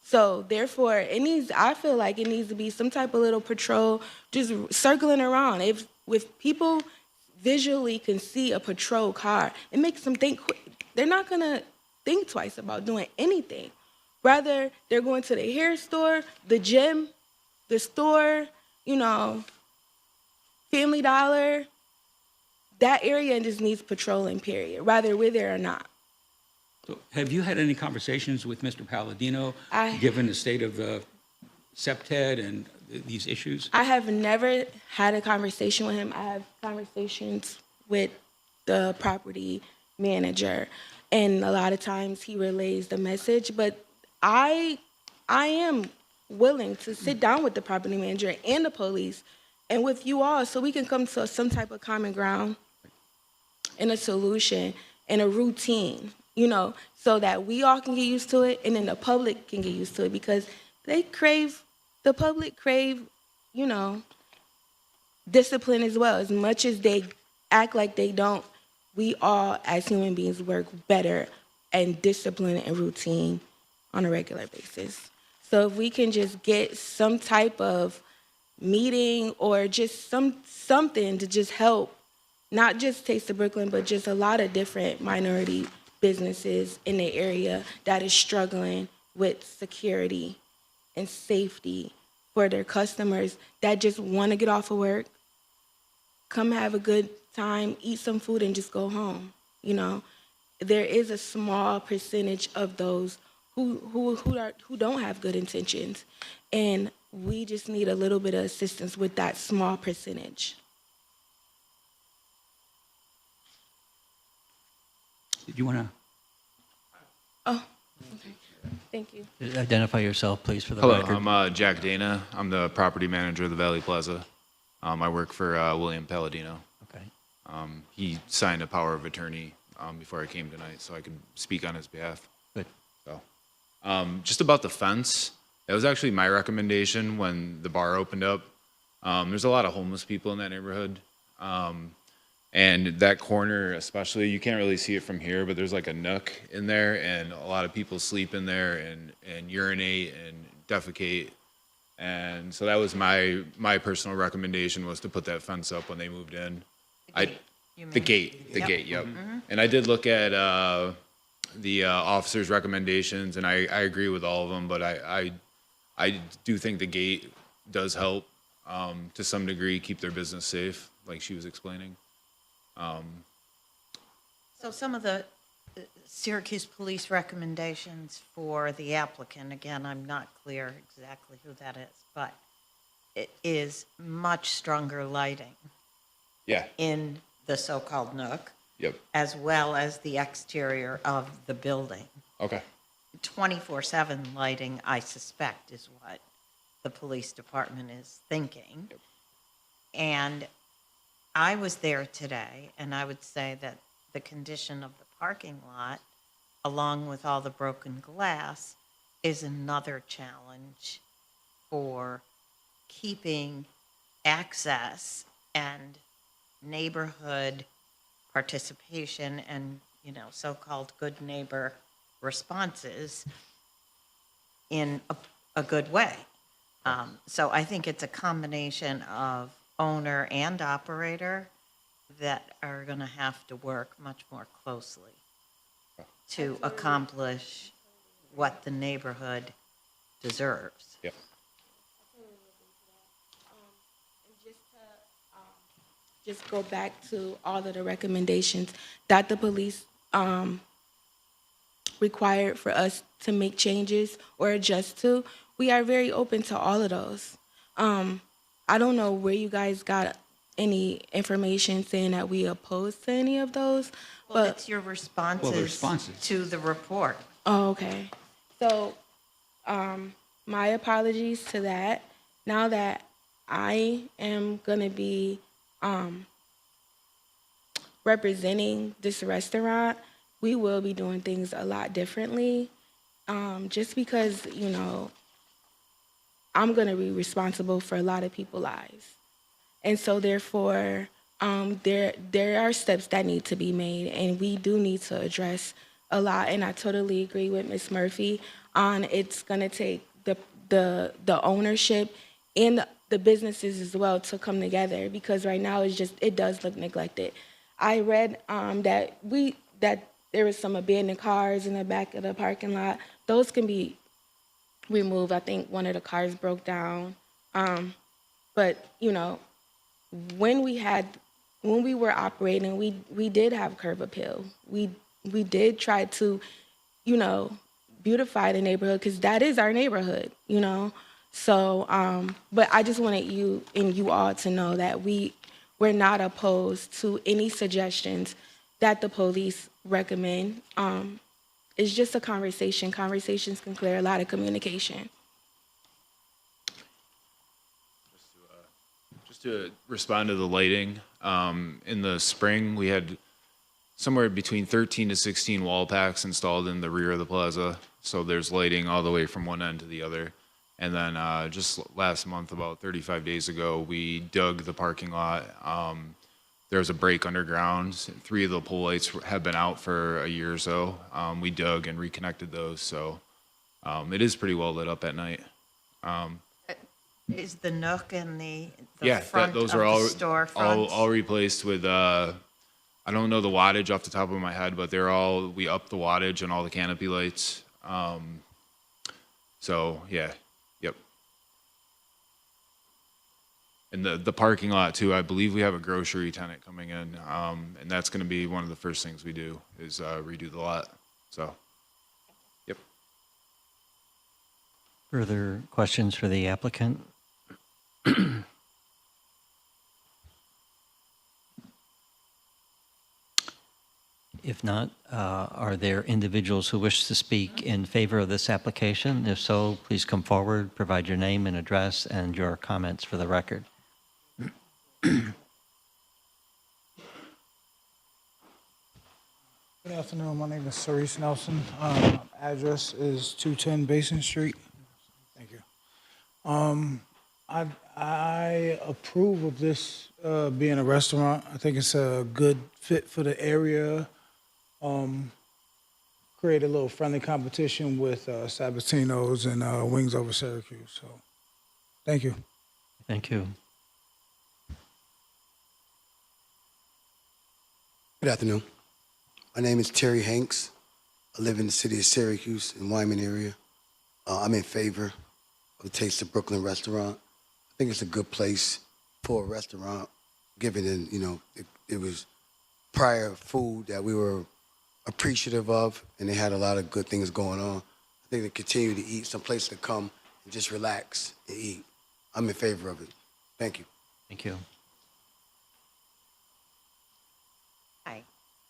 So therefore, I feel like it needs to be some type of little patrol just circling around. If people visually can see a patrol car, it makes them think quick. They're not gonna think twice about doing anything. Rather, they're going to the hair store, the gym, the store, Family Dollar. That area just needs patrolling, period, whether we're there or not. So have you had any conversations with Mr. Palladino, given the state of the SEPTED and these issues? I have never had a conversation with him. I have conversations with the property manager, and a lot of times he relays the message, but I am willing to sit down with the property manager and the police and with you all, so we can come to some type of common ground and a solution and a routine, so that we all can get used to it, and then the public can get used to it, because the public crave, discipline as well. As much as they act like they don't, we all as human beings work better and discipline and routine on a regular basis. So if we can just get some type of meeting or just something to just help not just Taste of Brooklyn, but just a lot of different minority businesses in the area that is struggling with security and safety for their customers that just want to get off of work, come have a good time, eat some food, and just go home. You know, there is a small percentage of those who don't have good intentions, and we just need a little bit of assistance with that small percentage. Did you want to? Oh, okay. Thank you. Identify yourself, please, for the Hello, record. I'm Jack Dana. I'm the property manager of the Valley Plaza. I work for William Palladino. Okay. He signed a power of attorney before I came tonight, so I could speak on his behalf. Good. So, just about the fence, that was actually my recommendation when the bar opened up. There's a lot of homeless people in that neighborhood. And that corner especially, you can't really see it from here, but there's like a nook in there, and a lot of people sleep in there and urinate and defecate. And so that was my personal recommendation, was to put that fence up when they moved in. The gate, yep. Mhm. And I did look at the officer's recommendations, and I agree with all of them, but I do think the gate does help to some degree keep their business safe, like she was explaining. So some of the Syracuse police recommendations for the applicant, again, I'm not clear exactly who that is, but it is much stronger lighting. Yeah. In the so-called nook. Yep. As well as the exterior of the building. Okay. 24/7 lighting, I suspect, is what the police department is thinking. Yep. And I was there today, and I would say that the condition of the parking lot, along with all the broken glass, is another challenge for keeping access and neighborhood participation and, you know, so-called good neighbor responses in a good way. So I think it's a combination of owner and operator that are going to have to work much more closely to accomplish what the neighborhood deserves. Yep. Just go back to all of the recommendations that the police required for us to make changes or adjust to. We are very open to all of those. I don't know where you guys got any information saying that we oppose to any of those, Well, but it's your responses to the report. oh, okay. So, my apologies to that. Now that I am gonna be representing this restaurant, we will be doing things a lot differently. Just because, you know, I'm gonna be responsible for a lot of people's lives. And so therefore, there are steps that need to be made, and we do need to address a lot. And I totally agree with Ms. Murphy on it's gonna take the ownership and the businesses as well to come together, because right now it does look neglected. I read that there was some abandoned cars in the back of the parking lot. Those can be removed. I think one of the cars broke down. But you know, when we were operating, we did have curb appeal. We did try to, you know, beautify the neighborhood, because that is our neighborhood, you know. So, but I just wanted you and you all to know that we're not opposed to any suggestions that the police recommend. It's just a conversation. Conversations can clear a lot of communication. Just to respond to the lighting, in the spring, we had somewhere between 13 to 16 wall packs installed in the rear of the plaza. So there's lighting all the way from one end to the other. And then just last month, about 35 days ago, we dug the parking lot. There was a break underground. 3 of the pole lights have been out for a year or so. We dug and reconnected those. So it is pretty well lit up at night. Is the nook and the Yeah, front those of are all the storefront? all replaced with. I don't know the wattage off the top of my head, but we upped the wattage on all the canopy lights. So yeah, yep. And the parking lot too. I believe we have a grocery tenant coming in, and that's going to be one of the first things we do is redo the lot. So, yep. Further questions for the applicant? If not, are there individuals who wish to speak in favor of this application? If so, please come forward, provide your name and address and your comments for the record. Good afternoon. My name is Cerise Nelson. Address is 210 Basin Street. Thank you. I approve of this being a restaurant. I think it's a good fit for the area. Create a little friendly competition with Sabatino's and Wings Over Syracuse. So, thank you. Thank you. Good afternoon. My name is Terry Hanks. I live in the city of Syracuse in Wyman area. I'm in favor of the Taste of Brooklyn restaurant. I think it's a good place for a restaurant, given that, you know, it was prior food that we were appreciative of, and they had a lot of good things going on. I think they continue to eat, some place to come and just relax and eat. I'm in favor of it. Thank you. Thank you. Hi,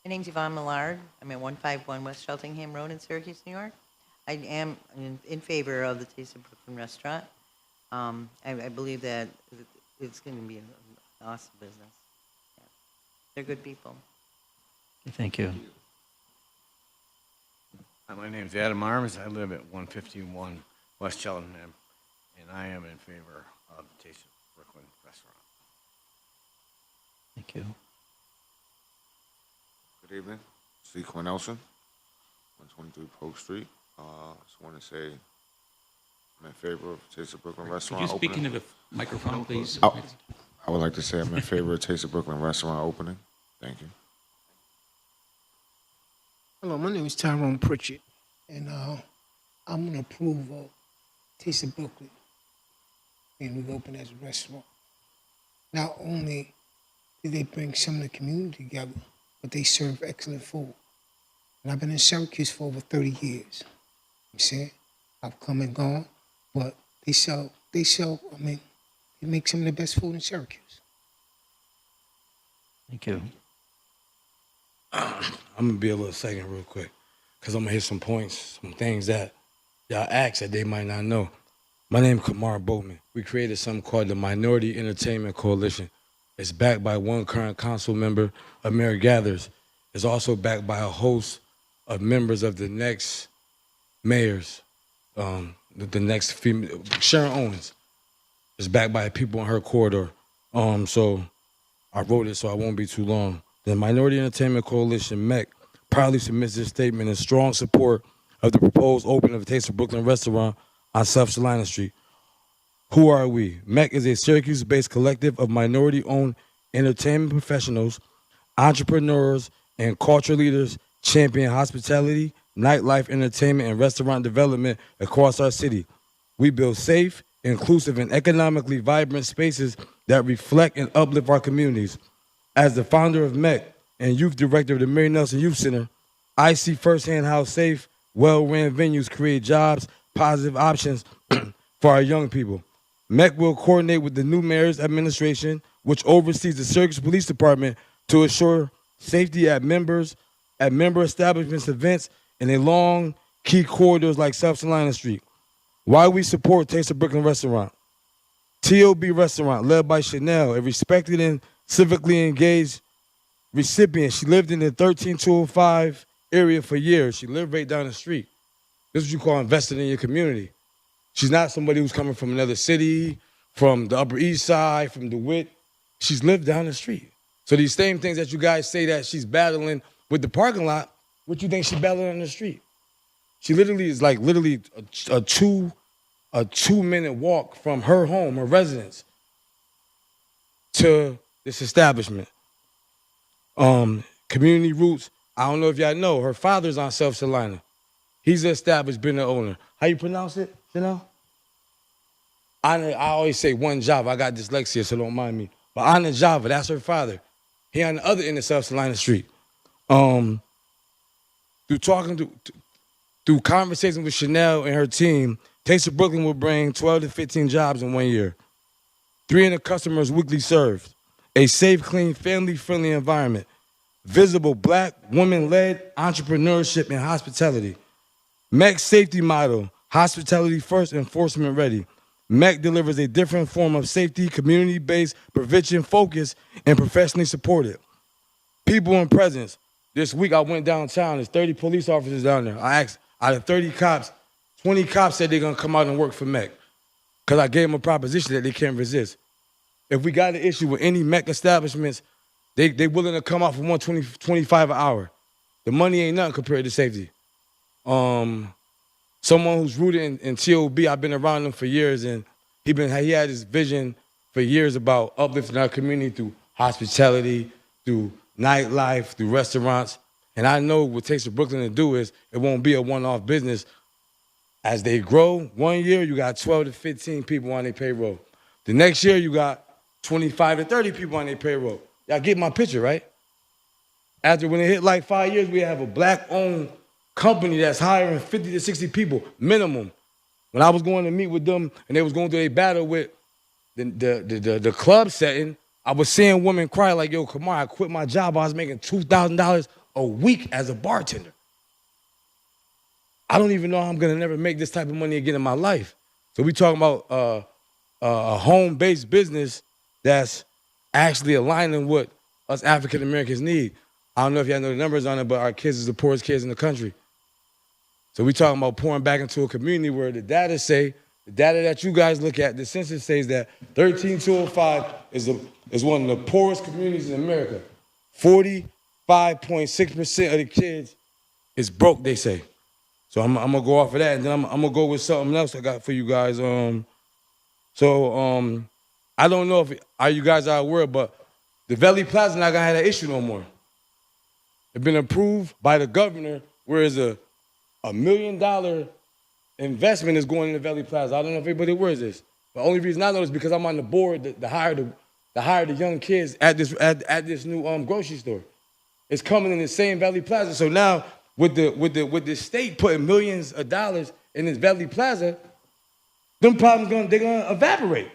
my name's Yvonne Millard. I'm at 151 West Cheltenham Road in Syracuse, New York. I am in favor of the Taste of Brooklyn restaurant. I believe that it's going to be an awesome business. Yeah. They're good people. Thank you. My name's Adam Arms. I live at 151 West Cheltenham, and I am in favor of the Taste of Brooklyn restaurant. Thank you. Good evening. C. Cornelson, 123 Polk Street. Just want to say I'm in favor of Taste of Brooklyn restaurant Could you speak opening. into the microphone, please? I would like to say I'm in favor of Taste of Brooklyn restaurant opening. Thank you. Hello, my name is Tyrone Pritchett, and I'm going to approve of Taste of Brooklyn, and we open as a restaurant. Not only did they bring some of the community together, but they serve excellent food. And I've been in Syracuse for over 30 years. You see, I've come and gone, but they make some of the best food in Syracuse. Thank you. I'm gonna be a little second real quick, because I'm gonna hit some points, some things that y'all asked that they might not know. My name is Kamar Bowman. We created something called the Minority Entertainment Coalition. It's backed by one current council member, Amir Gathers. It's also backed by a host of members of the next mayors, the next female, Sharon Owens. It's backed by people in her corridor. So I wrote it so I won't be too long. The Minority Entertainment Coalition, MEC, proudly submits this statement in strong support of the proposed opening of the Taste of Brooklyn restaurant on South Salina Street. Who are we? MEC is a Syracuse-based collective of minority-owned entertainment professionals, entrepreneurs, and culture leaders champion hospitality, nightlife, entertainment, and restaurant development across our city. We build safe, inclusive, and economically vibrant spaces that reflect and uplift our communities. As the founder of MEC and youth director of the Mary Nelson Youth Center, I see firsthand how safe, well-ran venues create jobs, positive options for our young people. MEC will coordinate with the new mayor's administration, which oversees the Syracuse Police Department, to ensure safety at member establishments, events, and along key corridors like South Salina Street. Why we support Taste of Brooklyn restaurant. TOB restaurant, led by Chanel, a respected and civically engaged recipient. She lived in the 13205 area for years. She lived right down the street. This is what you call investing in your community. She's not somebody who's coming from another city, from the Upper East Side, from DeWitt. She's lived down the street. So these same things that you guys say that she's battling with the parking lot, what you think she's battling on the street? She literally is like a a 2-minute walk from her home, her residence, to this establishment. Community Roots, I don't know if y'all know, her father's on South Salina. He's an established business owner. How you pronounce it, you know? I always say one Java. I got dyslexia, so don't mind me. But Anna Java, that's her father. He on the other end of South Salina Street. Through conversations with Chanel and her team, Taste of Brooklyn will bring 12 to 15 jobs in 1 year. 300 customers weekly served. A safe, clean, family-friendly environment. Visible Black, women-led entrepreneurship and hospitality. MEC's safety model, hospitality first, enforcement ready. MEC delivers a different form of safety, community-based, prevention focused, and professionally supported. People and presence. This week I went downtown, there's 30 police officers down there. I asked, out of 30 cops, 20 cops said they're gonna come out and work for MEC. Because I gave them a proposition that they can't resist. If we got an issue with any MEC establishments, they willing to come out for $125 an hour. The money ain't nothing compared to safety. Someone who's rooted in TOB, I've been around him for years, and he had this vision for years about uplifting our community through hospitality, through nightlife, through restaurants. And I know what Taste of Brooklyn to do is it won't be a one-off business. As they grow, 1 year you got 12 to 15 people on their payroll. The next year you got 25 to 30 people on their payroll. Y'all get my picture, right? After when it hit like 5 years, we have a Black-owned company that's hiring 50 to 60 people, minimum. When I was going to meet with them and they was going through a battle with the club setting, I was seeing women cry like, yo, come on, I quit my job. I was making $2,000 a week as a bartender. I don't even know how I'm gonna never make this type of money again in my life. So we talking about a home-based business that's actually aligning what us African Americans need. I don't know if y'all know the numbers on it, but our kids is the poorest kids in the country. So we talking about pouring back into a community where the data that you guys look at, the census says that 13205 is one of the poorest communities in America. 45.6% of the kids is broke, they say. So I'm gonna go off of that, and then I'm gonna go with something else I got for you guys. I don't know if you guys are aware, but the Valley Plaza not gonna have that issue no more. It's been approved by the governor, whereas a $1 million investment is going in the Valley Plaza. I don't know if everybody wears this. The only reason I know is because I'm on the board to hire the young kids at this new grocery store. It's coming in the same Valley Plaza. So now with the state putting millions of dollars in this Valley Plaza, them problems they're gonna evaporate.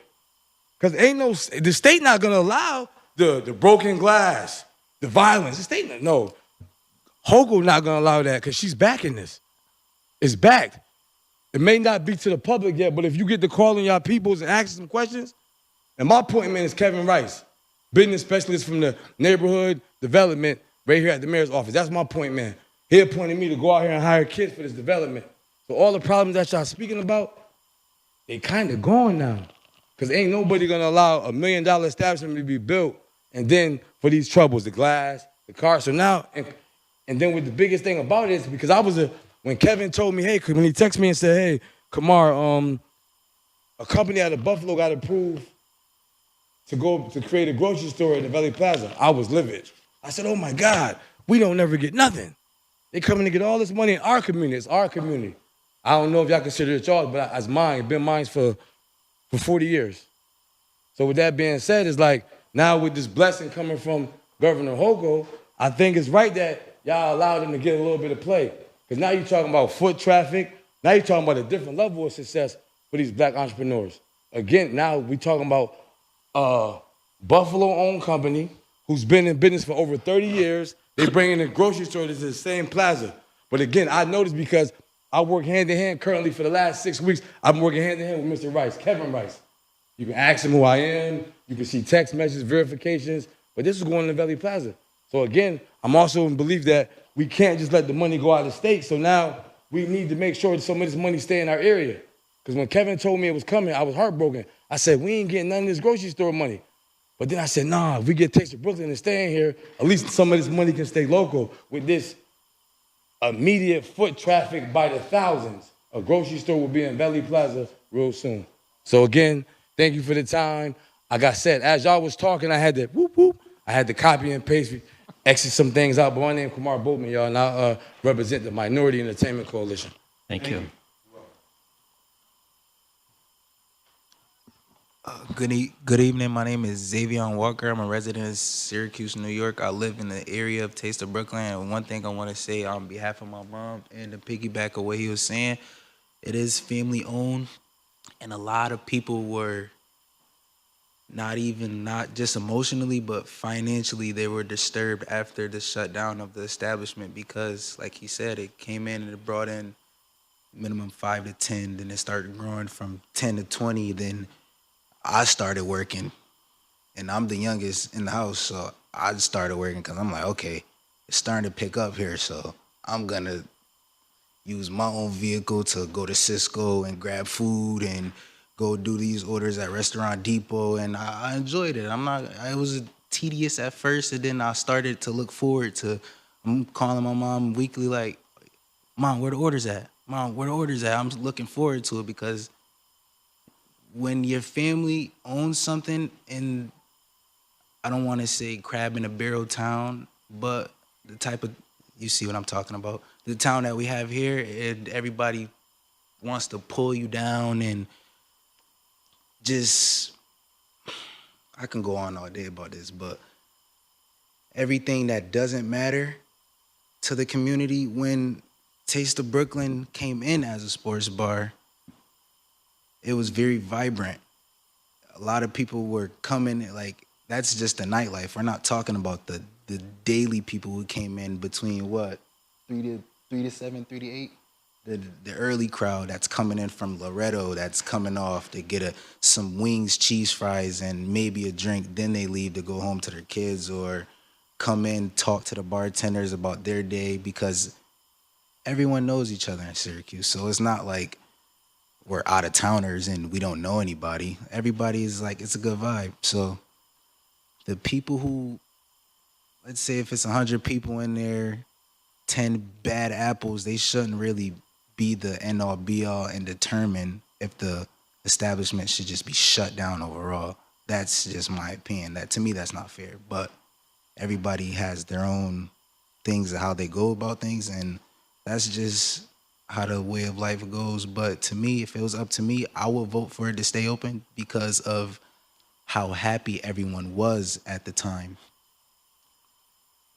Because the state not gonna allow the broken glass, the violence. The state no. Hochul not gonna allow that because she's backing this. It's backed. It may not be to the public yet, but if you get to calling y'all peoples and asking some questions, and my appointment is Kevin Rice, business specialist from the neighborhood development right here at the mayor's office. That's my point man. He appointed me to go out here and hire kids for this development. So all the problems that y'all speaking about, they kind of gone now. Because ain't nobody gonna allow $1 million establishment to be built and then for these troubles, the glass, the car. So now, and then with the biggest thing about it is because when Kevin told me, hey, when he texted me and said, hey, Kamar, a company out of Buffalo got approved to create a grocery store in the Valley Plaza. I was livid. I said, oh my God, we don't never get nothing. They coming to get all this money in our community. It's our community. I don't know if y'all consider it yours, but it's mine. It's been mine for 40 years. So with that being said, it's like now with this blessing coming from Governor Hochul, I think it's right that y'all allow them to get a little bit of play. Because now you're talking about foot traffic. Now you're talking about a different level of success for these Black entrepreneurs. Again, now we're talking about a Buffalo-owned company who's been in business for over 30 years. They bring in a grocery store that's in the same plaza. But again, I noticed because I work hand-in-hand currently for the last 6 weeks. I'm working hand-in-hand with Mr. Rice, Kevin Rice. You can ask him who I am. You can see text messages, verifications. But this is going in the Valley Plaza. So again, I'm also in belief that we can't just let the money go out of state. So now we need to make sure that some of this money stay in our area. Because when Kevin told me it was coming, I was heartbroken. I said, we ain't getting none of this grocery store money. But then I said, nah, if we get Taste of Brooklyn and stay in here, at least some of this money can stay local with this immediate foot traffic by the thousands. A grocery store will be in Valley Plaza real soon. So again, thank you for the time. Like I said, as y'all was talking, I had to whoop whoop. I had to copy and paste, exit some things out. But my name is Kumar Boatman, y'all, and I represent the Minority Entertainment Coalition. Thank you. Good evening. My name is Xavier Walker. I'm a resident of Syracuse, New York. I live in the area of Taste of Brooklyn. And one thing I want to say on behalf of my mom and to piggyback on what he was saying, it is family owned, and a lot of people were not just emotionally, but financially, they were disturbed after the shutdown of the establishment because, like he said, it came in and it brought in minimum 5 to 10, then it started growing from 10 to 20, then I started working, and I'm the youngest in the house, so I started working because I'm like, okay, it's starting to pick up here, so I'm gonna use my own vehicle to go to Cisco and grab food and go do these orders at Restaurant Depot, and I enjoyed it. It was tedious at first, and then I started to look forward to, I'm calling my mom weekly like, Mom, where the orders at? Mom, where the orders at? I'm looking forward to it because when your family owns something, and I don't want to say crab in a barrel town, but the type of, you see what I'm talking about, the town that we have here, and everybody wants to pull you down and just, I can go on all day about this, but everything that doesn't matter to the community, when Taste of Brooklyn came in as a sports bar, it was very vibrant. A lot of people were coming, like, that's just the nightlife. We're not talking about the daily people who came in between what, 3 to 7, 3 to 8? The early crowd that's coming in from Loretto, that's coming off to get some wings, cheese fries, and maybe a drink. Then they leave to go home to their kids or come in, talk to the bartenders about their day, because everyone knows each other in Syracuse. So it's not like we're out of towners and we don't know anybody. Everybody is like, it's a good vibe. So the people who, let's say if it's 100 people in there, 10 bad apples, they shouldn't really be the end all be all and determine if the establishment should just be shut down overall. That's just my opinion. That, to me, that's not fair. But everybody has their own things of how they go about things, and that's just how the way of life goes. But to me, if it was up to me, I would vote for it to stay open because of how happy everyone was at the time.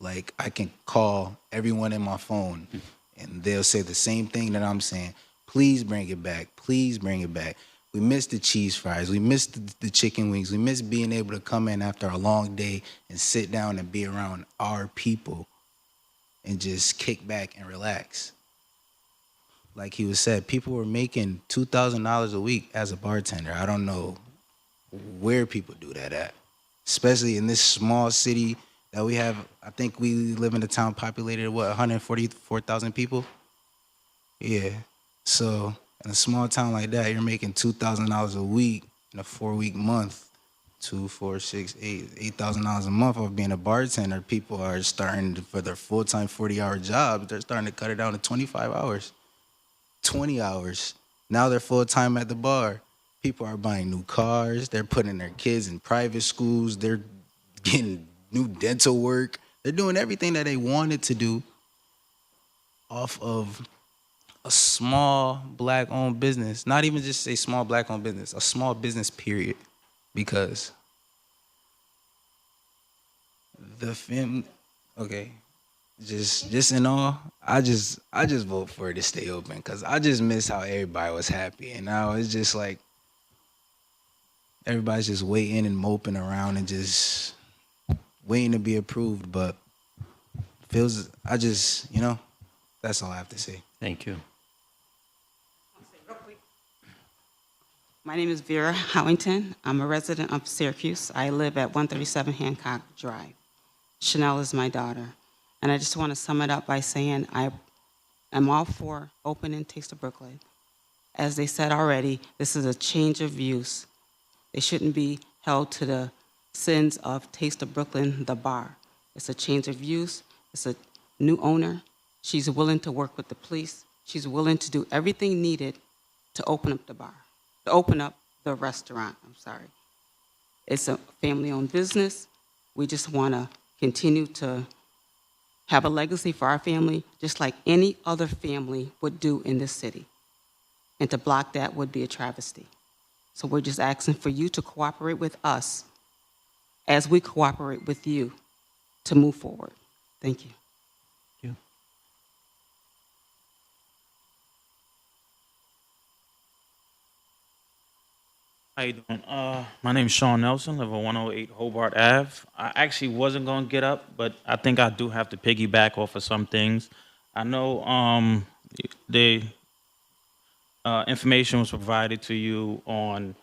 Like, I can call everyone in my phone and they'll say the same thing that I'm saying. Please bring it back. Please bring it back. We miss the cheese fries. We miss the chicken wings. We miss being able to come in after a long day and sit down and be around our people and just kick back and relax. Like he was said, people were making $2,000 a week as a bartender. I don't know where people do that at, especially in this small city that we have. I think we live in a town populated, 144,000 people? Yeah. So in a small town like that, you're making $2,000 a week in a 4-week month. 2, 4, 6, 8, $8,000 a month of being a bartender. People are starting for their full-time 40-hour jobs. They're starting to cut it down to 25 hours, 20 hours. Now they're full-time at the bar. People are buying new cars. They're putting their kids in private schools. They're getting new dental work. They're doing everything that they wanted to do off of a small black-owned business. Not even just a small black-owned business, a small business, period. Because the family, okay, just in all, I just vote for it to stay open because I just miss how everybody was happy, and now it's just like everybody's just waiting and moping around and just waiting to be approved. But feels, that's all I have to say. Thank you. My name is Vera Howington. I'm a resident of Syracuse. I live at 137 Hancock Drive. Chanel is my daughter. And I just want to sum it up by saying I am all for opening Taste of Brooklyn. As they said already, this is a change of use. They shouldn't be held to the sins of Taste of Brooklyn, the bar. It's a change of use. It's a new owner. She's willing to work with the police. She's willing to do everything needed to open up the bar. to open up the restaurant. I'm sorry. It's a family-owned business. We just want to continue to have a legacy for our family, just like any other family would do in this city. And to block that would be a travesty. So we're just asking for you to cooperate with us as we cooperate with you to move forward. Thank you. How you doing? My name's Sean Nelson, live at 108 Hobart Ave. I actually wasn't going to get up, but I think I do have to piggyback off of some things. I know the information was provided to you on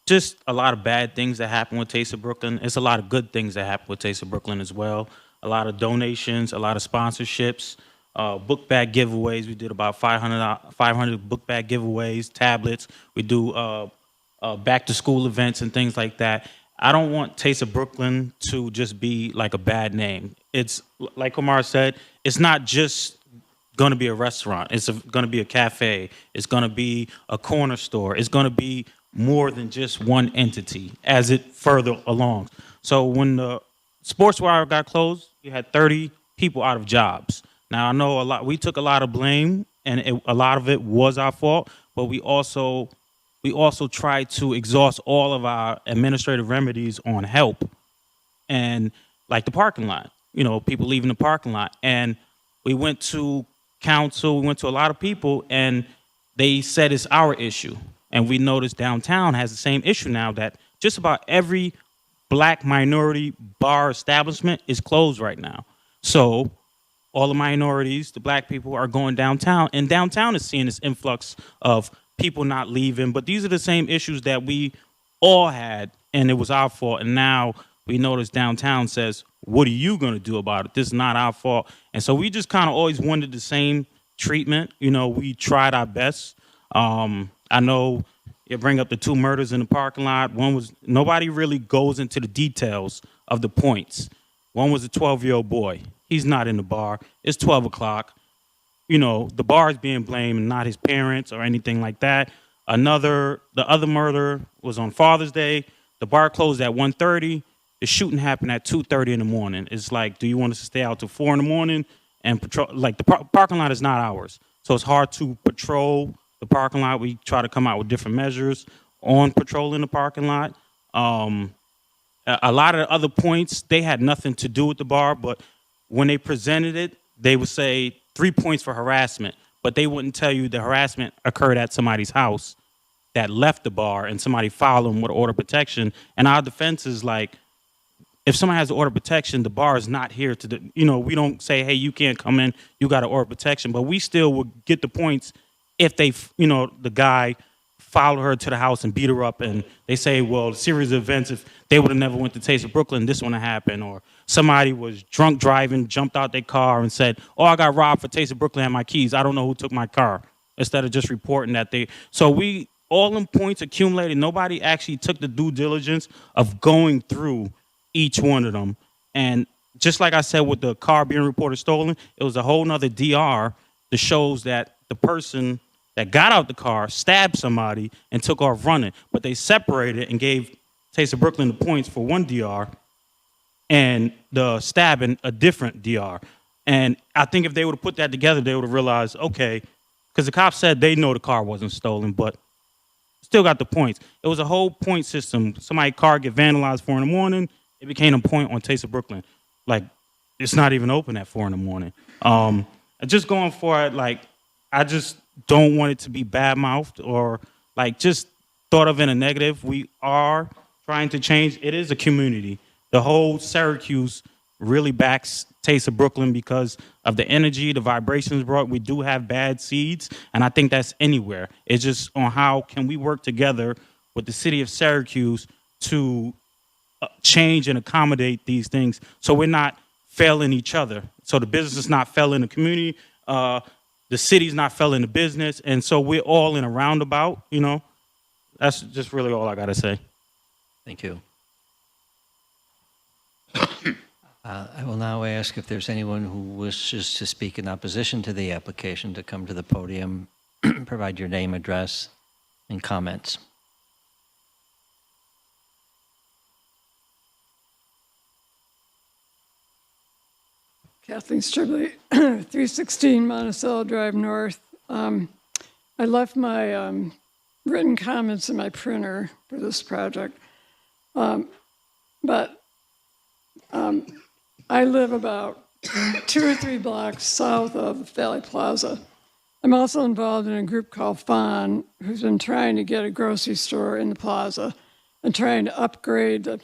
just a lot of bad things that happen with Taste of Brooklyn. It's a lot of good things that happen with Taste of Brooklyn as well. A lot of donations, a lot of sponsorships, book bag giveaways. We did about 500 book bag giveaways, tablets. We do back to school events and things like that. I don't want Taste of Brooklyn to just be like a bad name. It's like Kumar said, it's not just going to be a restaurant. It's going to be a cafe. It's going to be a corner store. It's going to be more than just one entity as it further along. So when the Sports Wire got closed, you had 30 people out of jobs. Now I know we took a lot of blame, and a lot of it was our fault, but we also tried to exhaust all of our administrative remedies on help, and like the parking lot, people leaving the parking lot. And we went to council, we went to a lot of people, and they said it's our issue. And we noticed downtown has the same issue now, that just about every black minority bar establishment is closed right now. So all the minorities, the black people, are going downtown, and downtown is seeing this influx of people not leaving. But these are the same issues that we all had, and it was our fault. And now we notice downtown says, what are you going to do about it? This is not our fault. And so we just kind of always wanted the same treatment. We tried our best. I know you bring up the 2 murders in the parking lot. One was, nobody really goes into the details of the points. One was a 12-year-old boy. He's not in the bar. It's 12 o'clock. The bar is being blamed and not his parents or anything like that. The other murder was on Father's Day. The bar closed at 1:30. The shooting happened at 2:30 in the morning. It's like, do you want us to stay out till 4 in the morning and patrol? Like, the parking lot is not ours. So it's hard to patrol the parking lot. We try to come out with different measures on patrolling the parking lot. A lot of the other points, they had nothing to do with the bar, but when they presented it, they would say 3 points for harassment, but they wouldn't tell you the harassment occurred at somebody's house that left the bar and somebody filed them with order of protection. And our defense is like, if somebody has an order of protection, the bar is not here to, we don't say, hey, you can't come in, you got an order of protection, but we still would get the points if they, the guy followed her to the house and beat her up, and they say, well, a series of events, if they would have never went to Taste of Brooklyn, this wouldn't have happened. Or somebody was drunk driving, jumped out their car and said, oh, I got robbed for Taste of Brooklyn and my keys. I don't know who took my car. Instead of just reporting that all them points accumulated, nobody actually took the due diligence of going through each one of them. And just like I said with the car being reported stolen, it was a whole nother DR that shows that the person that got out the car stabbed somebody and took off running. But they separated and gave Taste of Brooklyn the points for one DR and the stabbing a different DR. And I think if they would have put that together, they would have realized, okay, because the cops said they know the car wasn't stolen, but still got the points. It was a whole point system. Somebody's car get vandalized 4 in the morning, it became a point on Taste of Brooklyn. Like, it's not even open at 4 in the morning. Just going for it, like, I just don't want it to be bad-mouthed or, like, just thought of in a negative. We are trying to change. It is a community. The whole Syracuse really backs Taste of Brooklyn because of the energy, the vibrations brought. We do have bad seeds, and I think that's anywhere. It's just on how can we work together with the city of Syracuse to change and accommodate these things so we're not failing each other. So the business is not failing the community, the city's not failing the business, and so we're all in a roundabout, That's just really all I got to say. Thank you. I will now ask if there's anyone who wishes to speak in opposition to the application to come to the podium, provide your name, address, and comments. Kathleen Stribley, 316 Monticello Drive North. I left my written comments in my printer for this project. But I live about 2 or 3 blocks south of Valley Plaza. I'm also involved in a group called FON, who's been trying to get a grocery store in the plaza and trying to upgrade the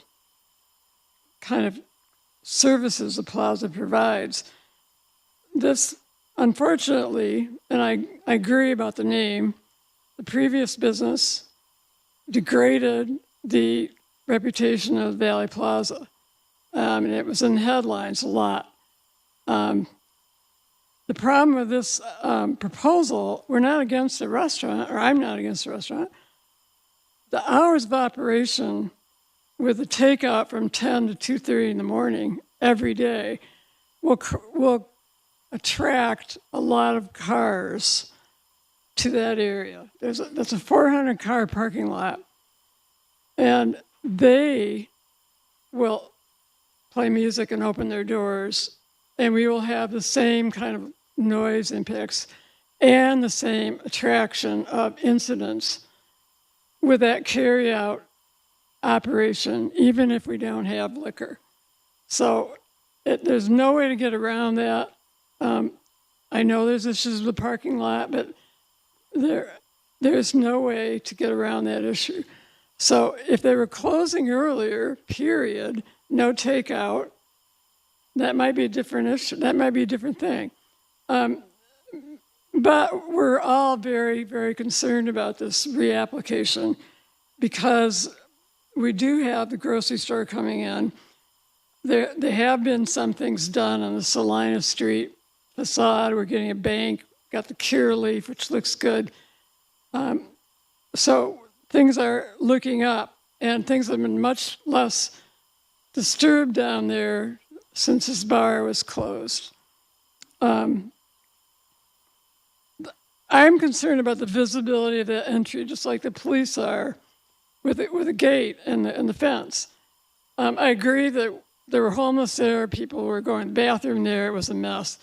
kind of services the plaza provides. This, unfortunately, and I agree about the name, the previous business degraded the reputation of Valley Plaza. And it was in headlines a lot. The problem with this proposal, we're not against a restaurant, or I'm not against a restaurant. The hours of operation with the takeout from 10 to 2:30 in the morning every day will attract a lot of cars to that area. That's a 400-car parking lot. And they will play music and open their doors, and we will have the same kind of noise impacts and the same attraction of incidents with that carry-out operation, even if we don't have liquor. So there's no way to get around that. I know there's issues with the parking lot, but there's no way to get around that issue. So if they were closing earlier, period, no takeout, that might be a different issue. That might be a different thing. But we're all very, very concerned about this reapplication because we do have the grocery store coming in. There have been some things done on the Salina Street facade. We're getting a bank, got the Cure Leaf, which looks good. So things are looking up, and things have been much less disturbed down there since this bar was closed. I'm concerned about the visibility of that entry, just like the police are with a gate and the fence. I agree that there were homeless there, people were going to the bathroom there, it was a mess.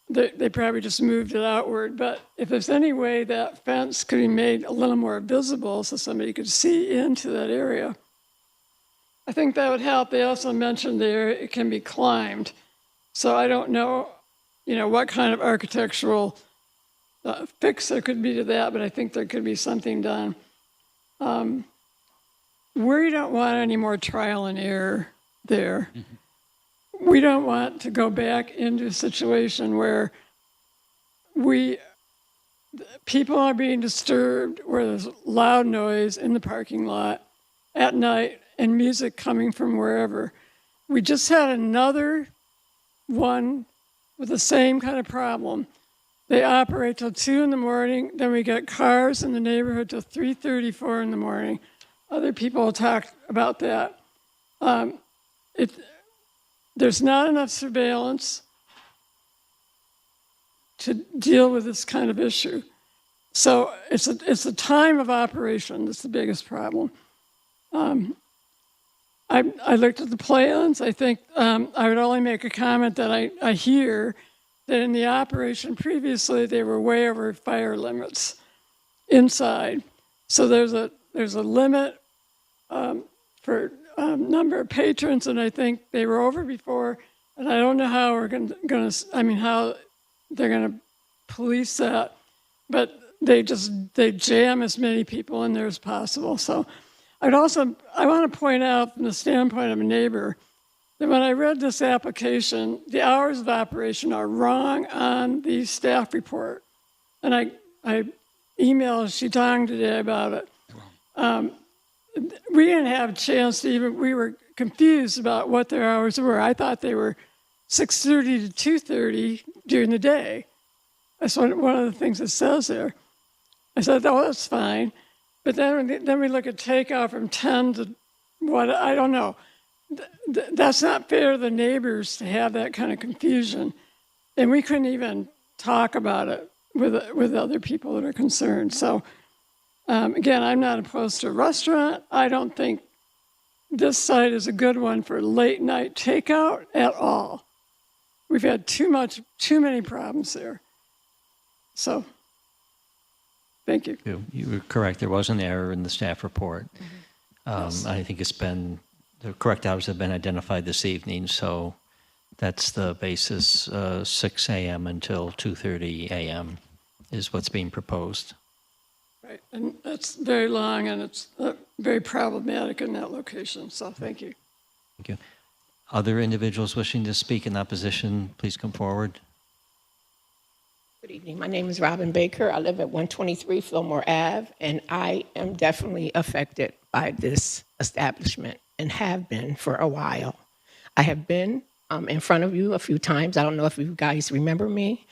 They probably just moved it outward, but if there's any way that fence could be made a little more visible so somebody could see into that area, I think that would help. They also mentioned there it can be climbed. So I don't know, what kind of architectural fix there could be to that, but I think there could be something done. We don't want any more trial and error there. We don't want to go back into a situation where people are being disturbed, where there's loud noise in the parking lot at night and music coming from wherever. We just had another one with the same kind of problem. They operate till 2 in the morning, then we get cars in the neighborhood till 3:34 in the morning. Other people talk about that. There's not enough surveillance to deal with this kind of issue. So it's a time of operation that's the biggest problem. I looked at the plans. I think I would only make a comment that I hear that in the operation previously they were way over fire limits inside. So there's a limit for number of patrons, and I think they were over before. And I don't know how how they're gonna police that, but they jam as many people in there as possible. So I want to point out from the standpoint of a neighbor that when I read this application, the hours of operation are wrong on the staff report. And I emailed Shitang today about it. We didn't have a chance to we were confused about what their hours were. I thought they were 6:30 to 2:30 during the day. That's one of the things it says there. I said, oh, that's fine. But then we look at takeout from 10 to what, I don't know. That's not fair to the neighbors to have that kind of confusion. And we couldn't even talk about it with other people that are concerned. So again, I'm not opposed to a restaurant. I don't think this site is a good one for late night takeout at all. We've had too many problems there. So, thank you. You were correct. There was an error in the staff report. I think the correct hours have been identified this evening, so that's the basis. 6 a.m. until 2:30 a.m. is what's being proposed. Right, and that's very long, and it's very problematic in that location, so thank you. Thank you. Other individuals wishing to speak in opposition, please come forward. Good evening. My name is Robin Baker. I live at 123 Fillmore Ave, and I am definitely affected by this establishment and have been for a while. I have been in front of you a few times. I don't know if you guys remember me,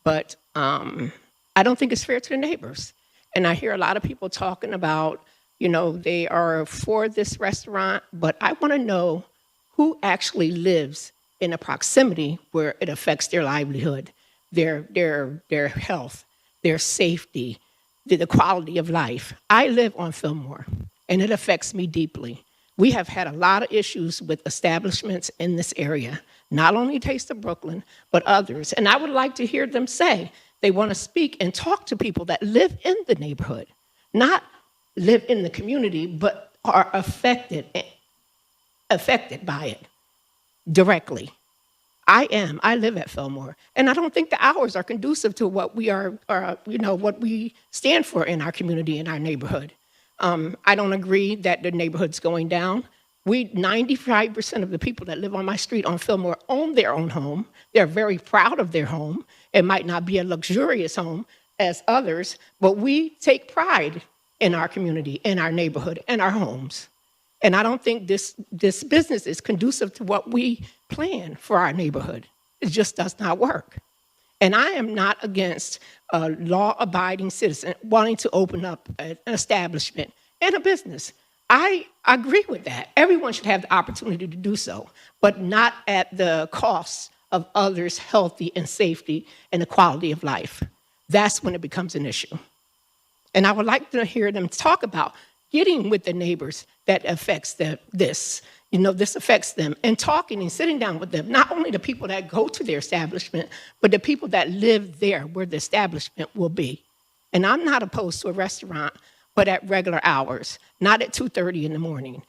but I don't think it's fair to the neighbors. And I hear a lot of people talking about, they are for this restaurant, but I want to know who actually lives in a proximity where it affects their livelihood, their health, their safety, the quality of life. I live on Fillmore, and it affects me deeply. We have had a lot of issues with establishments in this area, not only Taste of Brooklyn, but others. And I would like to hear them say they want to speak and talk to people that live in the neighborhood, not live in the community, but are affected by it directly. I live at Fillmore, and I don't think the hours are conducive to what we what we stand for in our community, in our neighborhood. I don't agree that the neighborhood's going down. 95% of the people that live on my street on Fillmore own their own home. They're very proud of their home. It might not be a luxurious home as others, but we take pride in our community, in our neighborhood, and our homes. And I don't think this business is conducive to what we plan for our neighborhood. It just does not work. And I am not against a law-abiding citizen wanting to open up an establishment and a business. I agree with that. Everyone should have the opportunity to do so, but not at the cost of others' healthy and safety and the quality of life. That's when it becomes an issue. And I would like to hear them talk about getting with the neighbors that affects this. This affects them, and talking and sitting down with them, not only the people that go to their establishment, but the people that live there where the establishment will be. And I'm not opposed to a restaurant, but at regular hours, not at 2:30 in the morning.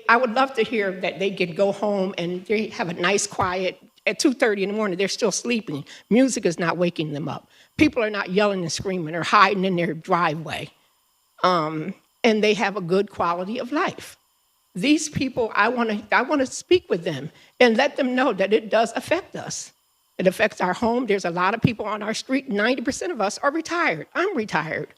I would love to hear that they can go home and they have a nice quiet. At 2:30 in the morning, they're still sleeping. Music is not waking them up. People are not yelling and screaming or hiding in their driveway. And they have a good quality of life. These people, I want to speak with them and let them know that it does affect us. It affects our home. There's a lot of people on our street. 90% of us are retired. I'm retired.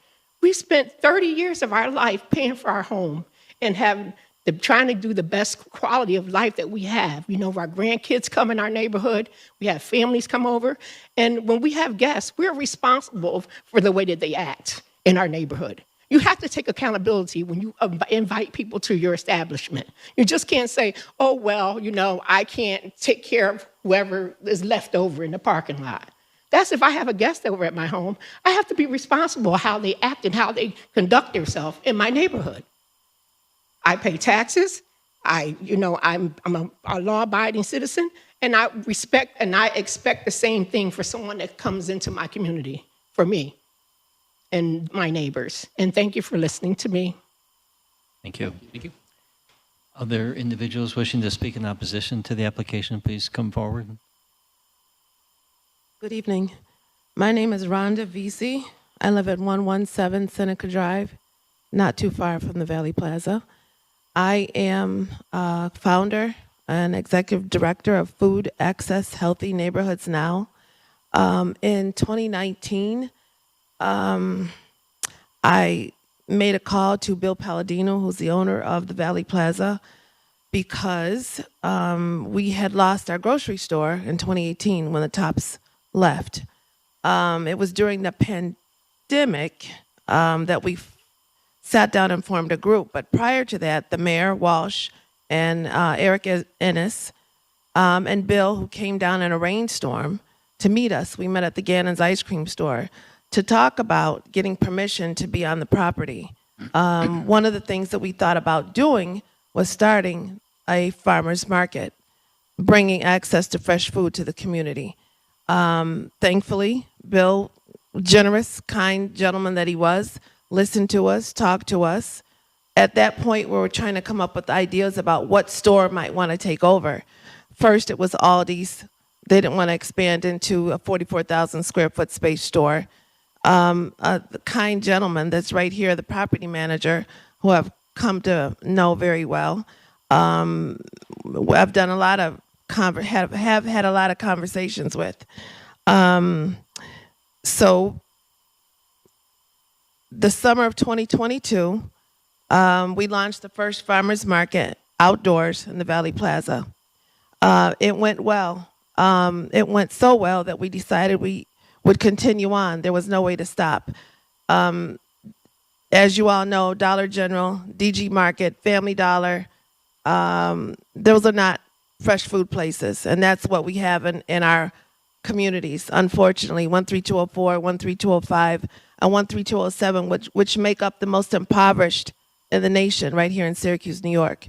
We spent 30 years of our life paying for our home and trying to do the best quality of life that we have. Our grandkids come in our neighborhood. We have families come over. And when we have guests, we're responsible for the way that they act in our neighborhood. You have to take accountability when you invite people to your establishment. You just can't say, oh, well, I can't take care of whoever is left over in the parking lot. That's if I have a guest over at my home, I have to be responsible how they act and how they conduct themselves in my neighborhood. I pay taxes. I'm a law-abiding citizen, and I respect and I expect the same thing for someone that comes into my community, for me and my neighbors. And thank you for listening to me. Thank you. Thank you. Other individuals wishing to speak in opposition to the application, please come forward. Good evening. My name is Rhonda Vesey. I live at 117 Seneca Drive, not too far from the Valley Plaza. I am a founder and executive director of Food Access Healthy Neighborhoods Now. In 2019, I made a call to Bill Palladino, who's the owner of the Valley Plaza, because we had lost our grocery store in 2018 when the Tops left. It was during the pandemic that we sat down and formed a group. But prior to that, the mayor, Walsh, and Eric Ennis, and Bill, who came down in a rainstorm to meet us. We met at the Gannon's ice cream store to talk about getting permission to be on the property. One of the things that we thought about doing was starting a farmer's market. bringing access to fresh food to the community. Thankfully, Bill, generous, kind gentleman that he was, listened to us, talked to us. At that point, we were trying to come up with ideas about what store might want to take over. First, it was Aldi's. They didn't want to expand into a 44,000 square foot space store. A kind gentleman that's right here, the property manager, who I've come to know very well. I've done a lot of have had a lot of conversations with. So the summer of 2022, we launched the first farmers market outdoors in the Valley Plaza. It went well. It went so well that we decided we would continue on. There was no way to stop. As you all know, Dollar General, DG Market, Family Dollar, those are not fresh food places, and that's what we have in our communities, unfortunately, 13204, 13205, and 13207, which make up the most impoverished in the nation right here in Syracuse, New York.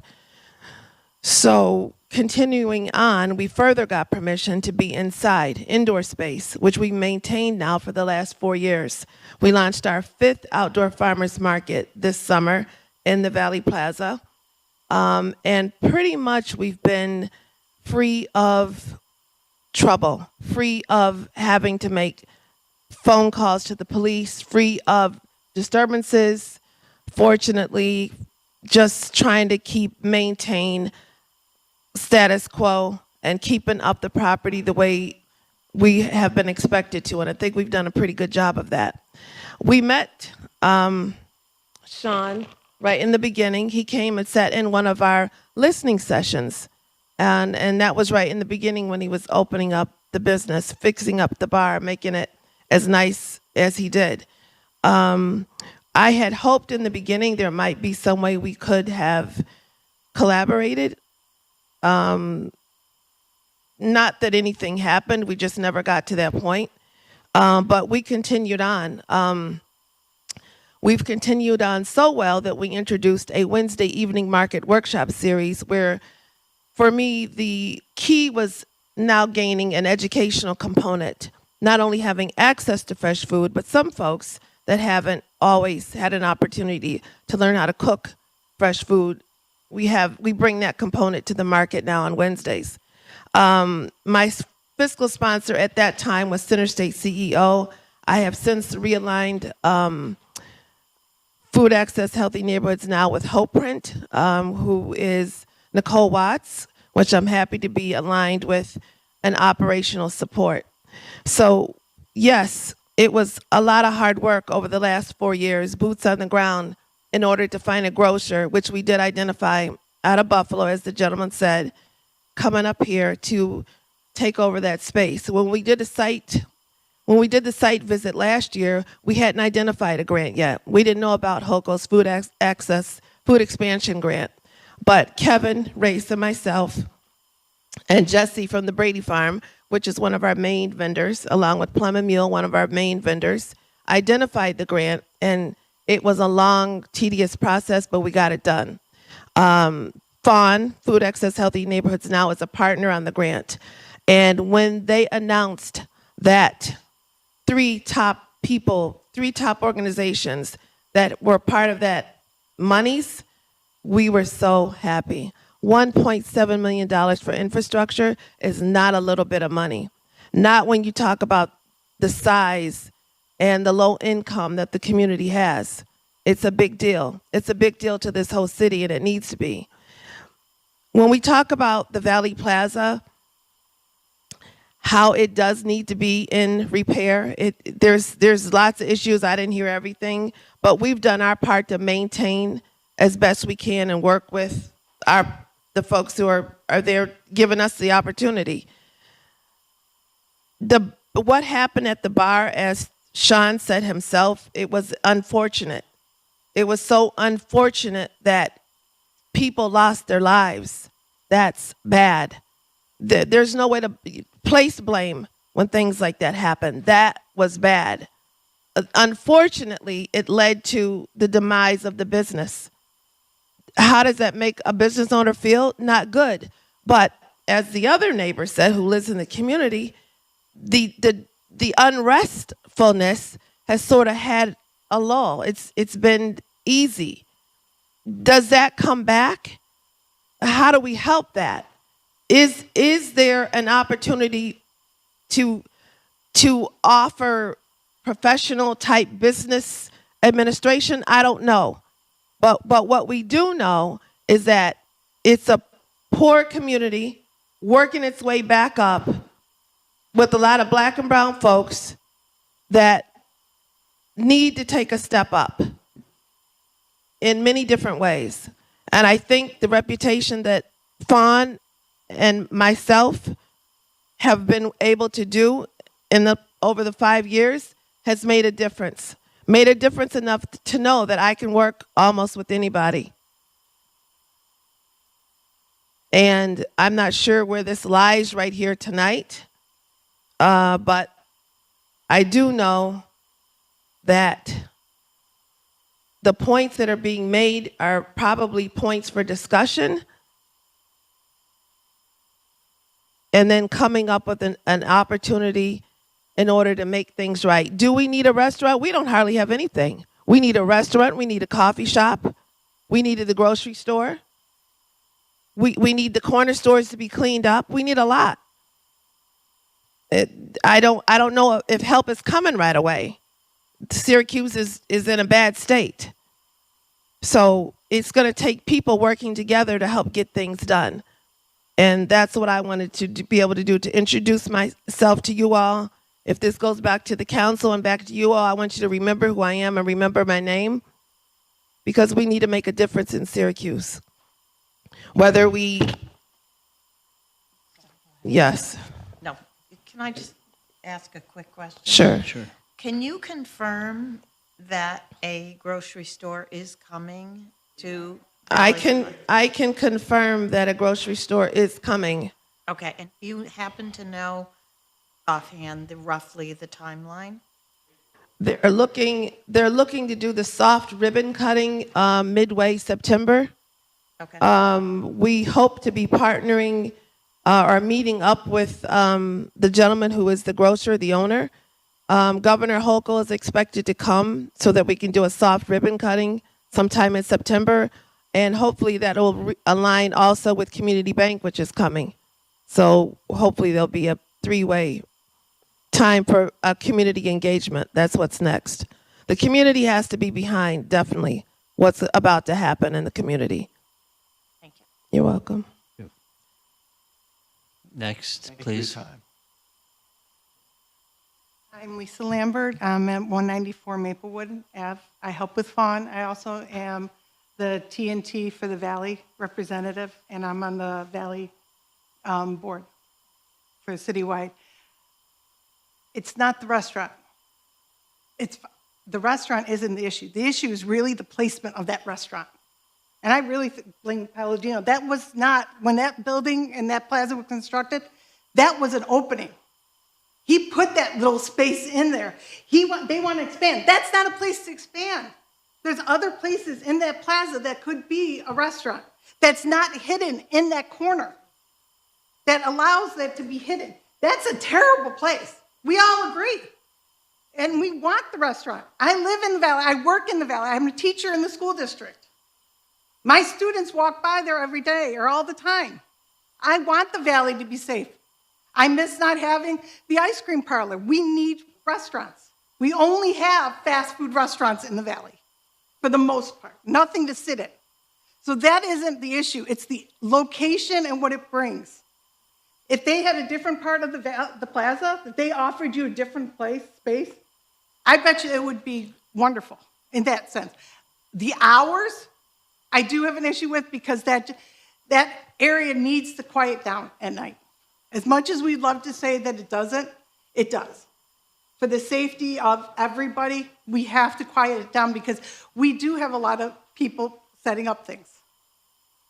So continuing on, we further got permission to be inside, indoor space, which we maintained now for the last 4 years. We launched our 5th outdoor farmers market this summer in the Valley Plaza. And pretty much we've been free of trouble, free of having to make phone calls to the police, free of disturbances. Fortunately, just trying to maintain status quo and keeping up the property the way we have been expected to. And I think we've done a pretty good job of that. We met Sean right in the beginning. He came and sat in one of our listening sessions. And that was right in the beginning when he was opening up the business, fixing up the bar, making it as nice as he did. I had hoped in the beginning there might be some way we could have collaborated. Not that anything happened, we just never got to that point. But we continued on. We've continued on so well that we introduced a Wednesday evening market workshop series where, for me, the key was now gaining an educational component, not only having access to fresh food, but some folks that haven't always had an opportunity to learn how to cook fresh food. We bring that component to the market now on Wednesdays. My fiscal sponsor at that time was Center State CEO. I have since realigned Food Access Healthy Neighborhoods now with Hope Print, who is Nicole Watts, which I'm happy to be aligned with an operational support. So yes, it was a lot of hard work over the last 4 years, boots on the ground, in order to find a grocer, which we did identify out of Buffalo, as the gentleman said, coming up here to take over that space. When we did the site visit last year, we hadn't identified a grant yet. We didn't know about HOCO's Food Expansion Grant. But Kevin, Race, and myself, and Jesse from the Brady Farm, which is one of our main vendors, along with Plum and Mule, one of our main vendors, identified the grant, and it was a long, tedious process, but we got it done. Fawn, Food Access Healthy Neighborhoods Now, is a partner on the grant. And when they announced that 3 top organizations that were part of that monies, we were so happy. $1.7 million for infrastructure is not a little bit of money. Not when you talk about the size and the low income that the community has. It's a big deal. It's a big deal to this whole city, and it needs to be. When we talk about the Valley Plaza, how it does need to be in repair, there's lots of issues. I didn't hear everything, but we've done our part to maintain as best we can and work with the folks who are there giving us the opportunity. What happened at the bar, as Sean said himself, it was unfortunate. It was so unfortunate that people lost their lives. That's bad. There's no way to place blame when things like that happen. That was bad. Unfortunately, it led to the demise of the business. How does that make a business owner feel? Not good. But as the other neighbor said, who lives in the community, the unrestfulness has sort of had a lull. It's been easy. Does that come back? How do we help that? Is there an opportunity to offer professional type business administration? I don't know. But what we do know is that it's a poor community working its way back up with a lot of black and brown folks that need to take a step up in many different ways. And I think the reputation that Fawn and myself have been able to do over the 5 years has made a difference. Made a difference enough to know that I can work almost with anybody. And I'm not sure where this lies right here tonight, but I do know that the points that are being made are probably points for discussion, and then coming up with an opportunity in order to make things right. Do we need a restaurant? We don't hardly have anything. We need a restaurant. We need a coffee shop. We needed the grocery store. We need the corner stores to be cleaned up. We need a lot. I don't know if help is coming right away. Syracuse is in a bad state. So it's going to take people working together to help get things done. And that's what I wanted to be able to do, to introduce myself to you all. If this goes back to the council and back to you all, I want you to remember who I am and remember my name, because we need to make a difference in Syracuse. Whether we, yes. No, can I just ask a quick question? Sure. Can you confirm that a grocery store is coming to? I can confirm that a grocery store is coming. Okay, and you happen to know offhand roughly the timeline? They're looking to do the soft ribbon cutting midway September. Okay. We hope to be partnering or meeting up with the gentleman who is the grocer, the owner. Governor Hochul is expected to come so that we can do a soft ribbon cutting sometime in September. And hopefully that will align also with Community Bank, which is coming. So hopefully there'll be a three-way time for a community engagement. That's what's next. The community has to be behind, definitely, what's about to happen in the community. Thank you. You're welcome. Next, please. I'm Lisa Lambert. I'm at 194 Maplewood Ave. I help with Fawn. I also am the TNT for the Valley representative, and I'm on the Valley board for citywide. It's not the restaurant. The restaurant isn't the issue. The issue is really the placement of that restaurant. And I really blame Palladino. That was not, when that building and that plaza were constructed, that was an opening. He put that little space in there. They want to expand. That's not a place to expand. There's other places in that plaza that could be a restaurant that's not hidden in that corner, that allows that to be hidden. That's a terrible place. We all agree. And we want the restaurant. I live in the Valley. I work in the Valley. I'm a teacher in the school district. My students walk by there every day or all the time. I want the Valley to be safe. I miss not having the ice cream parlor. We need restaurants. We only have fast food restaurants in the Valley, for the most part. Nothing to sit in. So that isn't the issue. It's the location and what it brings. If they had a different part of the plaza, that they offered you a different space, I bet you it would be wonderful in that sense. The hours, I do have an issue with, because that area needs to quiet down at night. As much as we'd love to say that it doesn't, it does. For the safety of everybody, we have to quiet it down, because we do have a lot of people setting up things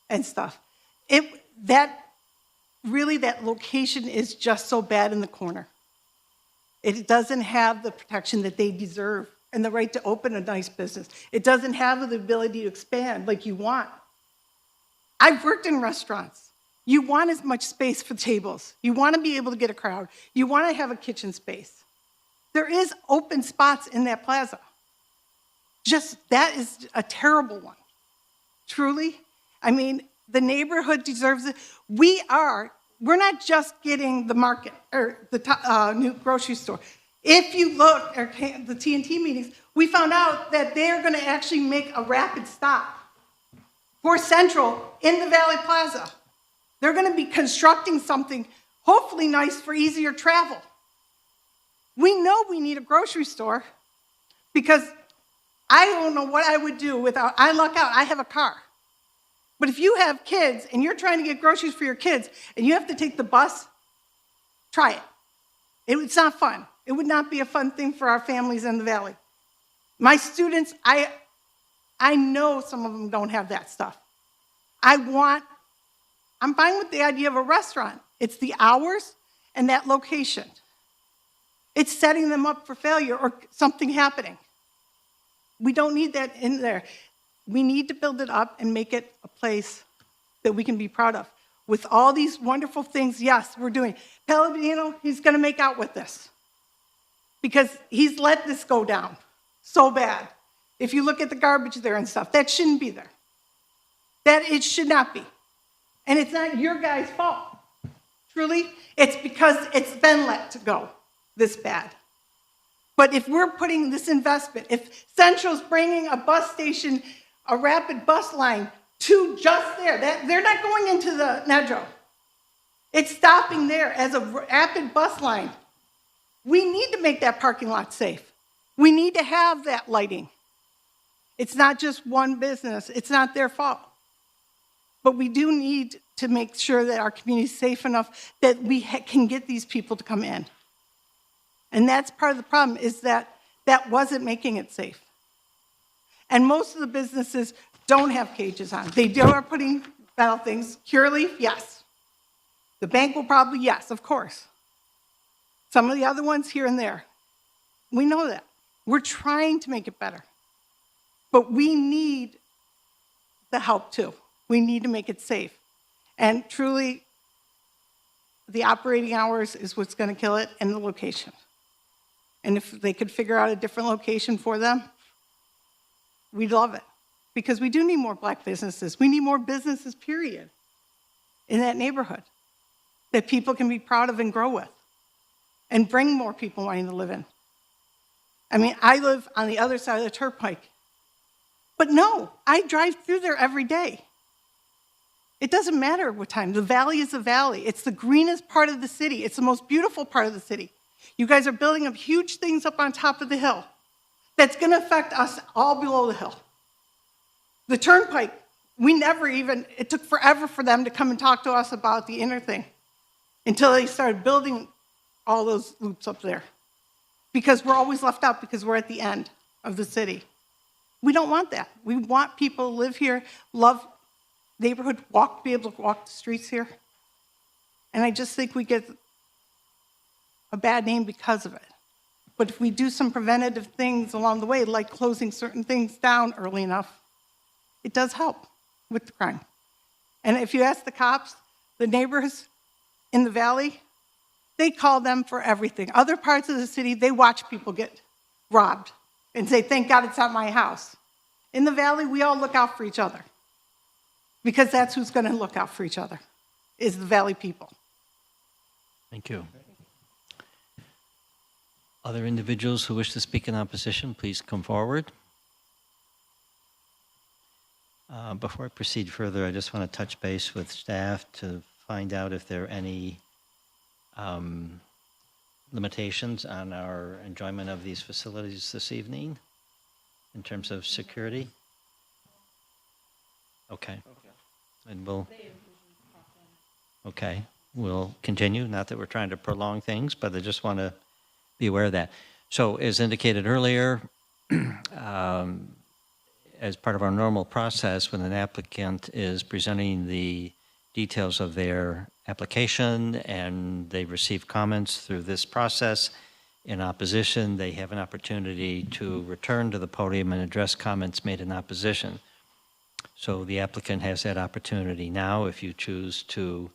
and stuff. That location is just so bad in the corner. It doesn't have the protection that they deserve and the right to open a nice business. It doesn't have the ability to expand like you want. I've worked in restaurants. You want as much space for tables. You want to be able to get a crowd. You want to have a kitchen space. There is open spots in that plaza. Just, that is a terrible one. Truly. I mean, the neighborhood deserves it. We're not just getting the market or the new grocery store. If you look at the TNT meetings, we found out that they're going to actually make a rapid stop for Central in the Valley Plaza. They're going to be constructing something hopefully nice for easier travel. We know we need a grocery store because I don't know what I would do without, I luck out, I have a car. But if you have kids and you're trying to get groceries for your kids and you have to take the bus, try it. It's not fun. It would not be a fun thing for our families in the Valley. My students, I know some of them don't have that stuff. I'm fine with the idea of a restaurant. It's the hours and that location. It's setting them up for failure or something happening. We don't need that in there. We need to build it up and make it a place that we can be proud of. With all these wonderful things, yes, we're doing. Palladino, he's going to make out with this because he's let this go down so bad. If you look at the garbage there and stuff, that shouldn't be there. That it should not be. And it's not your guys' fault. Truly, it's because it's been let to go this bad. But if we're putting this investment, if Central's bringing a bus station, a rapid bus line to just there, they're not going into the Nedro. It's stopping there as a rapid bus line. We need to make that parking lot safe. We need to have that lighting. It's not just one business. It's not their fault. But we do need to make sure that our community is safe enough that we can get these people to come in. And that's part of the problem, is that wasn't making it safe. And most of the businesses don't have cages on. They are putting metal things. Cureleaf, yes. The bank will probably, yes, of course. Some of the other ones here and there. We know that. We're trying to make it better. But we need the help too. We need to make it safe. And truly, the operating hours is what's going to kill it, and the location. And if they could figure out a different location for them, we'd love it. Because we do need more black businesses. We need more businesses, period, in that neighborhood that people can be proud of and grow with and bring more people wanting to live in. I mean, I live on the other side of the turnpike. But no, I drive through there every day. It doesn't matter what time. The valley is the valley. It's the greenest part of the city. It's the most beautiful part of the city. You guys are building up huge things up on top of the hill that's going to affect us all below the hill. The turnpike, it took forever for them to come and talk to us about the inner thing until they started building all those loops up there. Because we're always left out because we're at the end of the city. We don't want that. We want people to live here, love neighborhood, be able to walk the streets here. And I just think we get a bad name because of it. But if we do some preventative things along the way, like closing certain things down early enough, it does help with the crime. And if you ask the cops, the neighbors in the valley, they call them for everything. Other parts of the city, they watch people get robbed and say, thank God it's not my house. In the valley, we all look out for each other because that's who's going to look out for each other, is the valley people. Thank you. Other individuals who wish to speak in opposition, please come forward. Before I proceed further, I just want to touch base with staff to find out if there are any limitations on our enjoyment of these facilities this evening in terms of security. Okay. And we'll continue. Not that we're trying to prolong things, but I just want to be aware of that. So as indicated earlier, as part of our normal process, when an applicant is presenting the details of their application and they receive comments through this process in opposition, they have an opportunity to return to the podium and address comments made in opposition. So the applicant has that opportunity now if you choose to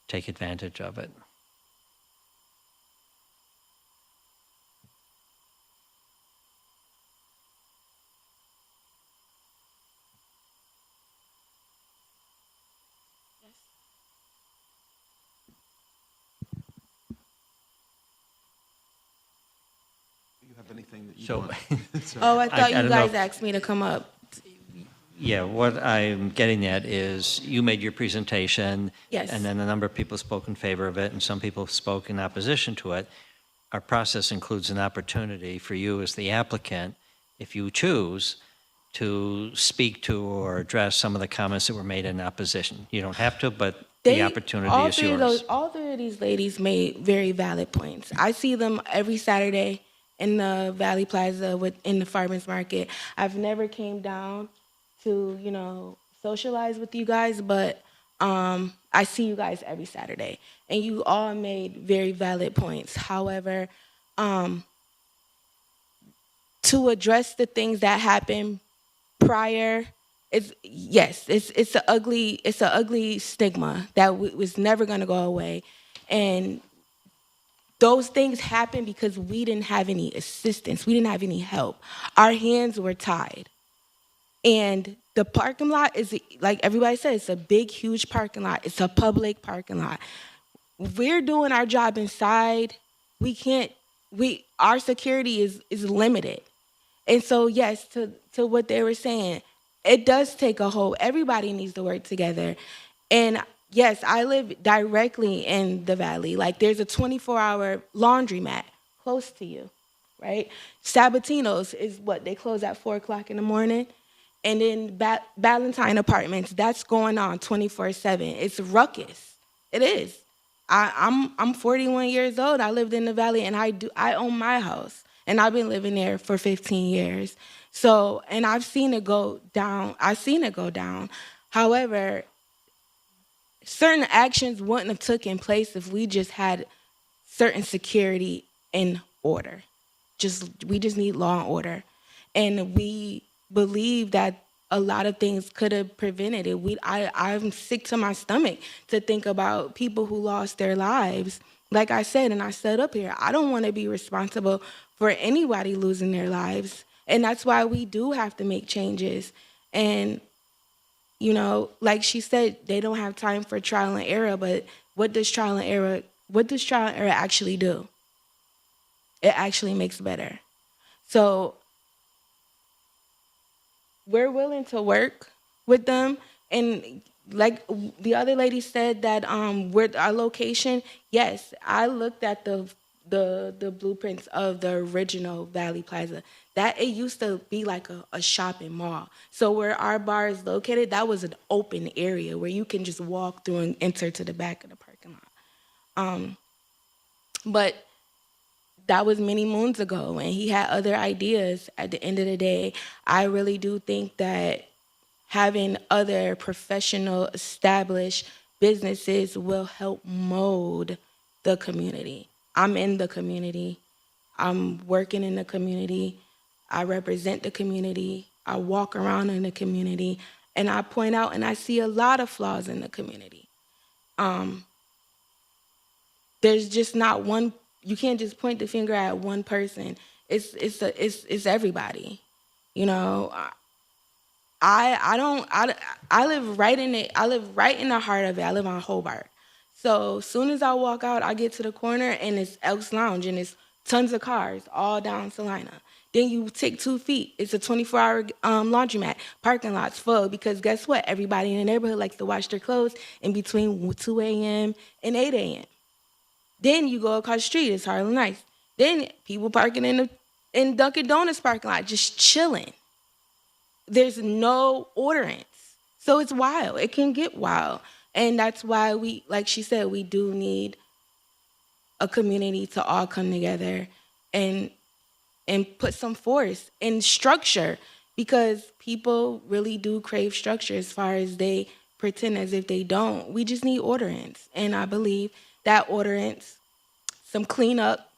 take advantage of it. You have anything that you So- want? Oh, I thought I you don't know guys asked me to come up. Yeah, what I'm getting at is you made your presentation. Yes. And then a number of people spoke in favor of it, and some people spoke in opposition to it. Our process includes an opportunity for you as the applicant, if you choose, to speak to or address some of the comments that were made in opposition. You don't have to, but the opportunity all is three of yours. all three of these ladies made very valid points. I see them every Saturday in the Valley Plaza in the farmers market. I've never came down to, socialize with you guys, but I see you guys every Saturday, and you all made very valid points. However, to address the things that happened prior, it's an ugly stigma that was never going to go away, and those things happened because we didn't have any assistance, we didn't have any help. Our hands were tied, and the parking lot is, like everybody said, it's a big, huge parking lot. It's a public parking lot. We're doing our job inside. Our security is limited. And so, yes, to what they were saying, it does take a whole, everybody needs to work together. And yes, I live directly in the Valley. Like, there's a 24-hour laundromat close to you, right? Sabatino's is what, they close at 4 o'clock in the morning. And then Ballantyne Apartments, that's going on 24/7. It's ruckus. It is. I'm 41 years old. I lived in the Valley, and I own my house, and I've been living there for 15 years. So, and I've seen it go down. However, certain actions wouldn't have taken place if we just had certain security in order. We just need law and order, and we believe that a lot of things could have prevented it. I'm sick to my stomach to think about people who lost their lives. Like I said, and I said up here, I don't want to be responsible for anybody losing their lives. And that's why we do have to make changes. And, like she said, they don't have time for trial and error, but what does trial and error actually do? It actually makes better. So we're willing to work with them, and like the other lady said that our location, yes, I looked at the blueprints of the original Valley Plaza. That it used to be like a shopping mall. So where our bar is located, that was an open area where you can just walk through and enter to the back of the parking lot. But that was many moons ago, and he had other ideas. At the end of the day, I really do think that having other professional, established businesses will help mold the community. I'm in the community. I'm working in the community. I represent the community. I walk around in the community, and I point out and I see a lot of flaws in the community. There's just not one. You can't just point the finger at one person. It's everybody. I live right in it. I live right in the heart of it. I live on Hobart. So as soon as I walk out, I get to the corner and it's Elks Lounge and it's tons of cars all down Salina. Then you take 2 feet. It's a 24-hour laundromat. Parking lot's full because guess what? Everybody in the neighborhood likes to wash their clothes in between 2 a.m. and 8 a.m. Then you go across the street, it's Harlem Nights. Then people parking in Dunkin' Donuts parking lot, just chilling. There's no orderance. So it's wild. It can get wild. And that's why we, like she said, we do need a community to all come together and put some force and structure, because people really do crave structure as far as they pretend as if they don't. We just need orderance. And I believe that orderance, some cleanup,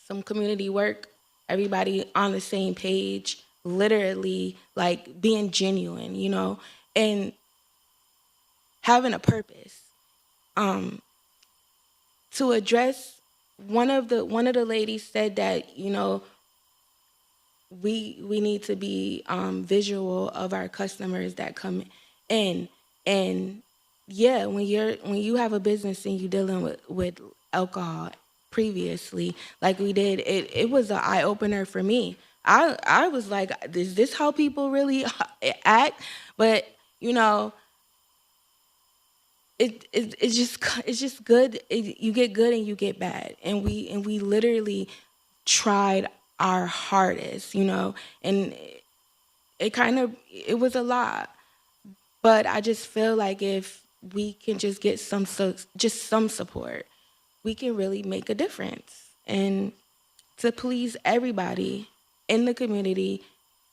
some community work, everybody on the same page, literally like being genuine, you know, and having a purpose. To address one of the ladies said that, you know, we need to be visual of our customers that come in. And yeah, when you have a business and you're dealing with alcohol previously, like we did, it was an eye opener for me. I was like, is this how people really act? But you know, it's just good. You get good and you get bad, and we literally tried our hardest, you know, and it was a lot. But I just feel like if we can just get some support, we can really make a difference. And to please everybody in the community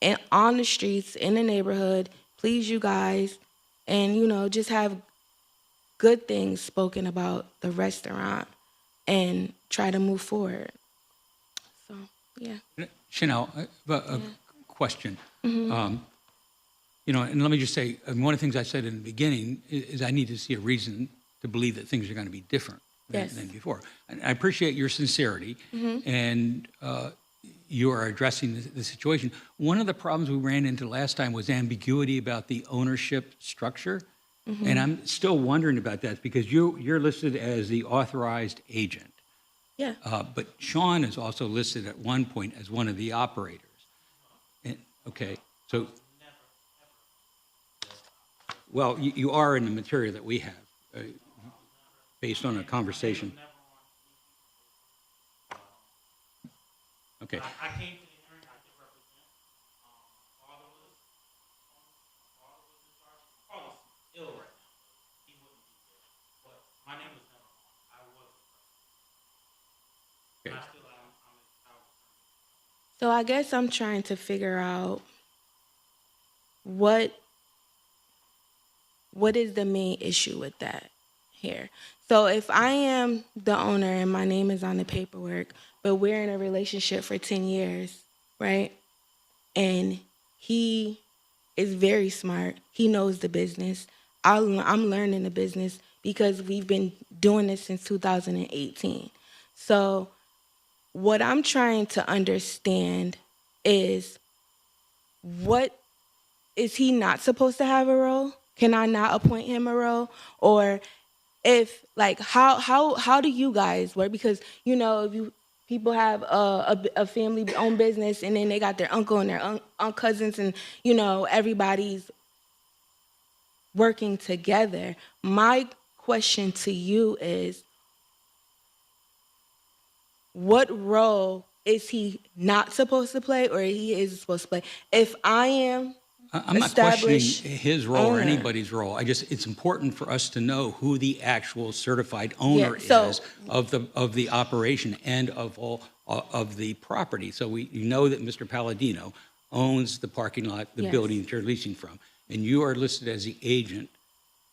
and on the streets, in the neighborhood, please you guys, and, you know, just have good things spoken about the restaurant and try to move forward. So, yeah. Chanel, a question. Mm-hmm. You know, and let me just say, one of the things I said in the beginning is I need to see a reason to believe that things are going to be different than before. And I appreciate your sincerity, and you are addressing the situation. One of the problems we ran into last time was ambiguity about the ownership structure. And I'm still wondering about that because you're listed as the authorized agent. Yeah. But Sean is also listed at one point as one of the operators. And, okay, so, well, you are in the material that we have, based on a conversation. Okay. I came to the hearing, I did represent father was ill right now. He wouldn't be there. But my name was never on. I was the president. I still am. So I guess I'm trying to figure out what is the main issue with that here. So if I am the owner and my name is on the paperwork, but we're in a relationship for 10 years, right? And he is very smart. He knows the business. I'm learning the business because we've been doing this since 2018. So what I'm trying to understand is, what is he not supposed to have a role? Can I not appoint him a role? Or if, like, how do you guys work? Because, you know, if people have a family-owned business and then they got their uncle and their cousins and, you know, everybody's working together. My question to you is, what role is he not supposed to play, or he is supposed to play? If I am I'm not questioning established his role or owner. anybody's role. It's important for us to know who the actual certified owner so- is of the operation and of all of the property. So you know that Mr. Palladino owns the parking lot, the Yes. building that you're leasing from, and you are listed as the agent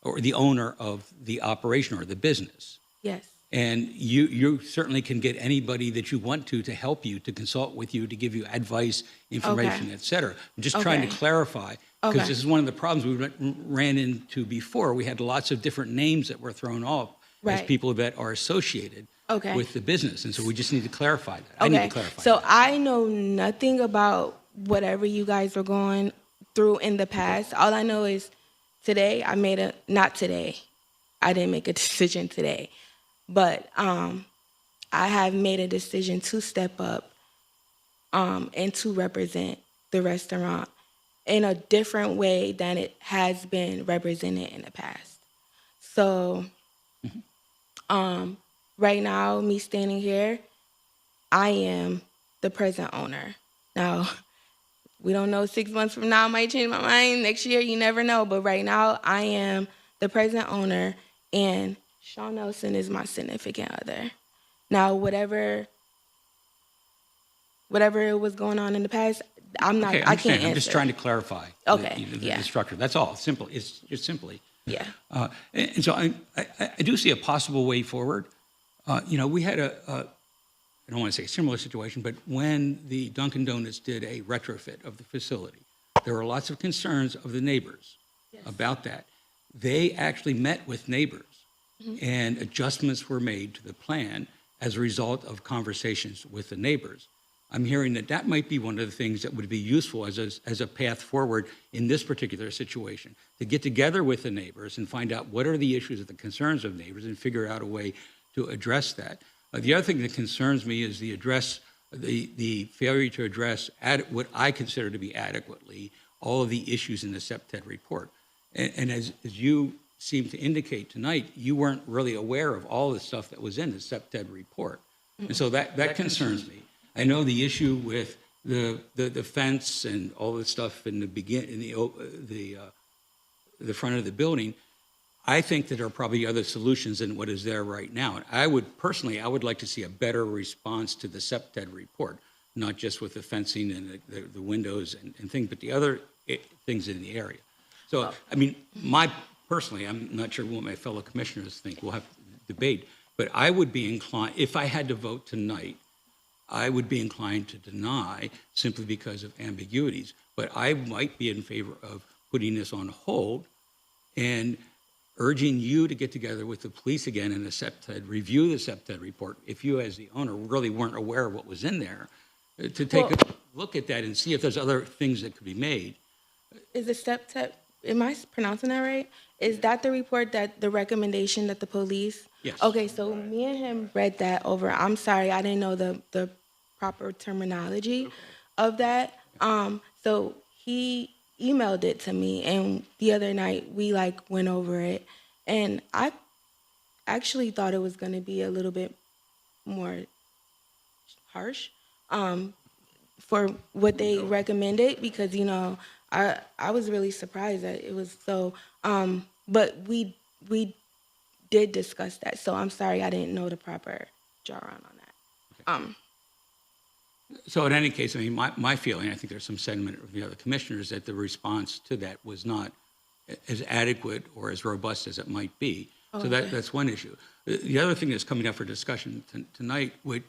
or the owner of the operation or the business. Yes. And you certainly can get anybody that you want to help you, to consult with you, to give you advice, information, Okay. et cetera. I'm just trying to Okay. clarify, because Okay. this is one of the problems we ran into before. We had lots of different names that were thrown off as Right. people that are associated Okay. with the business. And so we just need to clarify that. I need to Okay, clarify so that. I know nothing about whatever you guys were going through in the past. All I know is today not today. I didn't make a decision today. But I have made a decision to step up and to represent the restaurant in a different way than it has been represented in the past. So right now, me standing here, I am the present owner. Now, we don't know, 6 months from now, I might change my mind. Next year, you never know. But right now, I am the present owner, and Sean Nelson is my significant other. Now, whatever was going on in the past, I'm not. Okay, I can't answer. I'm just trying to clarify Okay, the structure. That's all. Simple. It's just simply. Yeah. And so I do see a possible way forward. You know, we had I don't want to say a similar situation, but when the Dunkin' Donuts did a retrofit of the facility, there were lots of concerns of the neighbors about that. They actually met with neighbors, and adjustments were made to the plan as a result of conversations with the neighbors. I'm hearing that that might be one of the things that would be useful as a path forward in this particular situation, to get together with the neighbors and find out what are the issues and the concerns of neighbors and figure out a way to address that. The other thing that concerns me is the failure to address what I consider to be adequately all of the issues in the SEPTED report. And as you seem to indicate tonight, you weren't really aware of all the stuff that was in the SEPTED report. And so that concerns me. I know the issue with the fence and all the stuff in the front of the building. I think that there are probably other solutions than what is there right now. I would like to see a better response to the SEPTED report, not just with the fencing and the windows and things, but the other things in the area. So, I mean, personally, I'm not sure what my fellow commissioners think. We'll have to debate. But I would be inclined, if I had to vote tonight, I would be inclined to deny simply because of ambiguities. But I might be in favor of putting this on hold and urging you to get together with the police again in the SEPTED, review the SEPTED report, if you as the owner really weren't aware of what was in there, to take a look at that and see if there's other things that could be made. Is the SEPTED, am I pronouncing that right? Is that the report that the recommendation that the police? Yes. Okay, so me and him read that over. I'm sorry, I didn't know the proper terminology of that. So he emailed it to me, and the other night we went over it, and I actually thought it was going to be a little bit more harsh for what they recommended, because I was really surprised that it was so. But we did discuss that, so I'm sorry I didn't know the proper jargon on that. So in any case, I mean, my feeling, I think there's some sentiment of the other commissioners that the response to that was not as adequate or as robust as it might be. So that's one issue. The other thing that's coming up for discussion tonight, which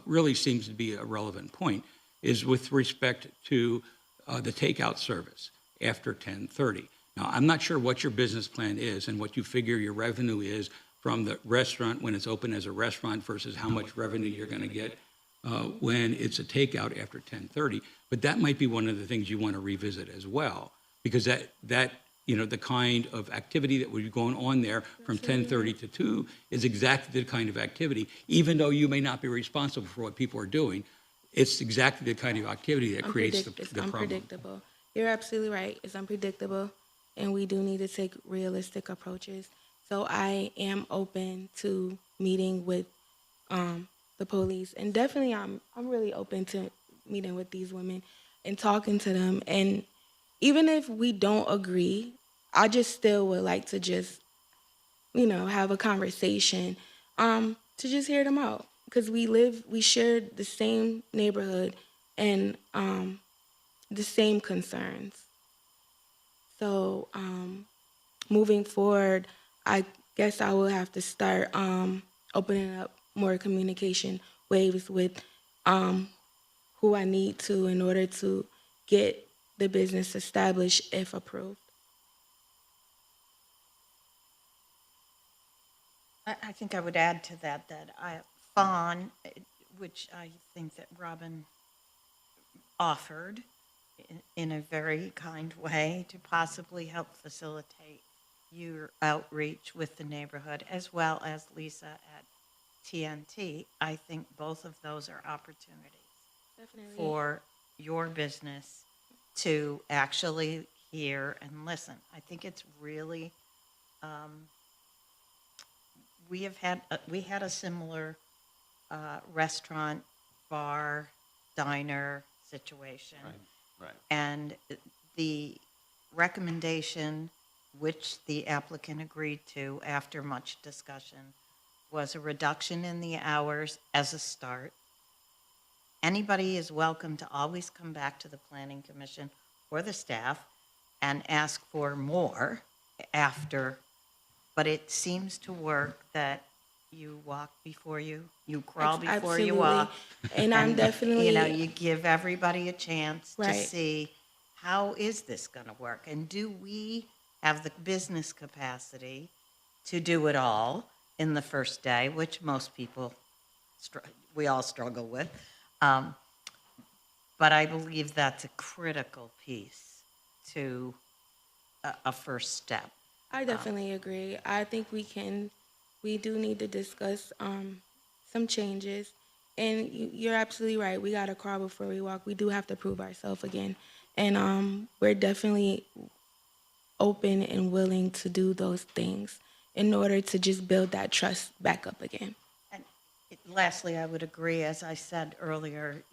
really seems to be a relevant point, is with respect to the takeout service after 10:30. Now, I'm not sure what your business plan is and what you figure your revenue is from the restaurant when it's open as a restaurant versus how much revenue you're going to get when it's a takeout after 10:30. But that might be one of the things you want to revisit as well, because that the kind of activity that would be going on there from 10:30 to 2 is exactly the kind of activity, even though you may not be responsible for what people are doing. It's exactly the kind of activity that creates the problem. Unpredictable. You're absolutely right. It's unpredictable, and we do need to take realistic approaches. So I am open to meeting with the police, and definitely I'm really open to meeting with these women and talking to them. And even if we don't agree, I just still would like to just have a conversation to just hear them out, because we share the same neighborhood and the same concerns. So moving forward, I guess I will have to start opening up more communication waves with who I need to in order to get the business established if approved. I think I would add to that Fawn, which I think that Robin offered in a very kind way to possibly help facilitate your outreach with the neighborhood, as well as Lisa at TNT. I think both of those are opportunities for your business to actually hear and listen. I think it's really, we had a similar restaurant, bar, diner situation. Right. And the recommendation, which the applicant agreed to after much discussion, was a reduction in the hours as a start. Anybody is welcome to always come back to the Planning Commission or the staff and ask for more after, but it seems to work that you walk before you crawl before Absolutely. you walk. And I'm definitely, You give everybody a chance to Right. see, how is this going to work? And do we have the business capacity to do it all in the first day, which most people, we all struggle with. But I believe that's a critical piece to a first step. I definitely agree. I think we do need to discuss some changes. And you're absolutely right. We got to crawl before we walk. We do have to prove ourselves again. And we're definitely open and willing to do those things in order to just build that trust back up again. And lastly, I would agree, as I said earlier,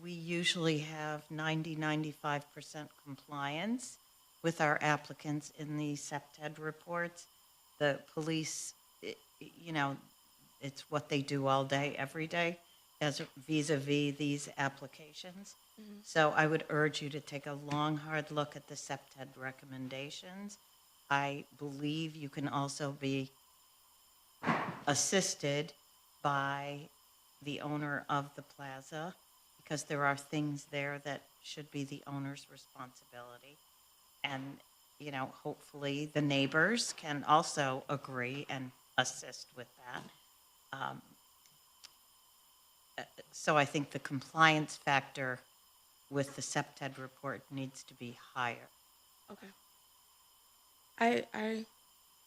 we usually have 95% compliance with our applicants in the SEPTED reports. The police, it's what they do all day, every day, as vis-a-vis these applications. Mhm. So I would urge you to take a long, hard look at the SEPTED recommendations. I believe you can also be assisted by the owner of the plaza, because there are things there that should be the owner's responsibility. And, hopefully the neighbors can also agree and assist with that. So I think the compliance factor with the SEPTED report needs to be higher. Okay. I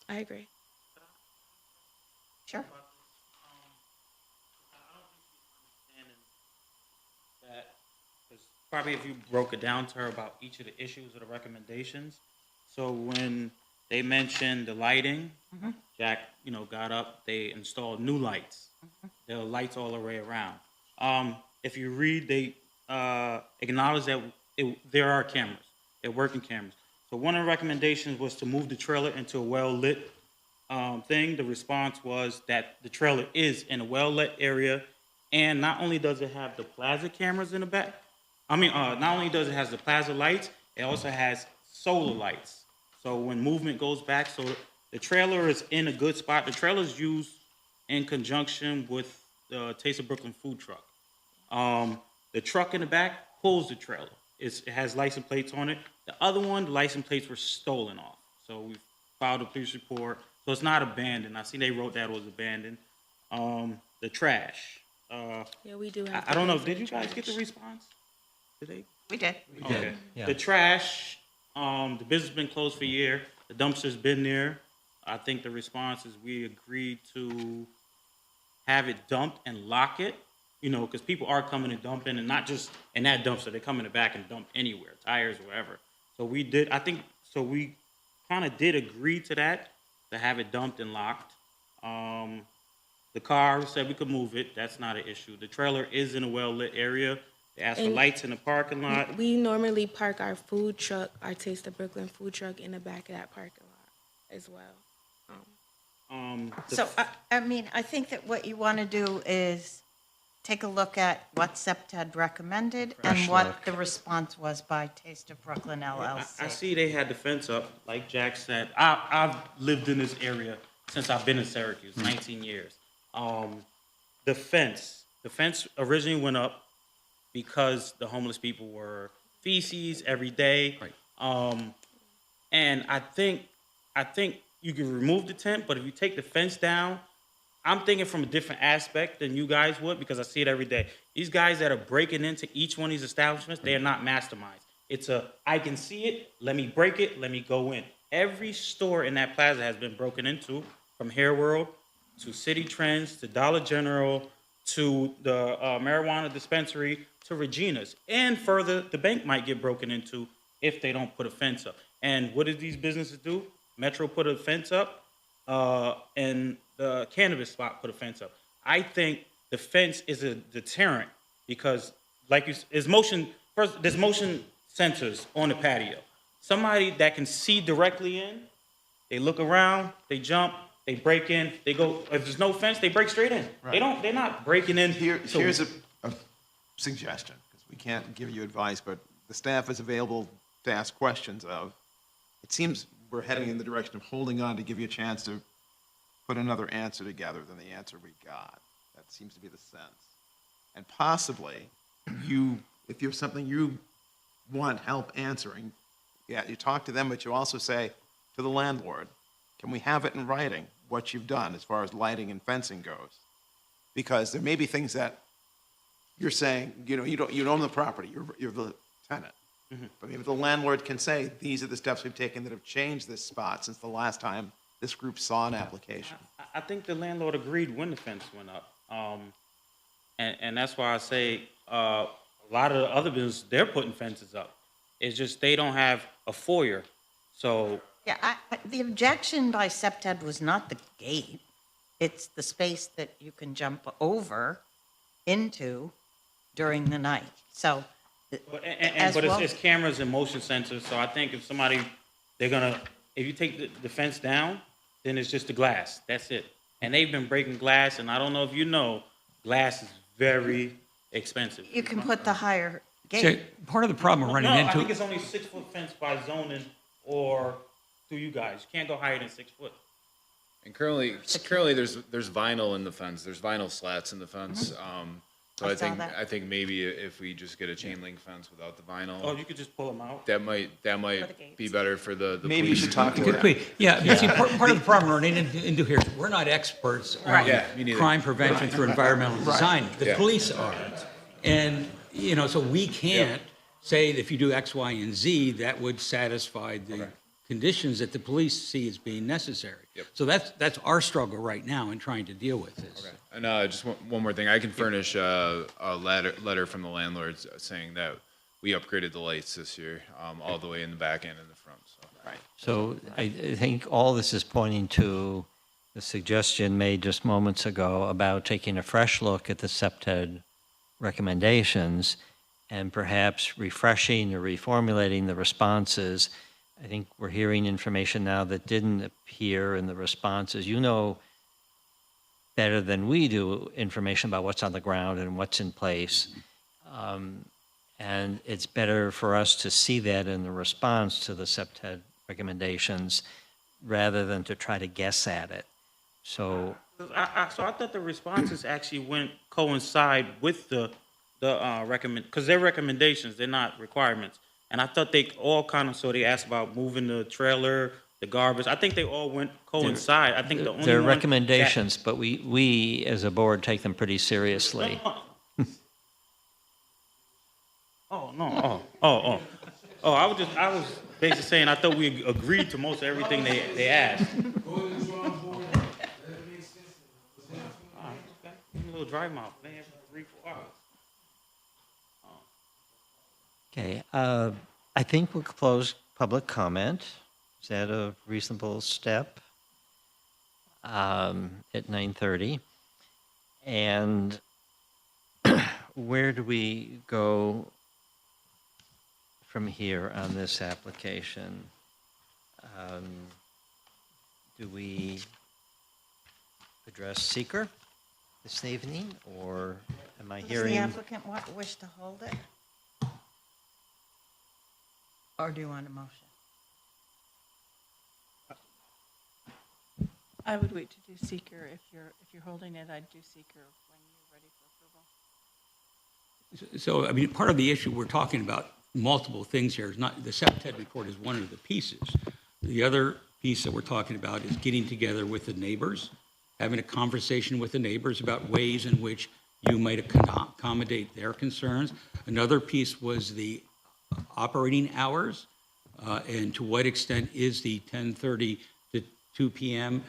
agree. Sure. Probably if you broke it down to her about each of the issues or the recommendations. So when they mentioned the lighting, Mhm. Jack, got up, they installed new lights. There are lights all the way around. If you read, they acknowledge that there are cameras. They're working cameras. So one of the recommendations was to move the trailer into a well-lit thing. The response was that the trailer is in a well-lit area, and not only does it have the plaza cameras in the back, not only does it have the plaza lights, it also has solar lights. So when movement goes back, so the trailer is in a good spot. The trailer is used in conjunction with the Taste of Brooklyn food truck. The truck in the back pulls the trailer. It has license plates on it. The other one, the license plates were stolen off. So we filed a police report. So it's not abandoned. I see they wrote that it was abandoned. The trash. Yeah, we do have I don't pay know. for Did the you guys get the trash. response? Did they? We did. Okay. Yeah. The trash, the business has been closed for a year. The dumpster's been there. I think the response is we agreed to have it dumped and lock it, because people are coming and dumping, and not just in that dumpster. They come in the back and dump anywhere, tires, wherever. So we kind of did agree to that, to have it dumped and locked. The car said we could move it. That's not an issue. The trailer is in a well-lit area. They asked for And lights in the parking lot. We normally park our food truck, our Taste of Brooklyn food truck, in the back of that parking lot as well. So, I think that what you want to do is take a look at what SEPTED recommended and Fresh what look. the response was by Taste of Brooklyn LLC. I see they had the fence up, like Jack said. I've lived in this area since I've been in Syracuse, 19 years. The fence originally went up because the homeless people were feces every day. Right. And I think you can remove the tent, but if you take the fence down, I'm thinking from a different aspect than you guys would, because I see it every day. These guys that are breaking into each one of these establishments, they are not masterminds. It's I can see it, let me break it, let me go in. Every store in that plaza has been broken into, from Hair World to City Trends to Dollar General to the marijuana dispensary to Regina's. And further, the bank might get broken into if they don't put a fence up. And what did these businesses do? Metro put a fence up, and the cannabis spot put a fence up. I think the fence is a deterrent because, there's motion sensors on the patio. Somebody that can see directly in, they look around, they jump, they break in, they go. If there's no fence, they break straight in. Right. They're not breaking in. Here's a suggestion, because we can't give you advice, but the staff is available to ask questions of. It seems we're heading in the direction of holding on to give you a chance to put another answer together than the answer we got. That seems to be the sense. And possibly, if you have something you want help answering, yeah, you talk to them, but you also say to the landlord, can we have it in writing, what you've done as far as lighting and fencing goes? Because there may be things that you're saying, you don't own the property, you're the tenant. But maybe the landlord can say, these are the steps we've taken that have changed this spot since the last time this group saw an application. I think the landlord agreed when the fence went up. And that's why I say a lot of the other businesses, they're putting fences up. It's just they don't have a foyer. So Yeah, the objection by SEPTED was not the gate. It's the space that you can jump over into during the night. So, But well, it's cameras and motion sensors, so I think if you take the fence down, then it's just the glass, that's it. And they've been breaking glass, and I don't know if you know, glass is very expensive. you can put the higher So gate. part of the problem we're running No, into. I think it's only 6-foot fence by zoning or through you guys. You can't go higher than 6 foot. And currently there's vinyl in the fence. There's vinyl slats in the fence. So I I saw think that. I think maybe if we just get a chain link fence without the vinyl, Oh, you could just pull them out. that might be better for the Maybe you police should to talk to report. them. Yeah, but see, part of the problem we're running into here is we're not experts on Yeah, me neither. crime prevention through environmental design. The Yeah. police are. And, so we can't say that if you do X, Y, and Z, that would satisfy the conditions that the police see as being necessary. Yep. So that's our struggle right now in trying to deal with this. Okay. And just one more thing, I can furnish a letter from the landlords saying that we upgraded the lights this year, all the way in the back and in the front. So. Right. So I think all this is pointing to the suggestion made just moments ago about taking a fresh look at the SEPTED recommendations and perhaps refreshing or reformulating the responses. I think we're hearing information now that didn't appear in the responses. You know better than we do information about what's on the ground and what's in place. And it's better for us to see that in the response to the SEPTED recommendations rather than to try to guess at it. So So I thought the responses actually coincide with the because they're recommendations, they're not requirements. And I thought they all they asked about moving the trailer, the garbage. I think they all coincide. I think the only they're one that- recommendations, but we as a board take them pretty seriously. Oh, no, oh. I was basically saying, I thought we agreed to most everything they asked. A little dry mouth, man, 3-4 hours. Okay, I think we'll close public comment. Is that a reasonable step? At 9:30. And where do we go from here on this application? Do we address seeker this evening, or am I Does hearing? the applicant wish to hold it? Or do you want a motion? I would wait to do seeker. If you're holding it, I'd do seeker when you're ready for approval. So, I mean, part of the issue, we're talking about multiple things here. It's not, the SEPTED report is one of the pieces. The other piece that we're talking about is getting together with the neighbors, having a conversation with the neighbors about ways in which you might accommodate their concerns. Another piece was the operating hours, and to what extent is the 10:30 to 2 p.m.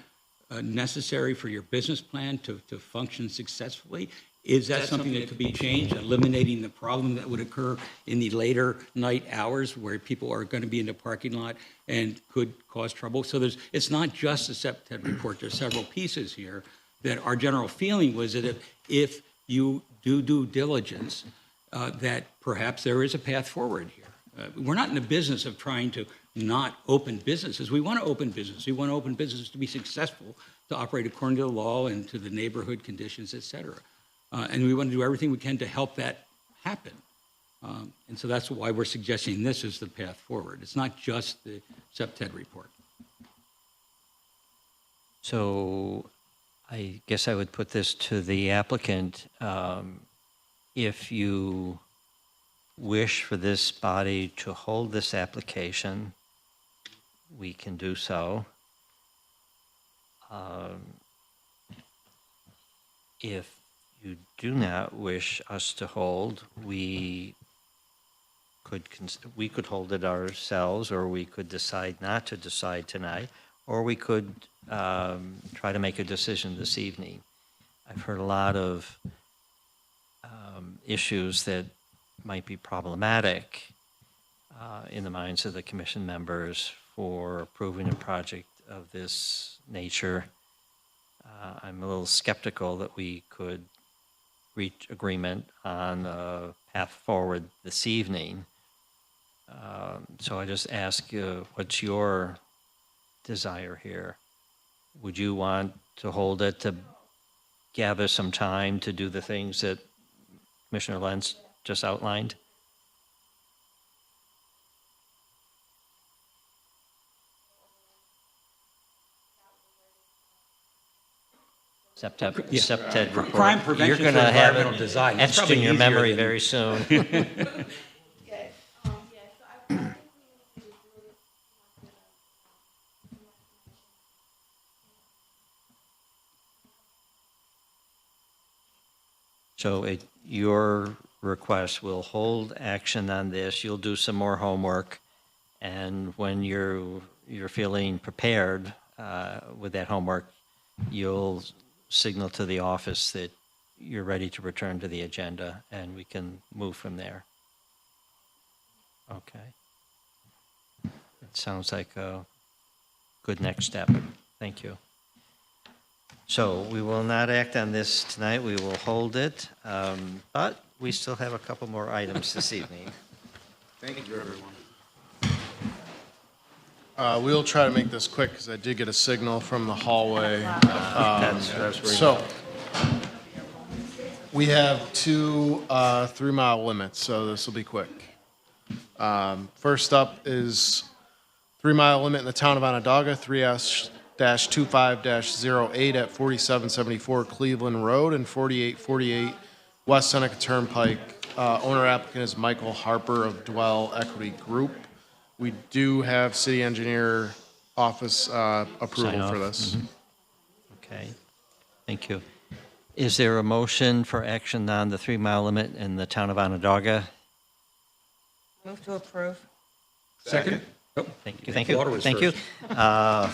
Necessary for your business plan to function successfully? Is that something that could be changed, eliminating the problem that would occur in the later night hours where people are going to be in the parking lot and could cause trouble? So it's not just the SEPTED report. There's several pieces here that our general feeling was that if you do due diligence, that perhaps there is a path forward here. We're not in the business of trying to not open businesses. We want to open business. We want to open businesses to be successful, to operate according to the law and to the neighborhood conditions, et cetera. And we want to do everything we can to help that happen. And so that's why we're suggesting this is the path forward. It's not just the SEPTED report. So I guess I would put this to the applicant. If you wish for this body to hold this application, we can do so. If you do not wish us to hold, we could hold it ourselves, or we could decide not to decide tonight, or we could try to make a decision this evening. I've heard a lot of issues that might be problematic in the minds of the commission members for approving a project of this nature. I'm a little skeptical that we could reach agreement on a path forward this evening. So I just ask you, what's your desire here? Would you want to hold it to gather some time to do the things that Commissioner Lentz just outlined? Septet report. Crime prevention You're through going to have environmental it design. That's etched in probably your easier memory than- very soon. So at your request, we'll hold action on this. You'll do some more homework, and when you're feeling prepared with that homework, you'll signal to the office that you're ready to return to the agenda, and we can move from there. Okay. It sounds like a good next step. Thank you. So we will not act on this tonight. We will hold it, but we still have a couple more items this evening. Thank you, everyone. We'll try to make this quick because I did get a signal from the hallway. That's where So we have two 3-mile limits, so this will be quick. First up is 3-mile limit in the town of Onondaga, 3S-25-08 at 4774 Cleveland Road and 4848 West Seneca Turnpike. Owner applicant is Michael Harper of Dwell Equity Group. We do have city engineer office approval Sign for off. this. Okay, thank you. Is there a motion for action on the 3-mile limit in the town of Onondaga? Move to approve. Second? Thank you.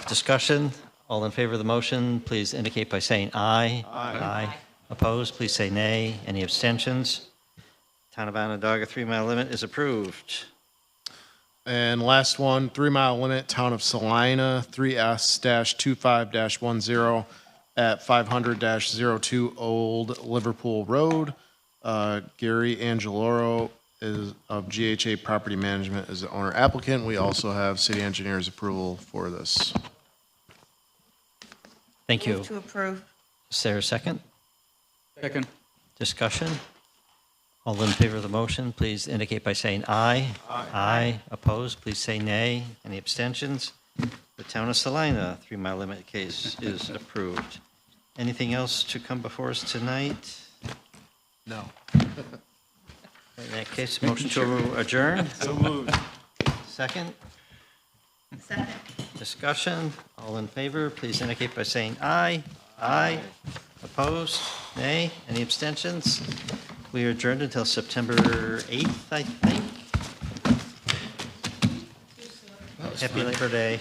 Discussion, all in favor of the motion, please indicate by saying aye. Aye. Opposed, please say nay. Any abstentions? Town of Onondaga 3-mile limit is approved. And last one, 3-mile limit, town of Salina, 3S-25-10 at 500-02 Old Liverpool Road. Gary Angeloro is of GHA Property Management is the owner applicant. We also have city engineer's approval for this. Thank you. Move to approve. Is there a second? Second. Discussion? All in favor of the motion, please indicate by saying aye. Aye. Opposed, please say nay. Any abstentions? The town of Salina 3-mile limit case is approved. Anything else to come before us tonight? No. In that case, motion to adjourn? So moved. Second? Second. Discussion? All in favor, please indicate by saying aye. Aye. Opposed? Nay? Any abstentions? We are adjourned until September 8th, I think. Happy Labor Day.